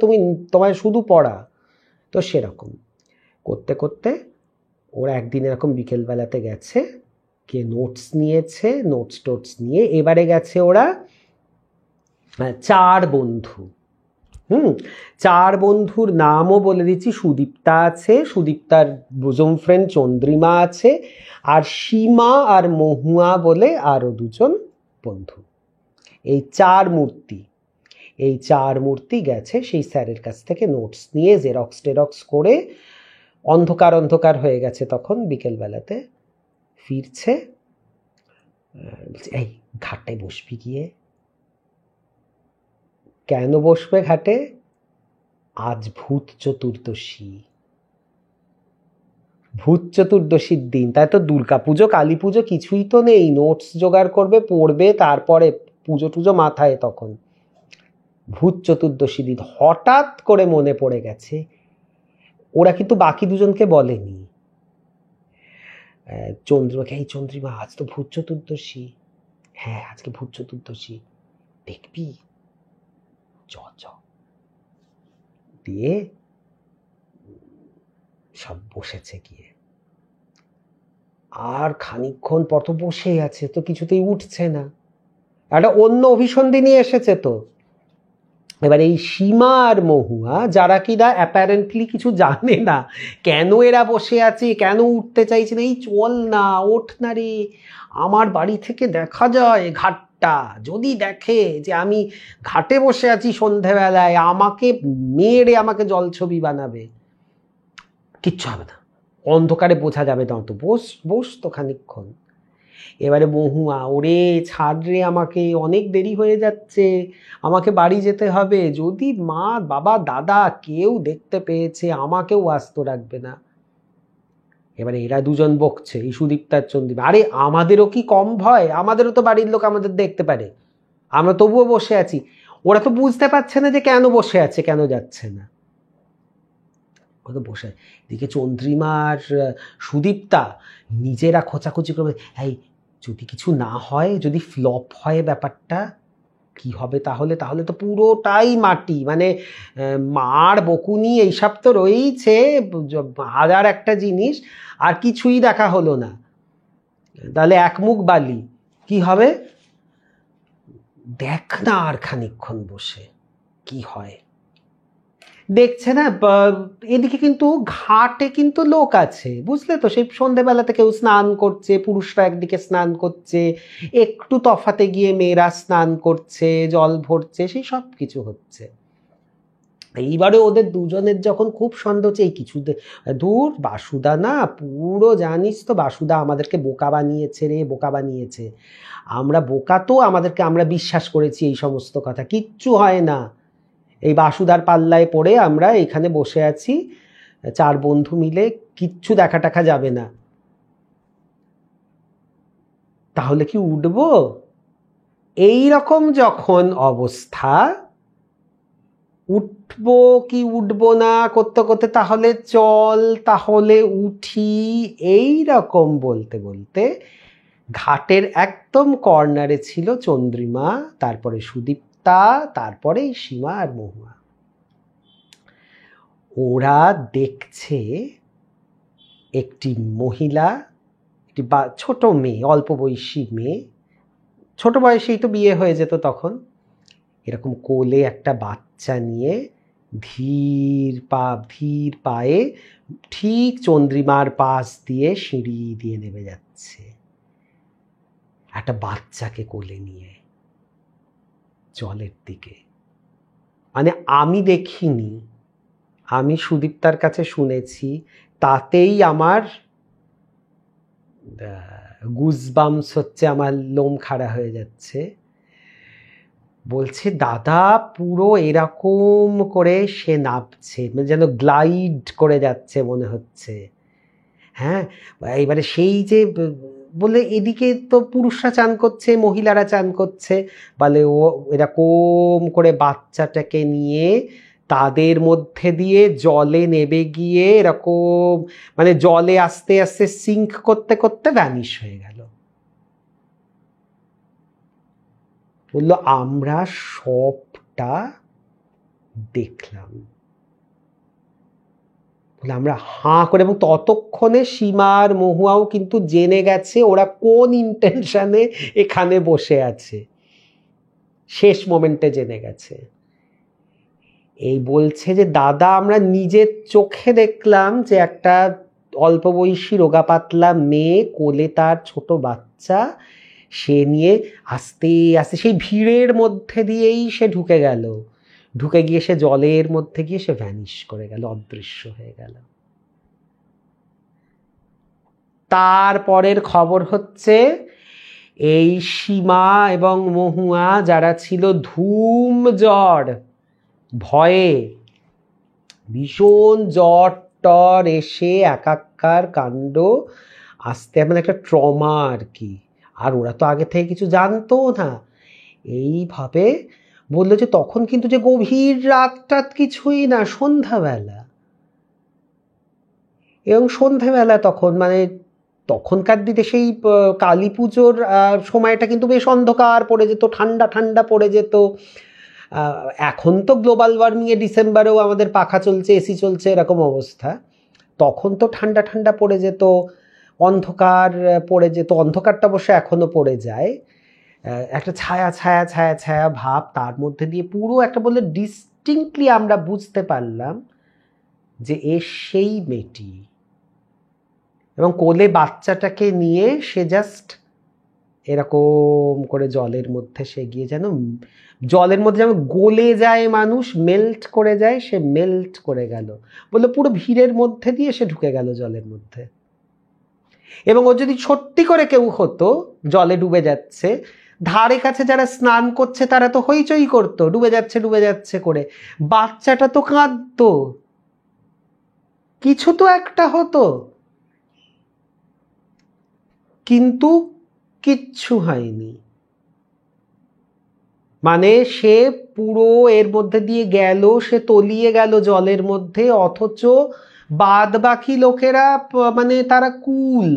তোমায় শুধু পড়া। তো সেরকম করতে করতে ওরা একদিন এরকম বিকেলবেলাতে গেছে, কে নোটস নিয়েছে, নোটস টোটস নিয়ে এবারে গেছে ওরা 4 বন্ধু। 4 বন্ধুর নামও বলে দিচ্ছি। সুদীপ্তা আছে, সুদীপ্তার বুজম ফ্রেন্ড চন্দ্রিমা আছে, আর সীমা আর মহুয়া বলে আরও 2 জন বন্ধু। এই 4 মূর্তি গেছে সেই স্যারের কাছ থেকে নোটস নিয়ে জেরক্স টেরক্স করে। অন্ধকার হয়ে গেছে তখন বিকেলবেলাতে। ফিরছে, এই ঘাটে বসবি গিয়ে। কেন বসবে ঘাটে? আজ ভূত চতুর্দশীর দিন, তাই তো দুর্গা পুজো কালী পুজো কিছুই তো নেই। নোটস জোগাড় করবে, পড়বে, তারপরে পুজো টুজো মাথায়। তখন ভূত চতুর্দশী দিন হঠাৎ করে মনে পড়ে গেছে। ওরা কিন্তু বাকি 2 জনকে বলেনি। চন্দ্রিমাকে, এই চন্দ্রিমা আজ তো ভূত চতুর্দশী। হ্যাঁ আজকে ভূত চতুর্দশী, দেখবি, চ দিয়ে সব বসেছে গিয়ে। আর খানিকক্ষণ পর তো বসেই আছে, তো কিছুতেই উঠছে না। একটা অন্য অভিসন্ধি নিয়ে এসেছে তো। এবার এই সীমা আর মহুয়া, যারা কিনা অ্যাপারেন্টলি কিছু জানে না কেন এরা বসে আছে, কেন উঠতে চাইছে না, এই চল না, ওঠ না রে, আমার বাড়ি থেকে দেখা যায় ঘাটটা, যদি দেখে যে আমি ঘাটে বসে আছি সন্ধেবেলায়, আমাকে মেরে আমাকে জলছবি বানাবে। কিচ্ছু হবে না, অন্ধকারে বোঝা যাবে না, তো বস তো খানিকক্ষণ। এবারে মহুয়া, ওরে ছাড় রে, আমাকে অনেক দেরি হয়ে যাচ্ছে, আমাকে বাড়ি যেতে হবে, যদি মা বাবা দাদা কেউ দেখতে পেয়েছে আমাকেও আস্ত রাখবে না। এবারে এরা 2 জন বকছে, এই সুদীপ্তার চন্দ্রিমা, আরে আমাদেরও কি কম ভয়? আমাদেরও তো বাড়ির লোক আমাদের দেখতে পারে, আমরা তবুও বসে আছি। ওরা তো বুঝতে পারছে না যে কেন বসে আছে, কেন যাচ্ছে না। ও তো বসে, এদিকে চন্দ্রিমা আর সুদীপ্তা নিজেরা খোঁচাখুচি করবে, এই যদি কিছু না হয়, যদি ফ্লপ হয় ব্যাপারটা, কি হবে তাহলে? তাহলে তো পুরোটাই মাটি, মানে মার বকুনি এইসব তো রয়েইছে, হাজার একটা জিনিস, আর কিছুই দেখা হলো না, তাহলে এক মুখ বালি, কি হবে? দেখ না আর খানিকক্ষণ বসে কি হয়। দেখছে না, এদিকে কিন্তু ঘাটে কিন্তু লোক আছে, বুঝলে তো, সেই সন্ধেবেলাতে কেউ স্নান করছে, পুরুষরা একদিকে স্নান করছে, একটু তফাতে গিয়ে মেয়েরা স্নান করছে, জল ভরছে, সেই সব কিছু হচ্ছে। এইবারে ওদের 2 জনের যখন খুব সন্দেহ হচ্ছে, এই কিছু দূর বাসুদা না, পুরো জানিস তো বাসুদা আমাদেরকে বোকা বানিয়েছে রে, বোকা বানিয়েছে। আমরা বোকা তো, আমরা বিশ্বাস করেছি এই সমস্ত কথা, কিচ্ছু হয় না। এই বাসুদার পাল্লায় পড়ে আমরা এখানে বসে আছি 4 বন্ধু মিলে, কিচ্ছু দেখা টাকা যাবে না। তাহলে কি উঠবো? এই রকম যখন অবস্থা, উঠবো কি উঠবো না করতে করতে, তাহলে চল, তাহলে উঠি, এই রকম বলতে বলতে ঘাটের একদম কর্নারে ছিল চন্দ্রিমা, তারপরে সুদীপ্তা, তারপরে সীমা আর মহুয়া। ওরা দেখছে একটি মহিলা, একটি ছোট মেয়ে, অল্প বয়সী মেয়ে, ছোট বয়সেই তো বিয়ে হয়ে যেত তখন, এরকম কোলে একটা বাচ্চা নিয়ে ধীর পায়ে ঠিক চন্দ্রিমার পাশ দিয়ে সিঁড়ি দিয়ে নেমে যাচ্ছে, একটা বাচ্চাকে কোলে নিয়ে জলের দিকে। মানে আমি দেখিনি, আমি সুদীপ্তার কাছে শুনেছি, তাতেই আমার গুজবাম্পস হচ্ছে, আমার লোম খাড়া হয়ে যাচ্ছে। বলছে দাদা পুরো এরকম করে সে নামছে, যেন গ্লাইড করে যাচ্ছে মনে হচ্ছে। হ্যাঁ, এবারে সেই যে বলে এদিকে তো পুরুষরা চান করছে, মহিলারা চান করছে, বলে ও এরকম করে বাচ্চাটাকে নিয়ে তাদের মধ্যে দিয়ে জলে নেবে গিয়ে এরকম মানে জলে আস্তে আস্তে সিঙ্ক করতে করতে ভ্যানিশ হয়ে গেল। বললো আমরা সবটা দেখলাম। বলে আমরা হাঁ করে, এবং ততক্ষণে সীমা আর মহুয়াও কিন্তু জেনে গেছে ওরা কোন ইন্টেনশনে এখানে বসে আছে, শেষ মোমেন্টে জেনে গেছে। এই বলছে যে দাদা আমরা নিজের চোখে দেখলাম যে একটা অল্প বয়সী রোগা পাতলা মেয়ে, কোলে তার ছোট বাচ্চা, সে নিয়ে আস্তে আস্তে সেই ভিড়ের মধ্যে দিয়েই সে ঢুকে গেল, ঢুকে গিয়ে সে জলের মধ্যে গিয়ে সে ভ্যানিশ করে গেল, অদৃশ্য হয়ে গেল। তারপরের খবর হচ্ছে এই সীমা এবং মহুয়া যারা ছিল ধূম জ্বর, ভয়ে ভীষণ জ্বর টর এসে একাকার কাণ্ড, আস্তে মানে একটা ট্রমা আর কি। আর ওরা তো আগে থেকে কিছু জানতো না। এইভাবে বললো যে তখন কিন্তু যে গভীর রাতটাত কিছুই না, সন্ধ্যাবেলা। এবং সন্ধ্যাবেলা তখন মানে তখনকার দিনে সেই কালী পুজোর সময়টা কিন্তু বেশ অন্ধকার পড়ে যেত, ঠান্ডা ঠান্ডা পড়ে যেত। এখন তো গ্লোবাল ওয়ার্মিংয়ে ডিসেম্বরেও আমাদের পাখা চলছে, এসি চলছে, এরকম অবস্থা। তখন তো ঠান্ডা ঠান্ডা পড়ে যেত, অন্ধকার পড়ে যেত, অন্ধকারটা অবশ্য এখনও পড়ে যায়, একটা ছায়া ছায়া ছায়া ছায়া ভাব, তার মধ্যে দিয়ে পুরো একটা বললে ডিস্টিংক্টলি আমরা বুঝতে পারলাম যে এ সেই মেয়েটি। এবং কোলে বাচ্চাটাকে নিয়ে সে জাস্ট এরকম করে জলের মধ্যে সে গিয়ে যেন জলের মধ্যে যেমন গলে যায় মানুষ, মেল্ট করে যায়, সে মেল্ট করে গেল। বললো পুরো ভিড়ের মধ্যে দিয়ে সে ঢুকে গেল জলের মধ্যে। এবং ও যদি সত্যি করে কেউ হতো জলে ডুবে যাচ্ছে, ধারে কাছে যারা স্নান করছে তারা তো হইচই করতো, ডুবে যাচ্ছে করে। বাচ্চাটা তো কাঁদতো, কিছু তো একটা হতো, কিন্তু কিচ্ছু হয়নি। মানে সে পুরো এর মধ্যে দিয়ে গেল, সে তলিয়ে গেল জলের মধ্যে, অথচ বাদ বাকি লোকেরা মানে তারা কুল,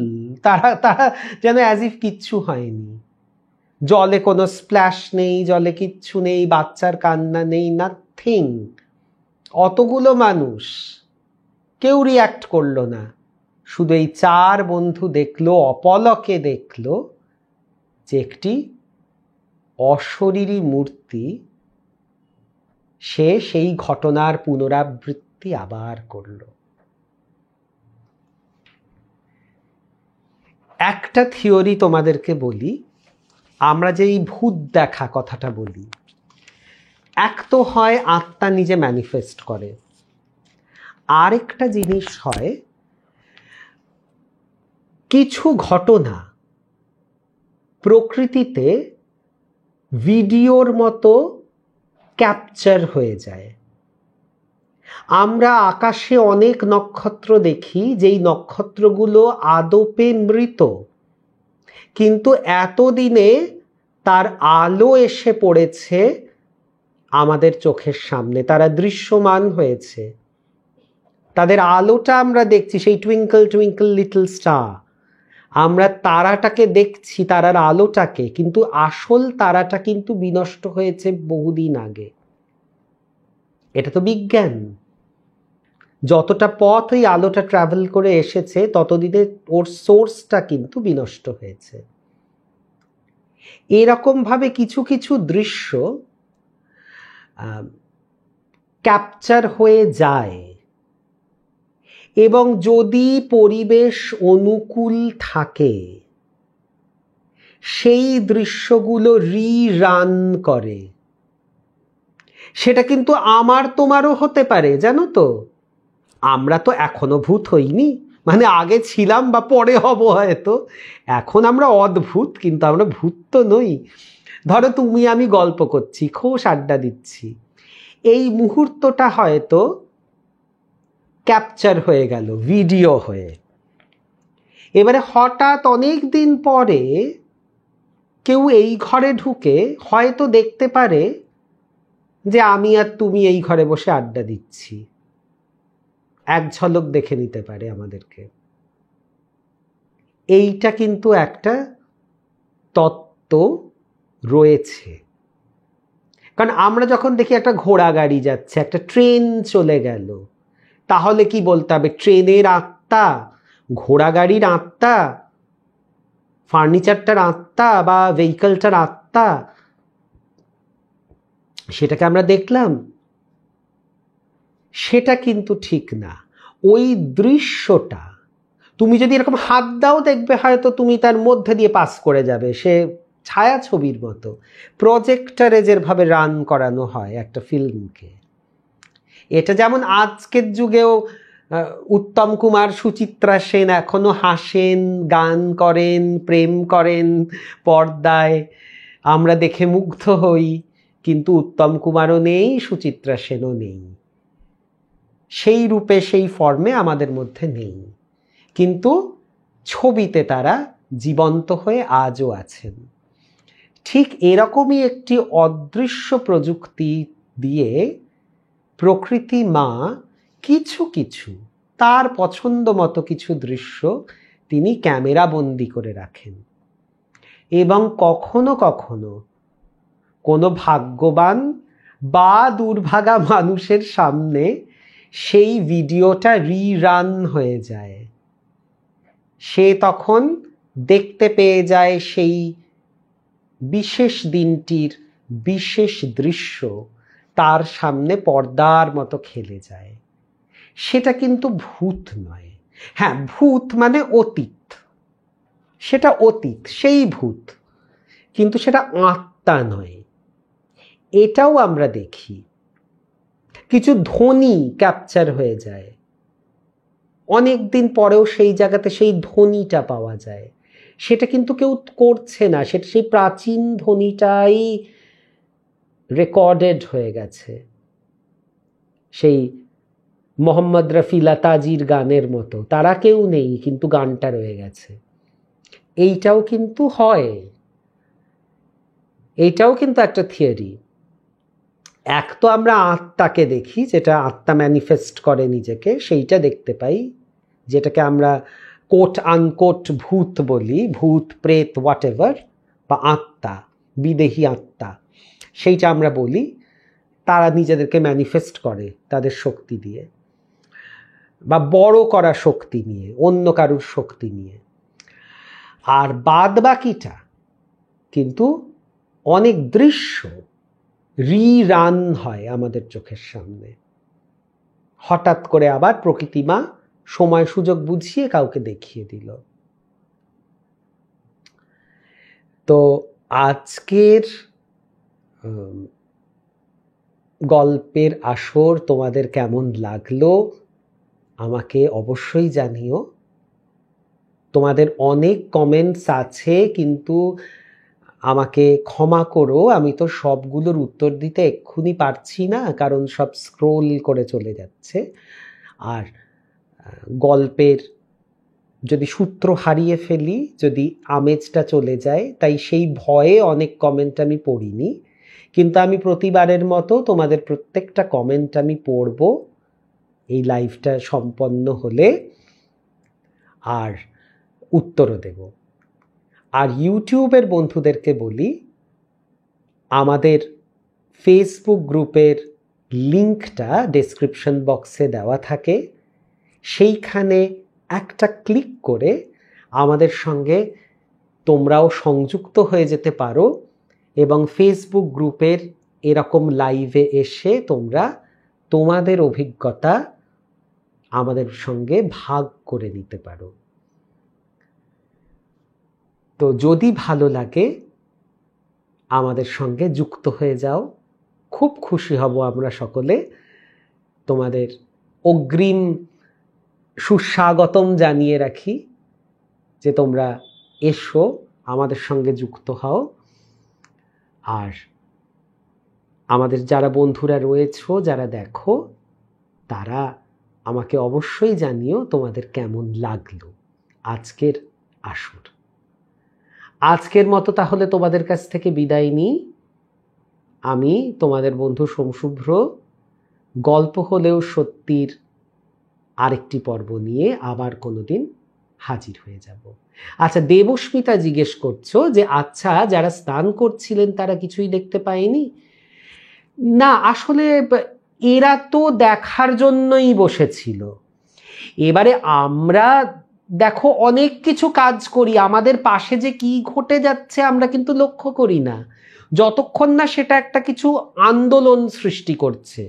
তারা তারা যেন অ্যাজ ইফ কিচ্ছু হয়নি। জলে কোনো স্প্ল্যাশ নেই, জলে কিচ্ছু নেই, বাচ্চার কান্না নেই, নাথিং। অতগুলো মানুষ, কেউ রিয়াক্ট করলো না। শুধু এই চার বন্ধু দেখলো, অপলকে দেখলো যে একটি অশরীরী মূর্তি সে সেই ঘটনার পুনরাবৃত্তি আবার করল। একটা থিওরি তোমাদেরকে বলি, আমরা যে এই ভূত দেখা কথাটা বলি, এক তো হয় আত্মা নিজে ম্যানিফেস্ট করে, আরেকটা জিনিস হয় কিছু ঘটনা প্রকৃতিতে ভিডিওর মতো ক্যাপচার হয়ে যায়। আমরা আকাশে অনেক নক্ষত্র দেখি, যেই নক্ষত্রগুলো আদপে মৃত, কিন্তু এতদিনে তার আলো এসে পড়েছে আমাদের চোখের সামনে, তারা দৃশ্যমান হয়েছে, তাদের আলোটা আমরা দেখছি, সেই টুইঙ্কল টুইঙ্কল লিটল স্টার। আমরা তারাটাকে দেখছি, তারার আলোটাকে, কিন্তু আসল তারাটা কিন্তু বিনষ্ট হয়েছে বহুদিন আগে। এটা তো বিজ্ঞান। যতটা পথ ওই আলোটা ট্রাভেল করে এসেছে ততদিনে ওর সোর্সটা কিন্তু বিনষ্ট হয়েছে। এরকম ভাবে কিছু কিছু দৃশ্য ক্যাপচার হয়ে যায়, এবং যদি পরিবেশ অনুকূল থাকে সেই দৃশ্যগুলো রিরান করে। সেটা কিন্তু আমার তোমারও হতে পারে, জানো তো। আমরা তো এখনো ভূত হইনি, মানে আগে ছিলাম বা পরে হব হয়তো। এখন আমরা অদ্ভুত, কিন্তু আমরা ভূত তো নই। ধরো তুমি আমি গল্প করছি, খোশ আড্ডা দিচ্ছি, এই মুহূর্তটা হয়তো ক্যাপচার হয়ে গেল ভিডিও হয়ে, এবারে হঠাৎ অনেক দিন পরে কেউ এই ঘরে ঢুকে হয়তো দেখতে পারে যে আমি আর তুমি এই ঘরে বসে আড্ডা দিচ্ছি, এক ঝলক দেখে নিতে পারে আমাদেরকে। এইটা কিন্তু একটা তত্ত্ব রয়েছে। কারণ আমরা যখন দেখি একটা ঘোড়া গাড়ি যাচ্ছে, একটা ট্রেন চলে গেল, তাহলে কি বলতে হবে? ট্রেনের আত্মা, ঘোড়া গাড়ির আত্মা, ফার্নিচারটার আত্মা বা ভেহিকলটার আত্মা, সেটাকে আমরা দেখলাম? সেটা কিন্তু ঠিক না। ওই দৃশ্যটা তুমি যদি এরকম হাত দাও, দেখবে হয়তো তুমি তার মধ্যে দিয়ে পাস করে যাবে। সে ছায়াছবির মতো প্রজেক্টরে যেভাবে রান করানো হয় একটা ফিল্মকে, এটা যেমন আজকের যুগেও উত্তম কুমার, সুচিত্রা সেন এখনো হাসেন, গান করেন, প্রেম করেন পর্দায়, আমরা দেখে মুগ্ধ হই। কিন্তু উত্তম কুমারও নেই, সুচিত্রা সেনও নেই, সেই রূপে সেই ফর্মে আমাদের মধ্যে নেই। কিন্তু ছবিতে তারা জীবন্ত হয়ে আজও আছেন। ঠিক এরকমই একটি অদৃশ্য প্রযুক্তি দিয়ে প্রকৃতি মা কিছু কিছু তার পছন্দ মতো কিছু দৃশ্য তিনি ক্যামেরা বন্দি করে রাখেন, এবং কখনো কখনো কোনো ভাগ্যবান বা দুর্ভাগা মানুষের সামনে সেই ভিডিওটা রিরান হয়ে যায়। সে তখন দেখতে পেয়ে যায় সেই বিশেষ দিনটির বিশেষ দৃশ্য তার সামনে পর্দার মতো খেলে যায়। সেটা কিন্তু ভূত নয়। হ্যাঁ, ভূত মানে অতীত, সেটা অতীত, সেই ভূত, কিন্তু সেটা আত্মা নয়। এটাও আমরা দেখি, কিছু ধ্বনি ক্যাপচার হয়ে যায়, অনেক দিন পরেও সেই জায়গাতে সেই ধ্বনিটা পাওয়া যায়। সেটা কিন্তু কেউ করছে না, সেটা সেই প্রাচীন ধ্বনিটাই রেকর্ডেড হয়ে গেছে, সেই মোহাম্মদ রফি লতাজির গানের মতো। তারা কেউ নেই, কিন্তু গানটা রয়ে গেছে। এইটাও কিন্তু হয়, এইটাও কিন্তু একটা থিওরি। এক তো আমরা আত্মাকে দেখি, যেটা আত্মা ম্যানিফেস্ট করে নিজেকে, সেইটা দেখতে পাই, যেটাকে আমরা কোট আনকোট ভূত বলি, ভূত প্রেত হোয়াট এভার, বা আত্মা, বিদেহী আত্মা, সেইটা আমরা বলি। তারা নিজেদেরকে ম্যানিফেস্ট করে তাদের শক্তি দিয়ে, বা বড় করা শক্তি নিয়ে, অন্য কারুর শক্তি নিয়ে। আর বাদ বাকিটা কিন্তু অনেক দৃশ্য রিরান হয় আমাদের চোখের সামনে। হঠাৎ করে আবার প্রকৃতিমা সময় সুযোগ বুঝিয়ে কাউকে দেখিয়ে দিল। তো আজকের গল্পের আসর তোমাদের কেমন লাগলো আমাকে অবশ্যই জানিও। তোমাদের অনেক কমেন্টস আছে, কিন্তু আমাকে ক্ষমা করো, আমি তো সবগুলোর উত্তর দিতে এক্ষুনি পারছি না, কারণ সব স্ক্রোল করে চলে যাচ্ছে। আর গল্পের যদি সূত্র হারিয়ে ফেলি, যদি আমেজটা চলে যায়, তাই সেই ভয়ে অনেক কমেন্ট আমি পড়িনি। কিন্তু আমি প্রতিবারের মতো তোমাদের প্রত্যেকটা কমেন্ট আমি পড়ব এই লাইভটা সম্পন্ন হলে, আর উত্তরও দেব। আর ইউটিউবের বন্ধুদেরকে বলি, আমাদের ফেসবুক গ্রুপের লিঙ্কটা ডেসক্রিপশন বক্সে দেওয়া থাকে, সেইখানে একটা ক্লিক করে আমাদের সঙ্গে তোমরাও সংযুক্ত হয়ে যেতে পারো, এবং ফেসবুক গ্রুপের এরকম লাইভে এসে তোমরা তোমাদের অভিজ্ঞতা আমাদের সঙ্গে ভাগ করে নিতে পারো। তো যদি ভালো লাগে আমাদের সঙ্গে যুক্ত হয়ে যাও, খুব খুশি হব আমরা সকলে। তোমাদের অগ্রিম সুস্বাগতম জানিয়ে রাখি যে তোমরা এসো, আমাদের সঙ্গে যুক্ত হও। আর আমাদের যারা বন্ধুরা রয়েছো, যারা দেখো, তারা আমাকে অবশ্যই জানিও তোমাদের কেমন লাগলো আজকের আসর। আজকের মতো তাহলে তোমাদের কাছ থেকে বিদায় নিই। আমি তোমাদের বন্ধু সোমশুভ্র গল্প হলেও সত্যির আরেকটি পর্ব নিয়ে আবার কোনোদিন হাজির হয়ে যাব। আচ্ছা, দেবস্মিতা জিজ্ঞেস করছো যে আচ্ছা যারা স্নান করছিলেন তারা কিছুই দেখতে পায়নি? না, আসলে এরা তো দেখার জন্যই বসেছিল। এবারে আমরা দেখো অনেক কিছু কাজ করি, আমাদের পাশে যে কি ঘটে যাচ্ছে আমরা কিন্তু লক্ষ্য করি না, যতক্ষণ না সেটা একটা কিছু আন্দোলন সৃষ্টি করছে।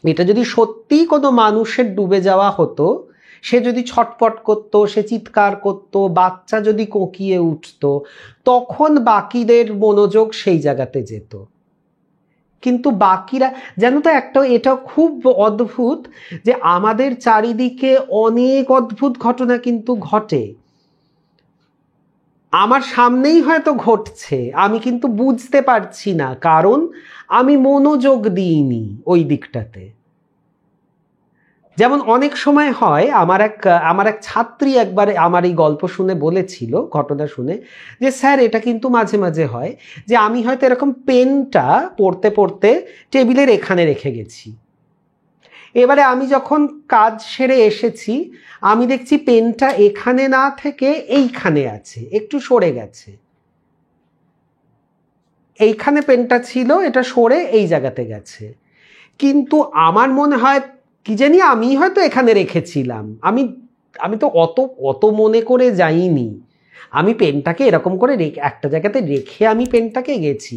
এটা যদি সত্যি কোনো মানুষের ডুবে যাওয়া হতো, সে যদি ছটপট করতো, সে চিৎকার করতো, বাচ্চা যদি কোঁকিয়ে উঠতো, তখন বাকিদের মনোযোগ সেই জায়গাতে যেত। কিন্তু বাকিরা জানো তো, একটা এটা খুব অদ্ভুত যে আমাদের চারিদিকে অনেক অদ্ভুত ঘটনা কিন্তু ঘটে, আমার সামনেই হয়তো ঘটছে, আমি কিন্তু বুঝতে পারছি না, কারণ আমি মনোযোগ দিইনি ওই দিকটাতে। যেমন অনেক সময় হয়, আমার এক ছাত্রী একবার আমার এই গল্প শুনে বলেছিল, ঘটনা শুনে, যে স্যার এটা কিন্তু মাঝে মাঝে হয় যে আমি হয়তো এরকম পেনটা পড়তে পড়তে টেবিলের এখানে রেখে গেছি, এবারে আমি যখন কাজ সেরে এসেছি আমি দেখছি পেনটা এখানে না থেকে এইখানে আছে, একটু সরে গেছে, এইখানে পেনটা ছিল, এটা সরে এই জায়গাতে গেছে। কিন্তু আমার মনে হয় কি জানি আমি হয়তো এখানে রেখেছিলাম, আমি তো অত অত মনে করে যাইনি, আমি পেনটাকে এরকম করে একটা জায়গাতে রেখে আমি পেনটাকে গেছি,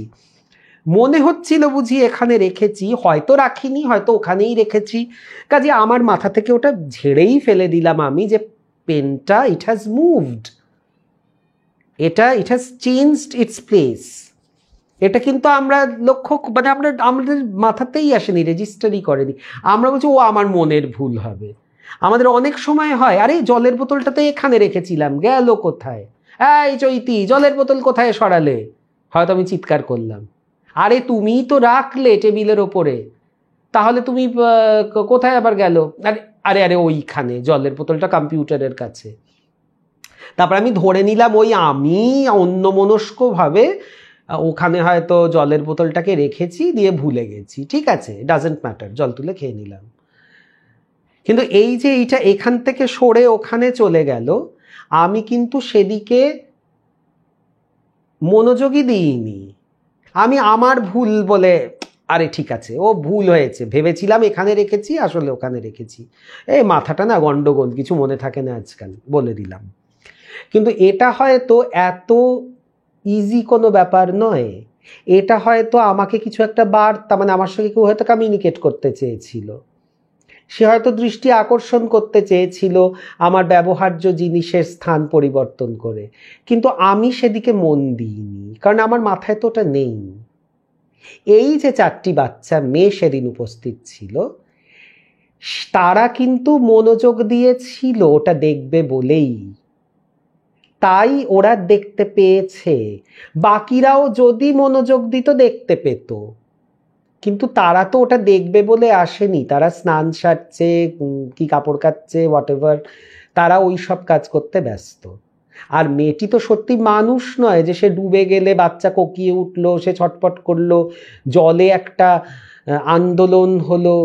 মনে হচ্ছিল বুঝি এখানে রেখেছি, হয়তো রাখিনি, হয়তো ওখানেই রেখেছি, কাজে আমার মাথা থেকে ওটা ঝেড়েই ফেলে দিলাম আমি যে পেনটা it has moved, it has changed it's place. এটা কিন্তু আমরা লক্ষ্য মানে আমাদের মাথাতেই আসেনি, রেজিস্টারই করেনি, আমরা বলছি ও আমার মনের ভুল হবে। আমাদের অনেক সময় হয় আরে জলের বোতলটা তো এখানে রেখেছিলাম, গেল কোথায়, এই চৈতি জলের বোতল কোথায় সরালে, হয়তো আমি চিৎকার করলাম, আরে তুমিই তো রাখলে টেবিলের ওপরে, তাহলে তুমি কোথায় আবার গেল, আরে আরে আরে ওইখানে জলের বোতলটা কম্পিউটারের কাছে। তারপর আমি ধরে নিলাম আমি অন্যমনস্কভাবে ওখানে হয়তো জলের বোতলটাকে রেখেছি, দিয়ে ভুলে গেছি, ঠিক আছে, ডাজেন্ট ম্যাটার, জল তুলে খেয়ে নিলাম। কিন্তু এই যে এইটা এখান থেকে সরে ওখানে চলে গেল, আমি কিন্তু সেদিকে মনোযোগই দিইনি, আমি আমার ভুল বলে আরে ঠিক আছে ও ভুল হয়েছে, ভেবেছিলাম এখানে রেখেছি আসলে ওখানে রেখেছি, এই মাথাটা না গন্ডগোল, কিছু মনে থাকে না আজকাল, বলে দিলাম। কিন্তু এটা হয়তো এত ইজি কোনো ব্যাপার নয়, এটা হয়তো আমাকে কিছু একটা বার্তা, মানে আমার সঙ্গে কেউ হয়তো কমিউনিকেট করতে চেয়েছিল, সে হয়তো দৃষ্টি আকর্ষণ করতে চেয়েছিল আমার ব্যবহার্য জিনিসের স্থান পরিবর্তন করে, কিন্তু আমি সেদিকে মন দিইনি, কারণ আমার মাথায় তো ওটা নেই। এই যে 4টি বাচ্চা মেয়ে সেদিন উপস্থিত ছিল, তারা কিন্তু মনোযোগ দিয়েছিল ওটা দেখবে বলেই, তাই ওরা দেখতে পেয়েছে, বাকিরাও যদি মনোযোগ দিত দেখতে পেত, কিন্তু তারা তো ওটা দেখবে বলে আসেনি, তারা স্নান সারছে, কি কাপড় কাচ্ছে, হোয়াটএভার, তারা ওই সব কাজ করতে ব্যস্ত। আর মেয়েটি তো সত্যি মানুষ নয় যে সে ডুবে গেলে বাচ্চা কোকিয়ে উঠলো, সে ছটপট করলো, জলে একটা আন্দোলন হলো,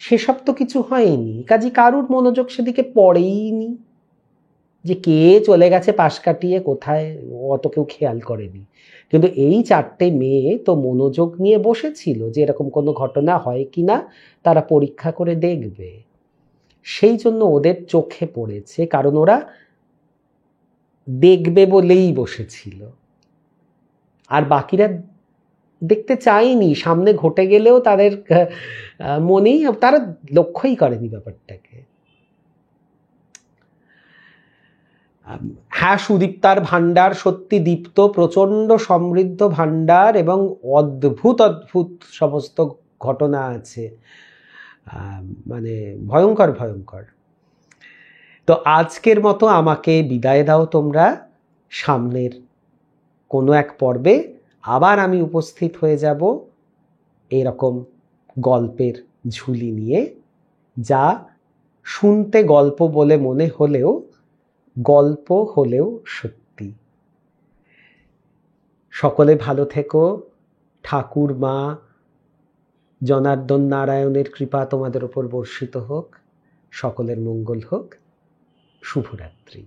সেসব তো কিছু হয়নি, কাজে কারুর মনোযোগ সেদিকে পড়েইনি, যে কে চলে গেছে পাশ কাটিয়ে কোথায় অত কেউ খেয়াল করেনি। কিন্তু এই 4টে মেয়ে তো মনোযোগ নিয়ে বসেছিল যে এরকম কোনো ঘটনা হয় কিনা তারা পরীক্ষা করে দেখবে, সেই জন্য ওদের চোখে পড়েছে, কারণ ওরা দেখবে বলেই বসেছিল, আর বাকিরা দেখতে চায়নি, সামনে ঘটে গেলেও তাদের মনেই, তারা লক্ষ্যই করেনি ব্যাপারটাকে। হ্যাঁ, সুদীপ্তার ভাণ্ডার সত্যি দীপ্ত, প্রচণ্ড সমৃদ্ধ ভাণ্ডার এবং অদ্ভুত অদ্ভুত সমস্ত ঘটনা আছে, মানে ভয়ঙ্কর ভয়ঙ্কর। তো আজকের মতো আমাকে বিদায় দাও তোমরা, সামনের কোনো এক পর্বে আবার আমি উপস্থিত হয়ে যাব এরকম গল্পের ঝুলি নিয়ে, যা শুনতে গল্প বলে মনে হলেও গল্প হলেও সত্যি। সকলে ভালো থেকো। ঠাকুর মা জনার্দন নারায়ণের কৃপা তোমাদের উপর বর্ষিত হোক। সকলের মঙ্গল হোক। শুভরাত্রি।